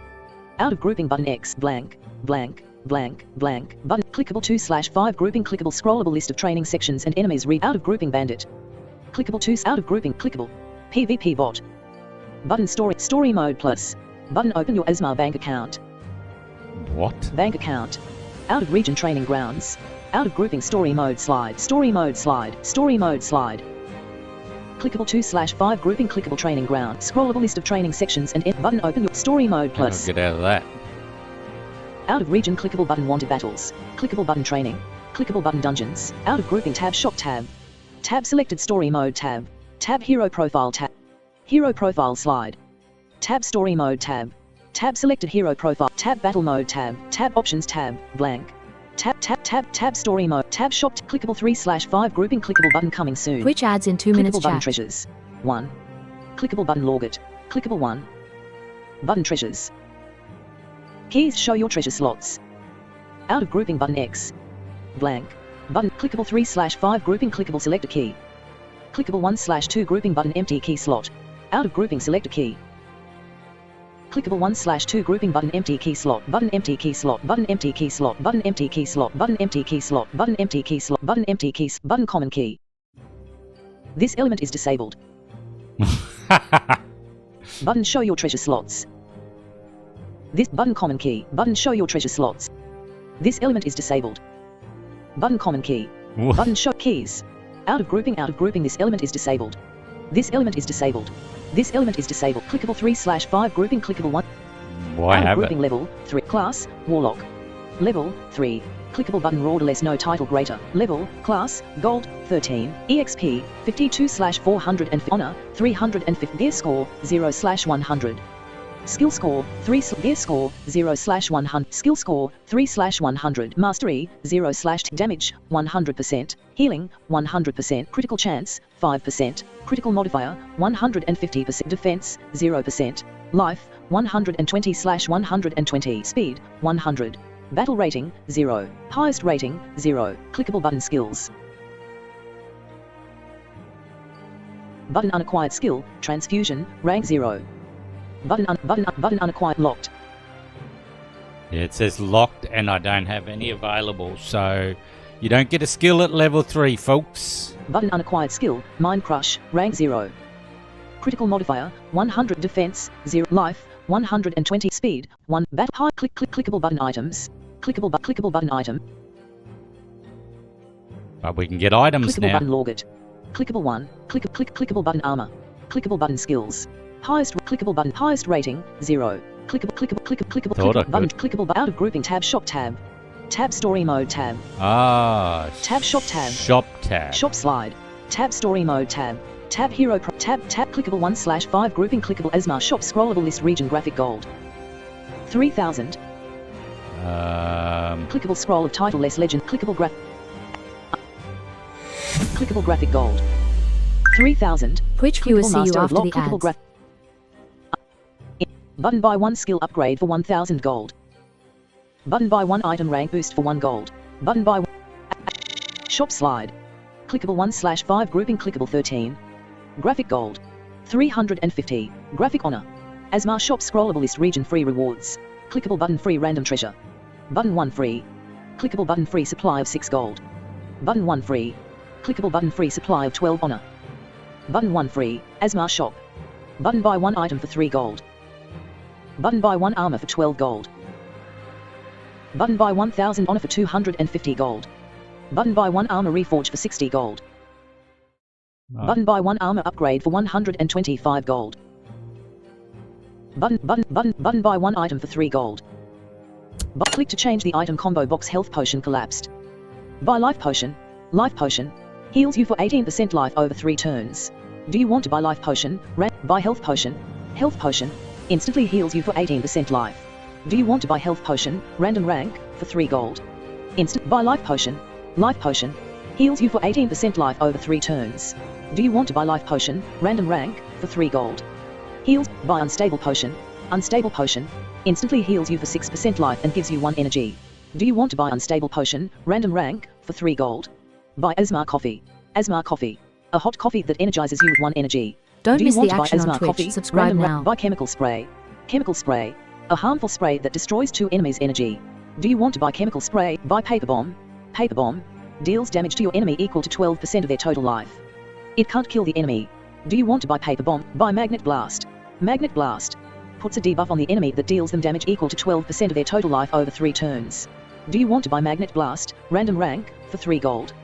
Out of grouping button X, blank, blank, blank, blank, button, clickable 2/5 grouping, clickable scrollable list of training sections and enemies, read out of grouping bandit. Clickable 2, out of grouping, clickable, PvP bot. Button story mode plus. Button open your Azmar bank account. What? Bank account. Out of region training grounds. Out of grouping story mode slide, story mode slide, story mode slide. Clickable 2/5 grouping, clickable training ground, scrollable list of training sections and button open your story mode plus. I'll get out of that. Out of region, clickable button wanted battles, clickable button training, clickable button dungeons, out of grouping tab shop tab, tab selected story mode tab, tab hero profile slide, tab story mode tab, tab selected hero profile, tab battle mode tab options tab, blank, tab story mode, tab shop, clickable 3/5 grouping, clickable button coming soon. Twitch ads in 2 minutes Clickable button chat. treasures, 1. Clickable button logit, clickable 1. Button treasures. Keys show your treasure slots. Out of grouping button X, blank, button, clickable 3/5 grouping, clickable select a key. Clickable 1/2 grouping button empty key slot. Out of grouping select a key. Clickable 1/2 grouping button empty key slot, button empty key slot, button empty key slot, button empty key slot, button empty key slot, button empty key slot, button empty key, button common key. This element is disabled. Button show your treasure slots. This button common key, button show your treasure slots. This element is disabled. Button common key. Button show keys. Out of grouping, this element is disabled. This element is disabled. This element is disabled. Clickable 3/5 grouping, clickable 1. Why Out of have grouping it? level 3. Class, Warlock. Level 3. Clickable button raw less no title greater. Level, class, gold, 13. EXP, 52/400 and honor, 350. Gear score, 0/100. Skill score, 3. Gear score, 0/100. Skill score, 3/100. Mastery, 0/ damage, 100%. Healing, 100%. Critical chance, 5%. Critical modifier, 150%. Defense, 0%. Life, 120/120. Speed, 100. Battle rating, 0. Highest rating, 0. Clickable button skills. Button unacquired skill, transfusion, rank 0. Button unacquired locked. Yeah, it says locked and I don't have any available, so you don't get a skill at level 3, folks. Button unacquired skill, mind crush, rank 0. Critical modifier, 100. Defense, 0. Life, 120. Speed, 1. Battle high. Clickable button items. Clickable button item. But we can get items Clickable now. button logit. Clickable 1. Clickable button armor. Clickable button skills. Highest clickable button. Highest rating, 0. Clickable button. Clickable out of grouping tab shop tab. Tab story mode tab. Ah. Tab shop tab. Shop tab. Shop slide. Tab story mode tab. Tab hero tab clickable 1/5 grouping, clickable Azmar shop, scrollable list region, graphic gold 3000. Clickable scroll of title less legend, clickable graphic gold 3000. Twitch viewers see you Master of after Lock, the clickable ads. Button buy 1 skill upgrade for 1000 gold. Button buy 1 item rank boost for 1 gold. Button buy shop slide. Clickable 1/5 grouping, clickable 13. Graphic gold 350. Graphic honor. Azmar shop, scrollable list region, free rewards. Clickable button free random treasure. Button 1 free. Clickable button free supply of 6 gold. Button 1 free. Clickable button free supply of 12 honor. Button 1 free. Azmar shop. Button buy 1 item for 3 gold. Button buy 1 armor for 12 gold. Button buy 1000 honor for 250 gold. Button buy 1 armor reforge for 60 gold. Button buy 1 armor upgrade for 125 gold. Button buy 1 item for 3 gold. Click to change the item combo box, health potion collapsed. Buy life potion. Life potion. Heals you for 18% life over 3 turns. Do you want to buy life potion? Buy health potion. Health potion. Instantly heals you for 18% life. Do you want to buy health potion? Random rank, for 3 gold. Buy life potion. Life potion. Heals you for 18% life over 3 turns. Do you want to buy life potion? Random rank, for 3 gold. Heals. Buy unstable potion. Unstable potion. Instantly heals you for 6% life and gives you 1 energy. Do you want to buy unstable potion? Random rank, for 3 gold. Buy Azmar coffee. Azmar coffee. A hot coffee that energizes you with 1 energy. Don't Do you miss want the to buy action on Azmar Twitch. coffee? Subscribe Random now. Buy chemical spray. Chemical spray. A harmful spray that destroys 2 enemies' energy. Do you want to buy chemical spray? Buy paper bomb. Paper bomb. Deals damage to your enemy equal to 12% of their total life. It can't kill the enemy. Do you want to buy paper bomb? Buy magnet blast. Magnet blast. Puts a debuff on the enemy that deals them damage equal to 12% of their total life over 3 turns. Do you want to buy magnet blast? Random rank, for 3 gold.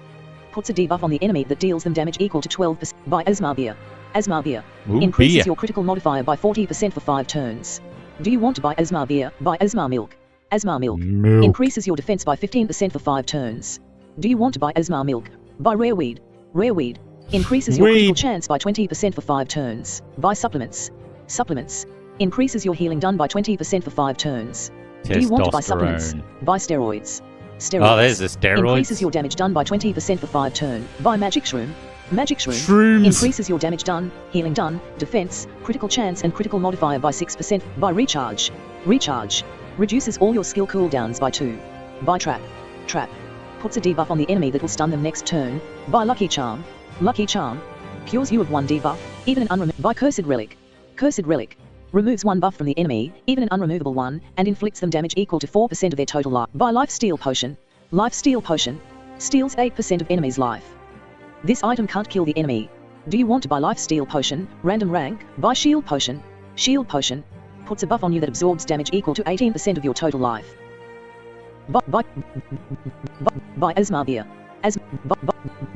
Puts a debuff on the enemy that deals them damage equal to 12%. Buy Azmar beer. Azmar beer. Ooh, Increases beer. your critical modifier by 40% for 5 turns. Do you want to buy Azmar beer? Buy Azmar milk. Azmar milk. Milk. Increases your defense by 15% for 5 turns. Do you want to buy Azmar milk? Buy rare weed. Rare weed. Increases your critical Weed. chance by 20% for 5 turns. Buy supplements. Supplements. Increases your healing done by 20% for 5 turns. Do you want to buy supplements? Testosterone. Buy steroids. Steroids. Oh, there's the steroids. Increases your damage done by 20% for 5 turn. Buy magic shroom. Magic shroom. Shrooms. Increases your damage done, healing done, defense, critical chance and critical modifier by 6%. Buy recharge. Recharge. Reduces all your skill cooldowns by 2. Buy trap. Trap. Puts a debuff on the enemy that will stun them next turn. Buy lucky charm. Lucky charm. Cures you of 1 debuff, even an unremovable. Buy cursed relic. Cursed relic. Removes 1 buff from the enemy, even an unremovable one, and inflicts them damage equal to 4% of their total life. Buy life steal potion. Life steal potion. Steals 8% of enemy's life. This item can't kill the enemy. Do you want to buy life steal potion? Random rank. Buy shield potion. Shield potion. Puts a buff on you that absorbs damage equal to 18% of your total life. Buy Azmar beer.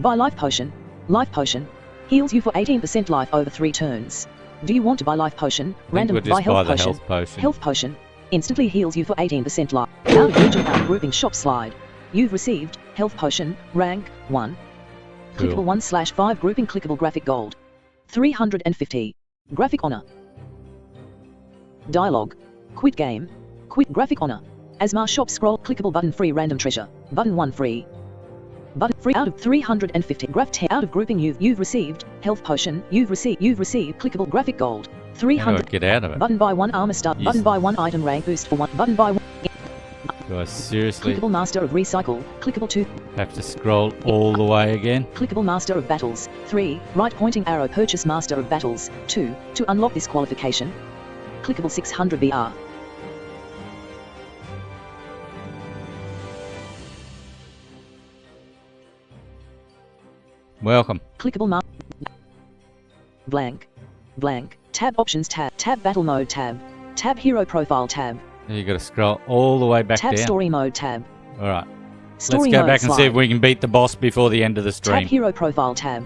Buy life potion. Life potion. Heals you for 18% life over 3 turns. Do you want to buy life potion? Random. we'll just Buy health buy the potion. health potion. Health potion. Instantly heals you for 18% life. Out of region, out grouping shop slide. You've received health potion, rank 1. Cool. Clickable 1/5 grouping clickable graphic gold. 350. Graphic honor. Dialogue. Quit game. Quit graphic honor. Azmar shop scroll clickable button free random treasure. Button 1 free. Button free out of 350. Graph 10 out of grouping you've received health potion. You've received clickable graphic gold. How do I 300. get out of it? Button buy 1 armor star. Yes. Button buy 1 item rank boost for 1. Button buy 1. Do I seriously Clickable master of recycle. Clickable 2. have to scroll all the way again? Clickable master of battles. 3. Right pointing arrow purchase master of battles. 2. To unlock this qualification. Clickable 600 BR. Welcome. Clickable blank. Blank. Tab options tab. Tab battle mode tab. Tab hero profile tab. Now you got to scroll all the way back Tab down. story mode tab. All right. Story Let's go mode back and see slide. if we can beat the boss before the end of the Tab stream. hero profile tab.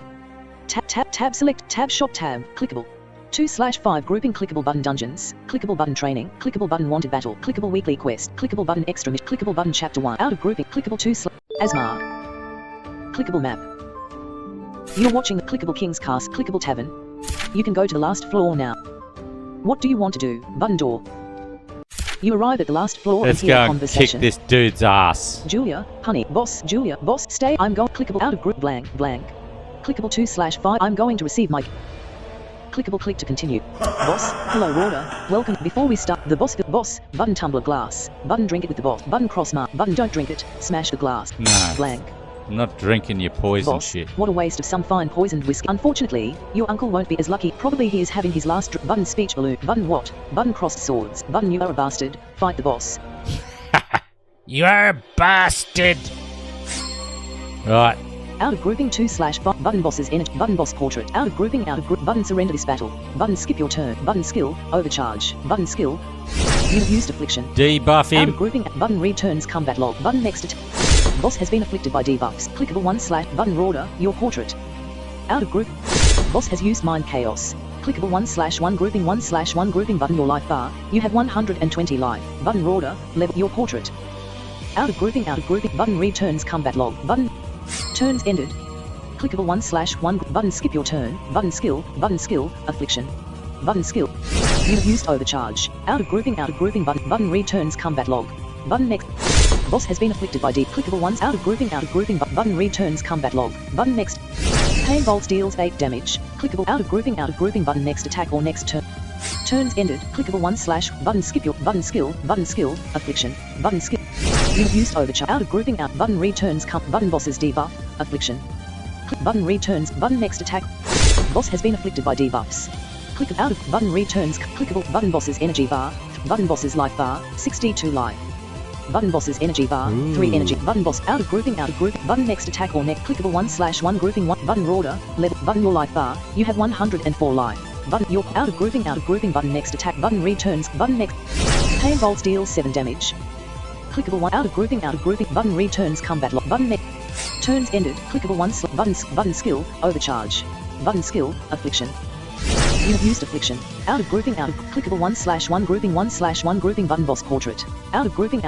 Tab select tab shop tab. Clickable. 2/5 grouping clickable button dungeons. Clickable button training. Clickable button wanted battle. Clickable weekly quest. Clickable button extra mission. Clickable button chapter 1. Out of grouping. Clickable 2 Azmar. Clickable map. You're watching the clickable King's Cast. Clickable tavern. You can go to the last floor now. What do you want to do? Button door. You arrive at the last floor Let's and hear go a and conversation. kick this dude's ass. Julia, honey, boss, Julia, boss, stay. I'm going. Clickable out of group blank blank. Clickable 2/5. I'm going to receive my. Clickable click to continue. Boss, hello Warder, welcome. Before we start, the boss, button tumbler glass, button drink it with the boss, button cross mark, button don't drink it, smash the glass. No. Blank. I'm not drinking your poison Boss, shit. what a waste of some fine poisoned whiskey. Unfortunately, your uncle won't be as lucky. Probably he is having his last button speech balloon. Button what? Button crossed swords. Button you are a bastard. Fight the boss. You are a bastard. Right. Out of grouping 2/5 button bosses in it. Button boss portrait. Out of grouping out of group. Button surrender this battle. Button skip your turn. Button skill. Overcharge. Button skill. You've used affliction. Debuff Out him. of grouping. Button returns combat log. Button next at. Boss has been afflicted by debuffs. Clickable 1/ button order. Your portrait. Out of group. Boss has used mind chaos. Clickable 1/1 grouping 1/1 grouping button your life bar. You have 120 life. Button order. Level your portrait. Out of grouping, button returns combat log, button, turns ended. Clickable 1/1, button skip your turn, button skill, affliction, button skill. You've used overcharge. Out of grouping, button returns combat log, button next. Boss has been afflicted by deep. Clickable ones. Out of grouping, button returns combat log, button next. Pain bolts deals 8 damage. Clickable out of grouping, button next attack or next turn. Turns ended. Clickable 1/, button skip your, button skill, affliction, button skill. You've used overcharge. Out of grouping, button returns button boss's debuff, affliction. Button returns, button next attack. Boss has been afflicted by debuffs. Click out of button returns, clickable button boss's energy bar, button boss's life bar, 62 life. Button boss's energy bar, 3 energy. Button boss out of grouping, button next attack or next. Clickable 1/1 grouping 1 button order level button your life bar. You have 104 life. Button your out of grouping, button next attack button returns button next. Pain bolts deals 7 damage. Clickable 1 out of grouping, button returns combat lock button next. Turns ended. Clickable 1 button skill overcharge. Button skill affliction. You've used affliction. Out of grouping, clickable 1/1 grouping 1/1 grouping button boss portrait. Out of grouping,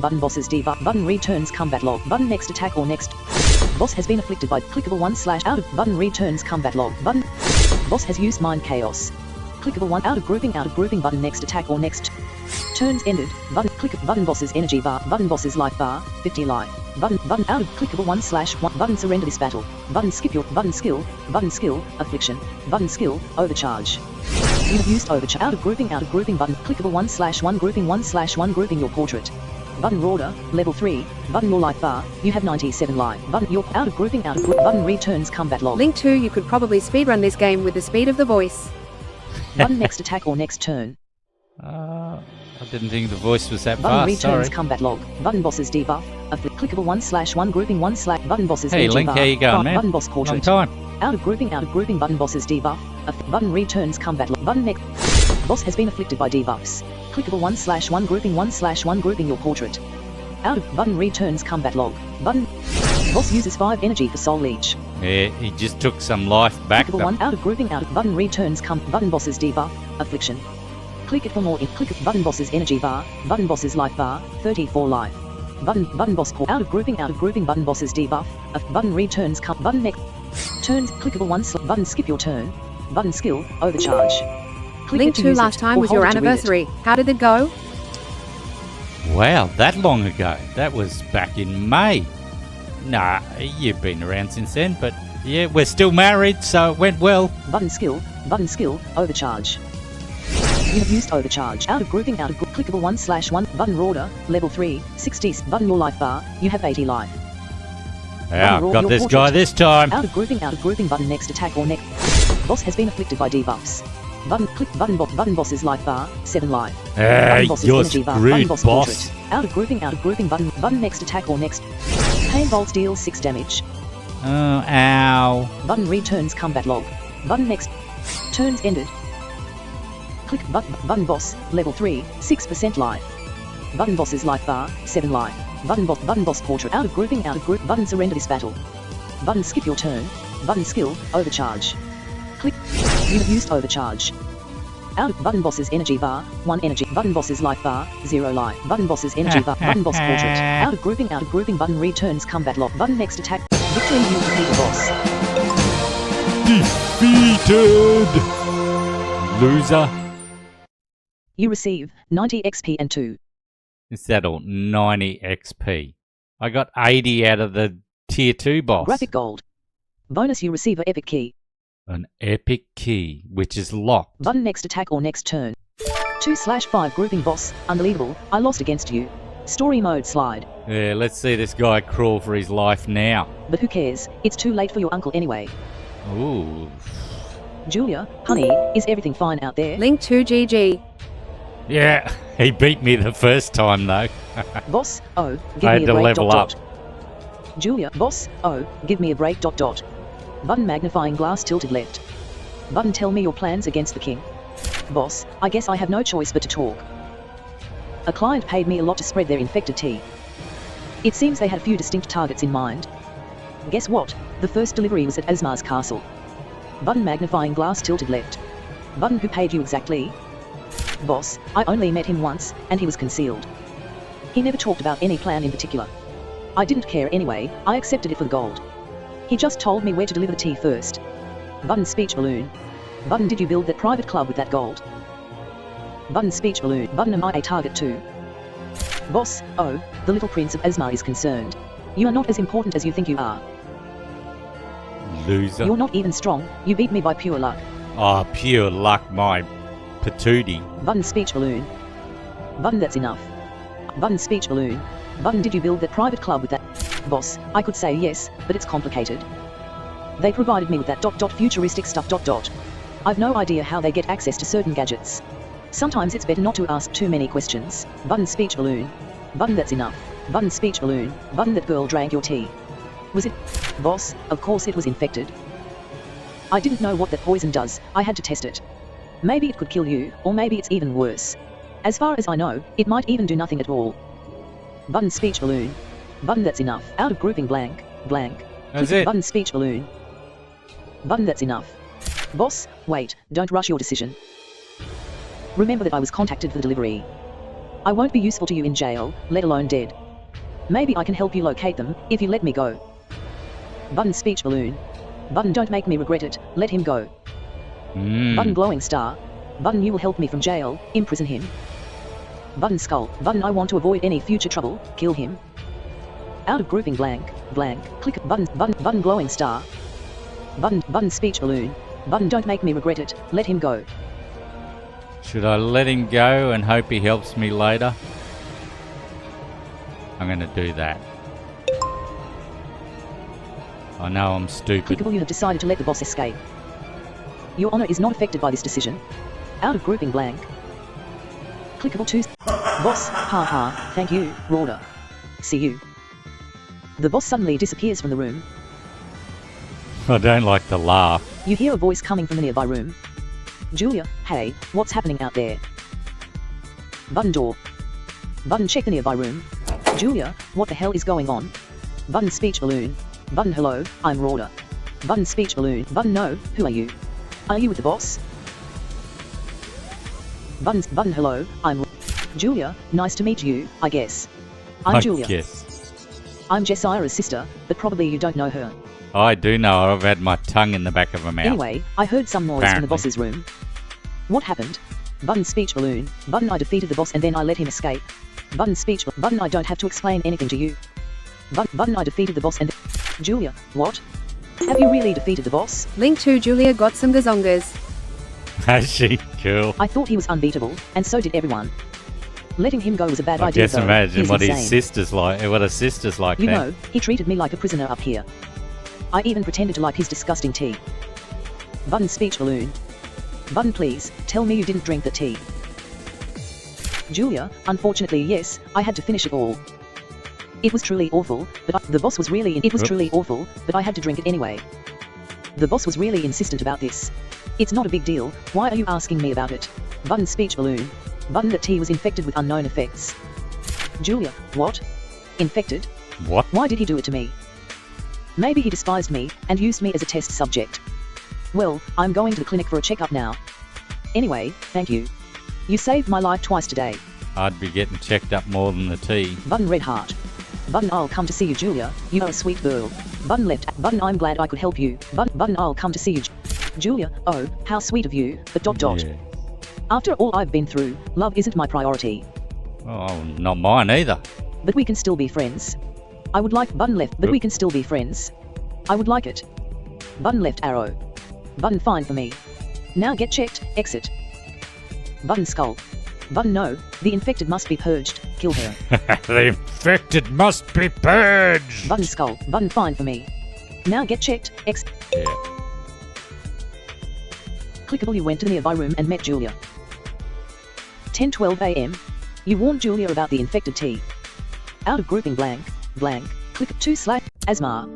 button boss's debuff button returns combat log button next attack or next. Boss has been afflicted by clickable 1/ out of button returns combat log button. Boss has used mind chaos. Clickable 1 out of grouping, button next attack or next. Turns ended. Button button boss's energy bar button boss's life bar 50 life. Button out of clickable 1/1 button surrender this battle. Button skip your button skill affliction. Button skill overcharge. You've used overcharge. Out of grouping, button clickable 1/1 grouping 1/1 grouping your portrait. Button order level 3 button your life bar. You have 97 life. Button your out of grouping, button returns combat log. Link 2, you could probably speedrun this game with the speed of the voice. Button next attack or next turn. I didn't think the voice was that Button fast, returns sorry. combat log. Button boss's debuff. Clickable 1/1 grouping 1/ button boss's Hey energy Link, bar. how you going, man? Button boss Long portrait. time. Out of grouping, button boss's debuff. Button returns combat log. Button next. Boss has been afflicted by debuffs. Clickable 1/1 grouping 1/1 grouping your portrait. Out of button returns combat log. Button. Boss uses 5 energy for soul leech. Yeah, he just took some life back. Clickable 1 out of grouping button returns button boss's debuff. Affliction. Click it for more. Click it button boss's energy bar. Button boss's life bar. 34 life. Button boss out of grouping, button boss's debuff. Button returns button next. Turns clickable 1 button skip your turn. Button skill overcharge. Click Link it to 2 use last it, time or was hold your it to read it. anniversary. How did it go? Wow, that long ago. That was back in May. Nah, you've been around since then, but yeah, we're still married, so it went well. Button skill, overcharge. You have used overcharge. Out of grouping, clickable 1/1 button order level 3 60 button your life bar. You have 80 life. Yeah, Button got your this portrait. guy this time. Out of grouping, button next attack or next. Boss has been afflicted by debuffs. Button boss's life bar 7 life. Hey, Button boss's you're energy bar. screwed, Button boss boss. portrait. Out of grouping, button next attack or next. Pain bolts deals 6 damage. Oh, ow. Button returns combat log. Button next. Turns ended. Click button boss level 3 6% life. Button boss's life bar 7 life. Button boss portrait. Out of grouping, button surrender this battle. Button skip your turn. Button skill overcharge. Click. You've used overcharge. Out of button boss's energy bar 1 energy. Button boss's life bar 0 life. Button boss's energy bar. Button boss portrait. Out of grouping, button returns combat log. Button next attack. Victory, you defeat the boss. Defeated! Loser. You receive 90 XP and 2. Instead of 90 XP. I got 80 out of the tier 2 boss. Graphic gold. Bonus, you receive a epic key. An epic key, which is locked. Button next attack or next turn. 2/5 grouping boss. Unbelievable. I lost against you. Story mode slide. Yeah, let's see this guy crawl for his life now. But who cares? It's too late for your uncle anyway. Ooh. Julia, honey, is everything fine out there? Link 2 GG. Yeah, he beat me the first time though. Boss, oh, give I had me a to break. level up. Julia, boss, oh, give me a break. Button magnifying glass tilted left. Button tell me your plans against the king. Boss, I guess I have no choice but to talk. A client paid me a lot to spread their infected tea. It seems they had a few distinct targets in mind. Guess what? The first delivery was at Azmar's castle. Button magnifying glass tilted left. Button who paid you exactly? Boss, I only met him once, and he was concealed. He never talked about any plan in particular. I didn't care anyway, I accepted it for the gold. He just told me where to deliver the tea first. Button speech balloon. Button, did you build that private club with that gold? Button speech balloon. Button, am I a target too? Boss, oh, the little prince of Azmar is concerned. You are not as important as you think you are. Loser. You're not even strong, you beat me by pure luck. Oh, pure luck, my patootie. Button speech balloon. Button, that's enough. Button speech balloon. Button, did you build that private club with that? Boss, I could say yes, but it's complicated. They provided me with that futuristic stuff . I've no idea how they get access to certain gadgets. Sometimes it's better not to ask too many questions. Button speech balloon. Button, that's enough. Button speech balloon. Button, that girl drank your tea. Was it? Boss, of course it was infected. I didn't know what that poison does, I had to test it. Maybe it could kill you, or maybe it's even worse. As far as I know, it might even do nothing at all. Button speech balloon. Button, that's enough. Out of grouping blank, blank. That's it. Button speech balloon. Button, that's enough. Boss, wait, don't rush your decision. Remember that I was contacted for the delivery. I won't be useful to you in jail, let alone dead. Maybe I can help you locate them, if you let me go. Button speech balloon. Button, don't make me regret it, let him go. Button glowing star. Button, you will help me from jail, imprison him. Button skull. Button, I want to avoid any future trouble, kill him. Out of grouping blank, blank. Click button glowing star. Button speech balloon. Button, don't make me regret it, let him go. Should I let him go and hope he helps me later? I'm going to do that. I know I'm stupid. Clickable, you have decided to let the boss escape. Your honor is not affected by this decision. Out of grouping blank. Clickable to boss, haha, thank you, Rorder. See you. The boss suddenly disappears from the room. I don't like to laugh. You hear a voice coming from the nearby room. Julia, hey, what's happening out there? Button door. Button, check the nearby room. Julia, what the hell is going on? Button speech balloon. Button, hello, I'm Rorder. Button speech balloon. Button, no, who are you? Are you with the boss? Button, hello, I'm Julia, nice to meet you, I guess. I'm Julia. Guess. I'm Jessira's sister, but probably you don't know her. I do know her. I've had my tongue in the back of her mouth. Anyway, I heard some noise from the boss's room. What happened? Button speech balloon. Button, I defeated the boss and then I let him escape. Button speech button, I don't have to explain anything to you. Button, I defeated the boss and Julia, what? Have you really defeated the boss? Link 2 Julia got some gazongas. Has she? Cool. I thought he was unbeatable, and so did everyone. Letting him go was a bad I idea guess though. imagine He's what insane. his sister's like. What a sister's like. You then. know, he treated me like a prisoner up here. I even pretended to like his disgusting tea. Button speech balloon. Button, please, tell me you didn't drink the tea. Julia, unfortunately yes, I had to finish it all. It was truly awful, but the boss was really truly awful, but I had to drink it anyway. The boss was really insistent about this. It's not a big deal, why are you asking me about it? Button speech balloon. Button, that tea was infected with unknown effects. Julia, what? Infected? What? Why did he do it to me? Maybe he despised me, and used me as a test subject. Well, I'm going to the clinic for a checkup now. Anyway, thank you. You saved my life twice today. I'd be getting checked up more than the tea. Button red heart. Button, I'll come to see you, Julia, you are a sweet girl. Button left. Button, I'm glad I could help you. Button, I'll come to see you, Julia, oh, how sweet of you, but ... Yeah. After all I've been through, love isn't my priority. Oh, not mine either. But we can still be friends. I would like button left, but we can still be friends. I would like it. Button left arrow. Button fine for me. Now get checked, exit. Button skull. Button no, the infected must be purged, kill her. The infected must be purged. Button skull. Button fine for me. Now get checked, exit. Yeah. Clickable, you went to the nearby room and met Julia. 10:12 a.m. You warned Julia about the infected tea. Out of grouping blank, blank, click 2/Azmar.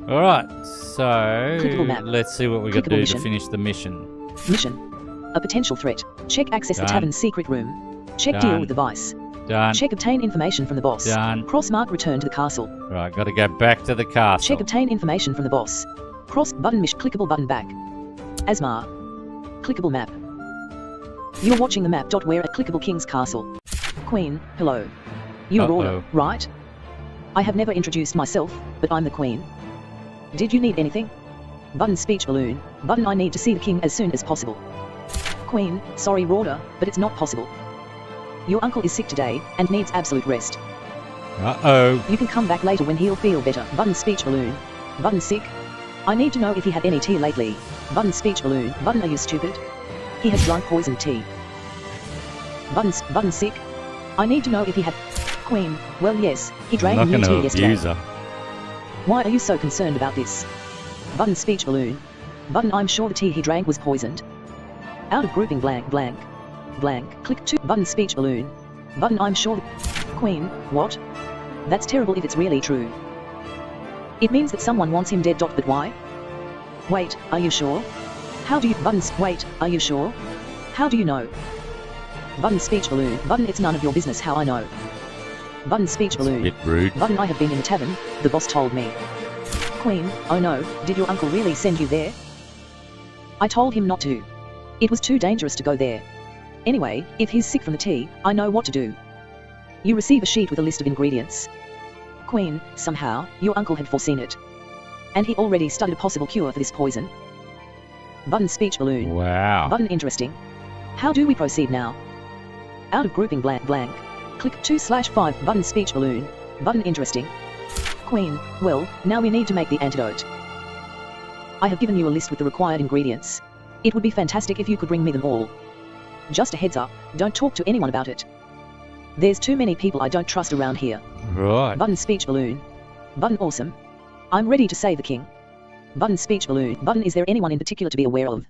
Alright, so Clickable map. let's see what we got to Clickable do mission. to finish the mission. Mission. A potential threat. Check access Done. the tavern secret room. Check Done. deal with the vice. Done. Check obtain information from the boss. Done. Cross mark return to the castle. Right, got to go back to the castle. Check obtain information from the boss. Cross button mish clickable button back. Azmar. Clickable map. You're watching the map. We're at clickable King's Castle. Queen, hello. You're Uh-oh. Rorder, right? I have never introduced myself, but I'm the Queen. Did you need anything? Button speech balloon. Button I need to see the king as soon as possible. Queen, sorry Rorder, but it's not possible. Your uncle is sick today, and needs absolute rest. Uh-oh. You can come back later when he'll feel better. Button speech balloon. Button sick? I need to know if he had any tea lately. Button speech balloon. Button are you stupid? He has drunk poisoned tea. Button sick? I need to know if he had... Queen, well yes, he drank I'm new not tea gonna yesterday. abuse her. Why are you so concerned about this? Button speech balloon. Button I'm sure the tea he drank was poisoned. Out of grouping blank blank. Blank. Click 2. Button speech balloon. Button I'm sure Queen, what? That's terrible if it's really true. It means that someone wants him dead. But why? Wait, are you sure? How do you... Buttons, wait, are you sure? How do you know? Button speech balloon. Button it's none of your business how I know. Button speech balloon. Bit rude. Button I have been in the tavern, the boss told me. Queen, oh no, did your uncle really send you there? I told him not to. It was too dangerous to go there. Anyway, if he's sick from the tea, I know what to do. You receive a sheet with a list of ingredients. Queen, somehow, your uncle had foreseen it. And he already studied a possible cure for this poison. Button speech balloon. Wow. Button interesting. How do we proceed now? Out of grouping blank blank. Click 2/5 button speech balloon. Button interesting. Queen, well, now we need to make the antidote. I have given you a list with the required ingredients. It would be fantastic if you could bring me them all. Just a heads up, don't talk to anyone about it. There's too many people I don't trust around here. Right. Button speech balloon. Button awesome. I'm ready to save the king. Button speech balloon. Button is there anyone in particular to be aware of?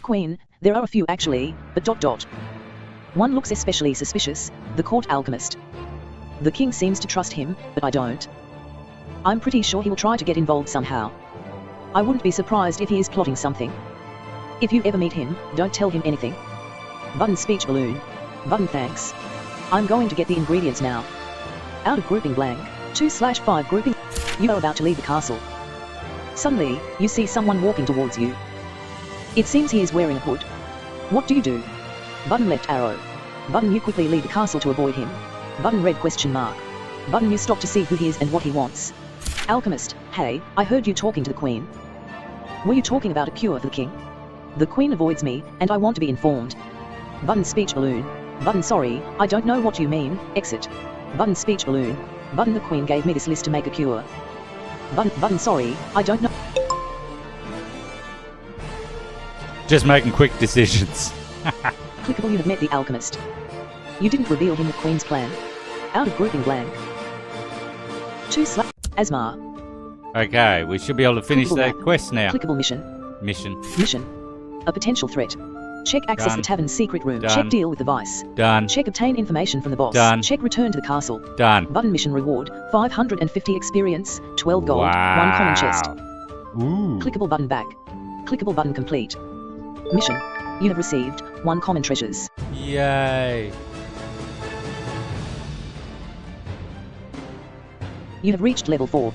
Queen, there are a few actually, but ... One looks especially suspicious, the court alchemist. The king seems to trust him, but I don't. I'm pretty sure he will try to get involved somehow. I wouldn't be surprised if he is plotting something. If you ever meet him, don't tell him anything. Button speech balloon. Button thanks. I'm going to get the ingredients now. Out of grouping blank, 2/5 grouping. You are about to leave the castle. Suddenly, you see someone walking towards you. It seems he is wearing a hood. What do you do? Button left arrow. Button you quickly leave the castle to avoid him. Button red question mark. Button you stop to see who he is and what he wants. Alchemist, hey, I heard you talking to the queen. Were you talking about a cure for the king? The queen avoids me, and I want to be informed. Button speech balloon. Button sorry, I don't know what you mean, exit. Button speech balloon. Button the queen gave me this list to make a cure. Button sorry, I don't know. Just making quick decisions. Clickable you have met the alchemist. You didn't reveal him the queen's plan. Out of grouping blank. 2/ Azmar. Okay, we should be able to finish Clickable that map. quest now. Clickable mission. Mission. A potential threat. Check access Done. the tavern's secret room. Done. Check deal with the vice. Done. Check obtain information from the boss. Done. Check return to the castle. Done. Button mission reward, 550 experience, 12 gold, Wow. 1 common chest. Ooh. Clickable button back. Clickable button complete. Mission. You have received 1 common treasures. Yay. You have reached level 4.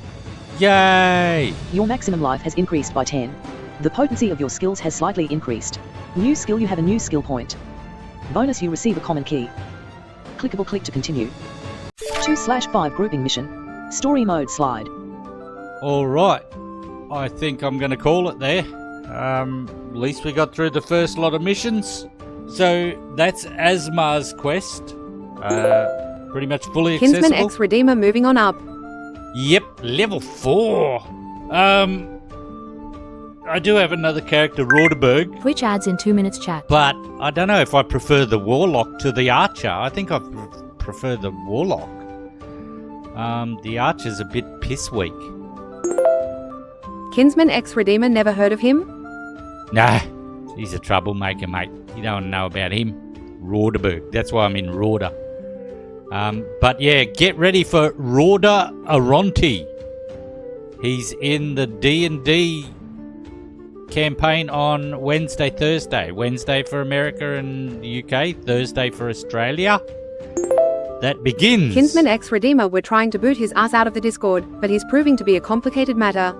Yay. Your maximum life has increased by 10. The potency of your skills has slightly increased. New skill you have a new skill point. Bonus you receive a common key. Clickable click to continue. 2/5 grouping mission. Story mode slide. All right. I think I'm going to call it there. At least we got through the first lot of missions. So that's Azmar's quest. Pretty much fully accessible. Kinsman X Redeemer moving on up. Yep, level 4. I do have another character, Roderberg, Twitch ads in 2 minutes chat. but I don't know if I prefer the Warlock to the Archer. I think I prefer the Warlock. The Archer's a bit piss weak. Kinsman X Redeemer never heard of him? Nah, he's a troublemaker, mate. You don't know about him. Roderberg. That's why I'm in Roder. But yeah, get ready for Roder Aronti. He's in the D&D campaign on Wednesday, Thursday. Wednesday for America and the UK, Thursday for Australia. That begins. Kinsman X Redeemer were trying to boot his ass out of the Discord, but he's proving to be a complicated matter.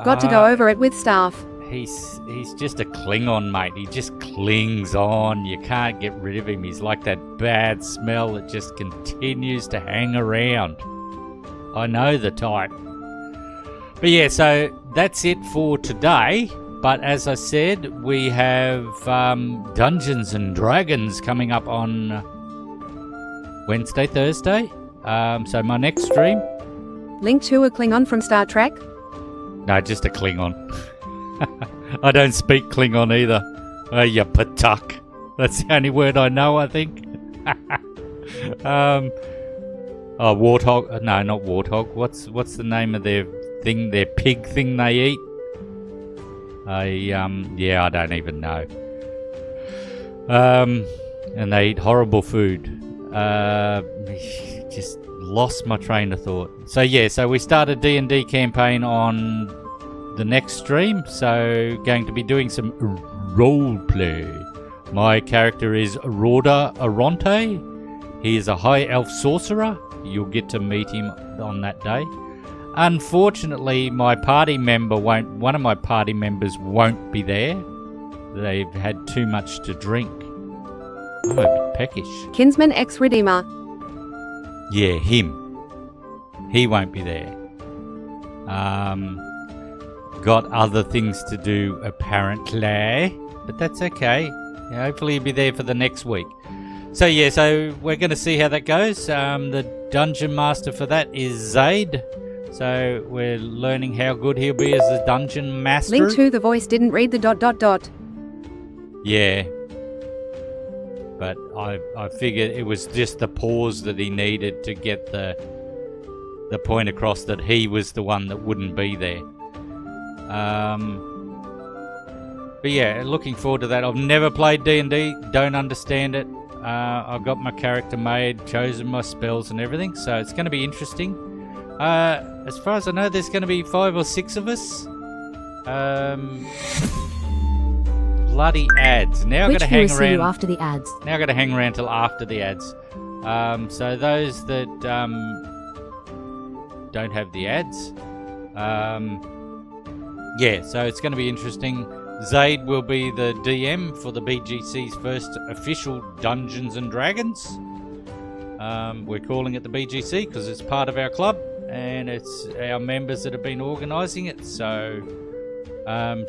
Got to go over it with staff. he's just a Klingon, mate. He just clings on. You can't get rid of him. He's like that bad smell that just continues to hang around. I know the type. But yeah, so that's it for today. But as I said, we have Dungeons and Dragons coming up on Wednesday, Thursday. So my next stream. Link to a Klingon from Star Trek? No, just a Klingon. I don't speak Klingon either. Oh, you patuk. That's the only word I know, I think. Warthog. No, not warthog. What's the name of their thing? Their pig thing they eat? Yeah, I don't even know. And they eat horrible food. Just lost my train of thought. So yeah, so we started D&D campaign on the next stream. So going to be doing some role play. My character is Rhoda Aronte. He is a high elf sorcerer. You'll get to meet him on that day. Unfortunately, one of my party members won't be there. They've had too much to drink. I'm a bit peckish. Kinsman X Redeemer. Yeah, him. He won't be there. Got other things to do, apparently. But that's okay. Yeah, hopefully he'll be there for the next week. So yeah, so we're going to see how that goes. The dungeon master for that is Zaid. So we're learning how good he'll be as a dungeon master. Link to the voice didn't read the ... Yeah. But I figured it was just the pause that he needed to get the point across that he was the one that wouldn't be there. But yeah, looking forward to that. I've never played D&D, don't understand it. I've got my character made, chosen my spells and everything, so it's going to be interesting. As far as I know, there's going to be 5 or 6 of us. Bloody ads. Now I've got to hang around. You after the ads. Now I've got to hang around till after the ads. So those that don't have the ads, yeah, so it's going to be interesting. Zaid will be the DM for the BGC's first official Dungeons and Dragons. We're calling it the BGC because it's part of our club and it's our members that have been organising it. So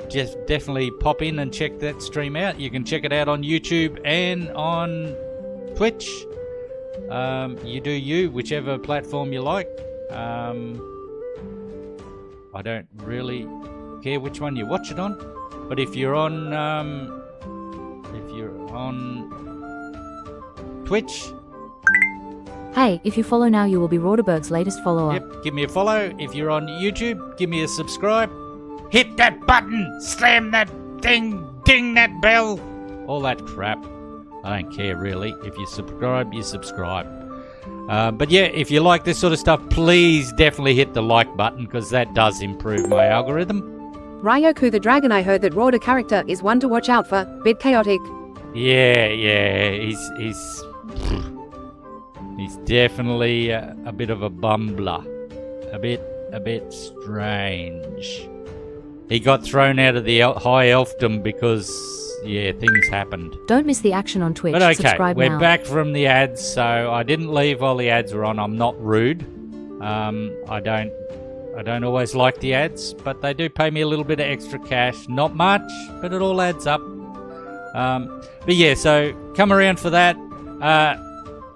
just definitely pop in and check that stream out. You can check it out on YouTube and on Twitch. You do you, whichever platform you like. I don't really care which one you watch it on, but if you're on Twitch. Hey, if you follow now, you will be Roderberg's latest follower. Yep, give me a follow. If you're on YouTube, give me a subscribe. Hit that button, slam that thing, ding that bell, all that crap. I don't care really. If you subscribe, you subscribe. But yeah, if you like this sort of stuff, please definitely hit the like button because that does improve my algorithm. Ryoku the Dragon, I heard that Rhoda character is one to watch out for. Bit chaotic. Yeah, he's definitely a bit of a bumbler. A bit strange. He got thrown out of the high elfdom because, yeah, things happened. Don't miss the action on Twitch. But okay, subscribe we're now. back from the ads, so I didn't leave while the ads were on. I'm not rude. I don't always like the ads, but they do pay me a little bit of extra cash. Not much, but it all adds up. But yeah, so come around for that.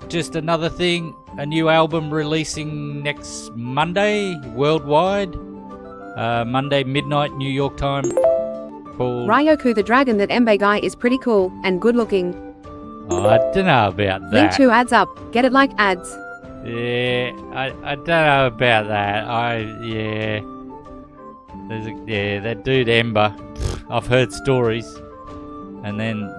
Just another thing, a new album releasing next Monday worldwide. Monday midnight New York time. Called Ryoku the Dragon, that Mbe guy is pretty cool and good looking. Oh, I don't know about that. Link to ads up. Get it like ads. Yeah, I don't know about that. That dude Ember. I've heard stories, and then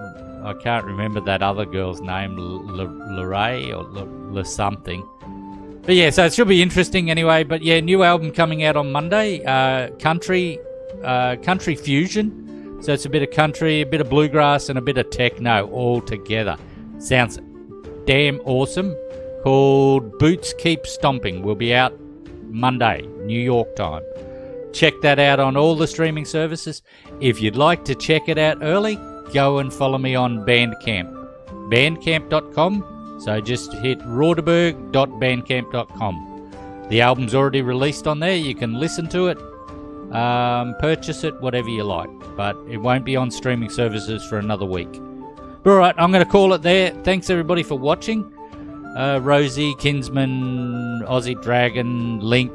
I can't remember that other girl's name, Lorray or Le something. But yeah, so it should be interesting anyway. But yeah, new album coming out on Monday. Country fusion. So it's a bit of country, a bit of bluegrass, and a bit of techno all together. Sounds damn awesome. Called Boots Keep Stomping. Will be out Monday, New York time. check that out on all the streaming services. If you'd like to check it out early, go and follow me on Bandcamp. Bandcamp.com. So just hit rauderberg.bandcamp.com. The album's already released on there. You can listen to it, purchase it, whatever you like. But it won't be on streaming services for another week. All right, I'm going to call it there. Thanks everybody for watching. Rosie, Kinsman, Aussie Dragon, Link,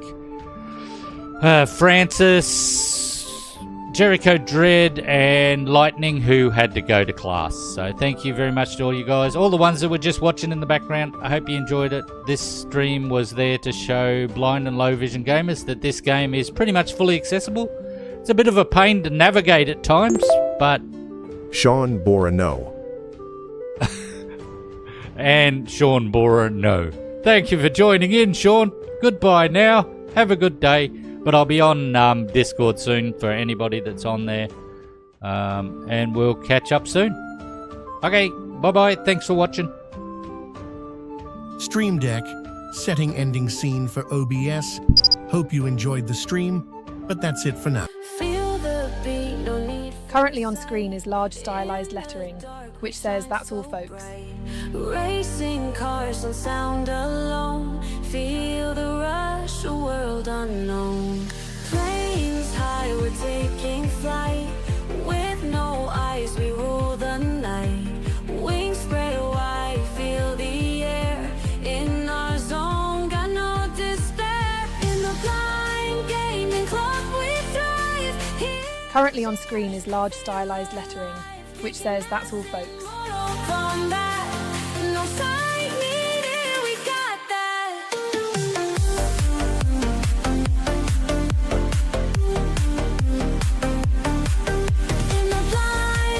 Francis, Jericho Dread, and Lightning, who had to go to class. So thank you very much to all you guys. All the ones that were just watching in the background, I hope you enjoyed it. This stream was there to show blind and low vision gamers that this game is pretty much fully accessible. It's a bit of a pain to navigate at times, but... Sean Bora no. And Sean Bora no. Thank you for joining in, Sean. Goodbye now. Have a good day. But I'll be on Discord soon for anybody that's on there. And we'll catch up soon. Okay, bye-bye. Thanks for watching. Stream Deck, setting ending scene for OBS. Hope you enjoyed the stream, but that's it for now. Feel the beat, no need for Currently on screen is large stylized lettering, which says that's all folks. racing cars on sound alone. Feel the rush, a world unknown. Planes high, we're taking flight. With no eyes, we rule the night. Wings spread wide, feel the air. In our zone, got no despair. In the blind gaming club, we thrive. Here Currently on screen is large stylized lettering, which says that's all folks. Mortal Kombat.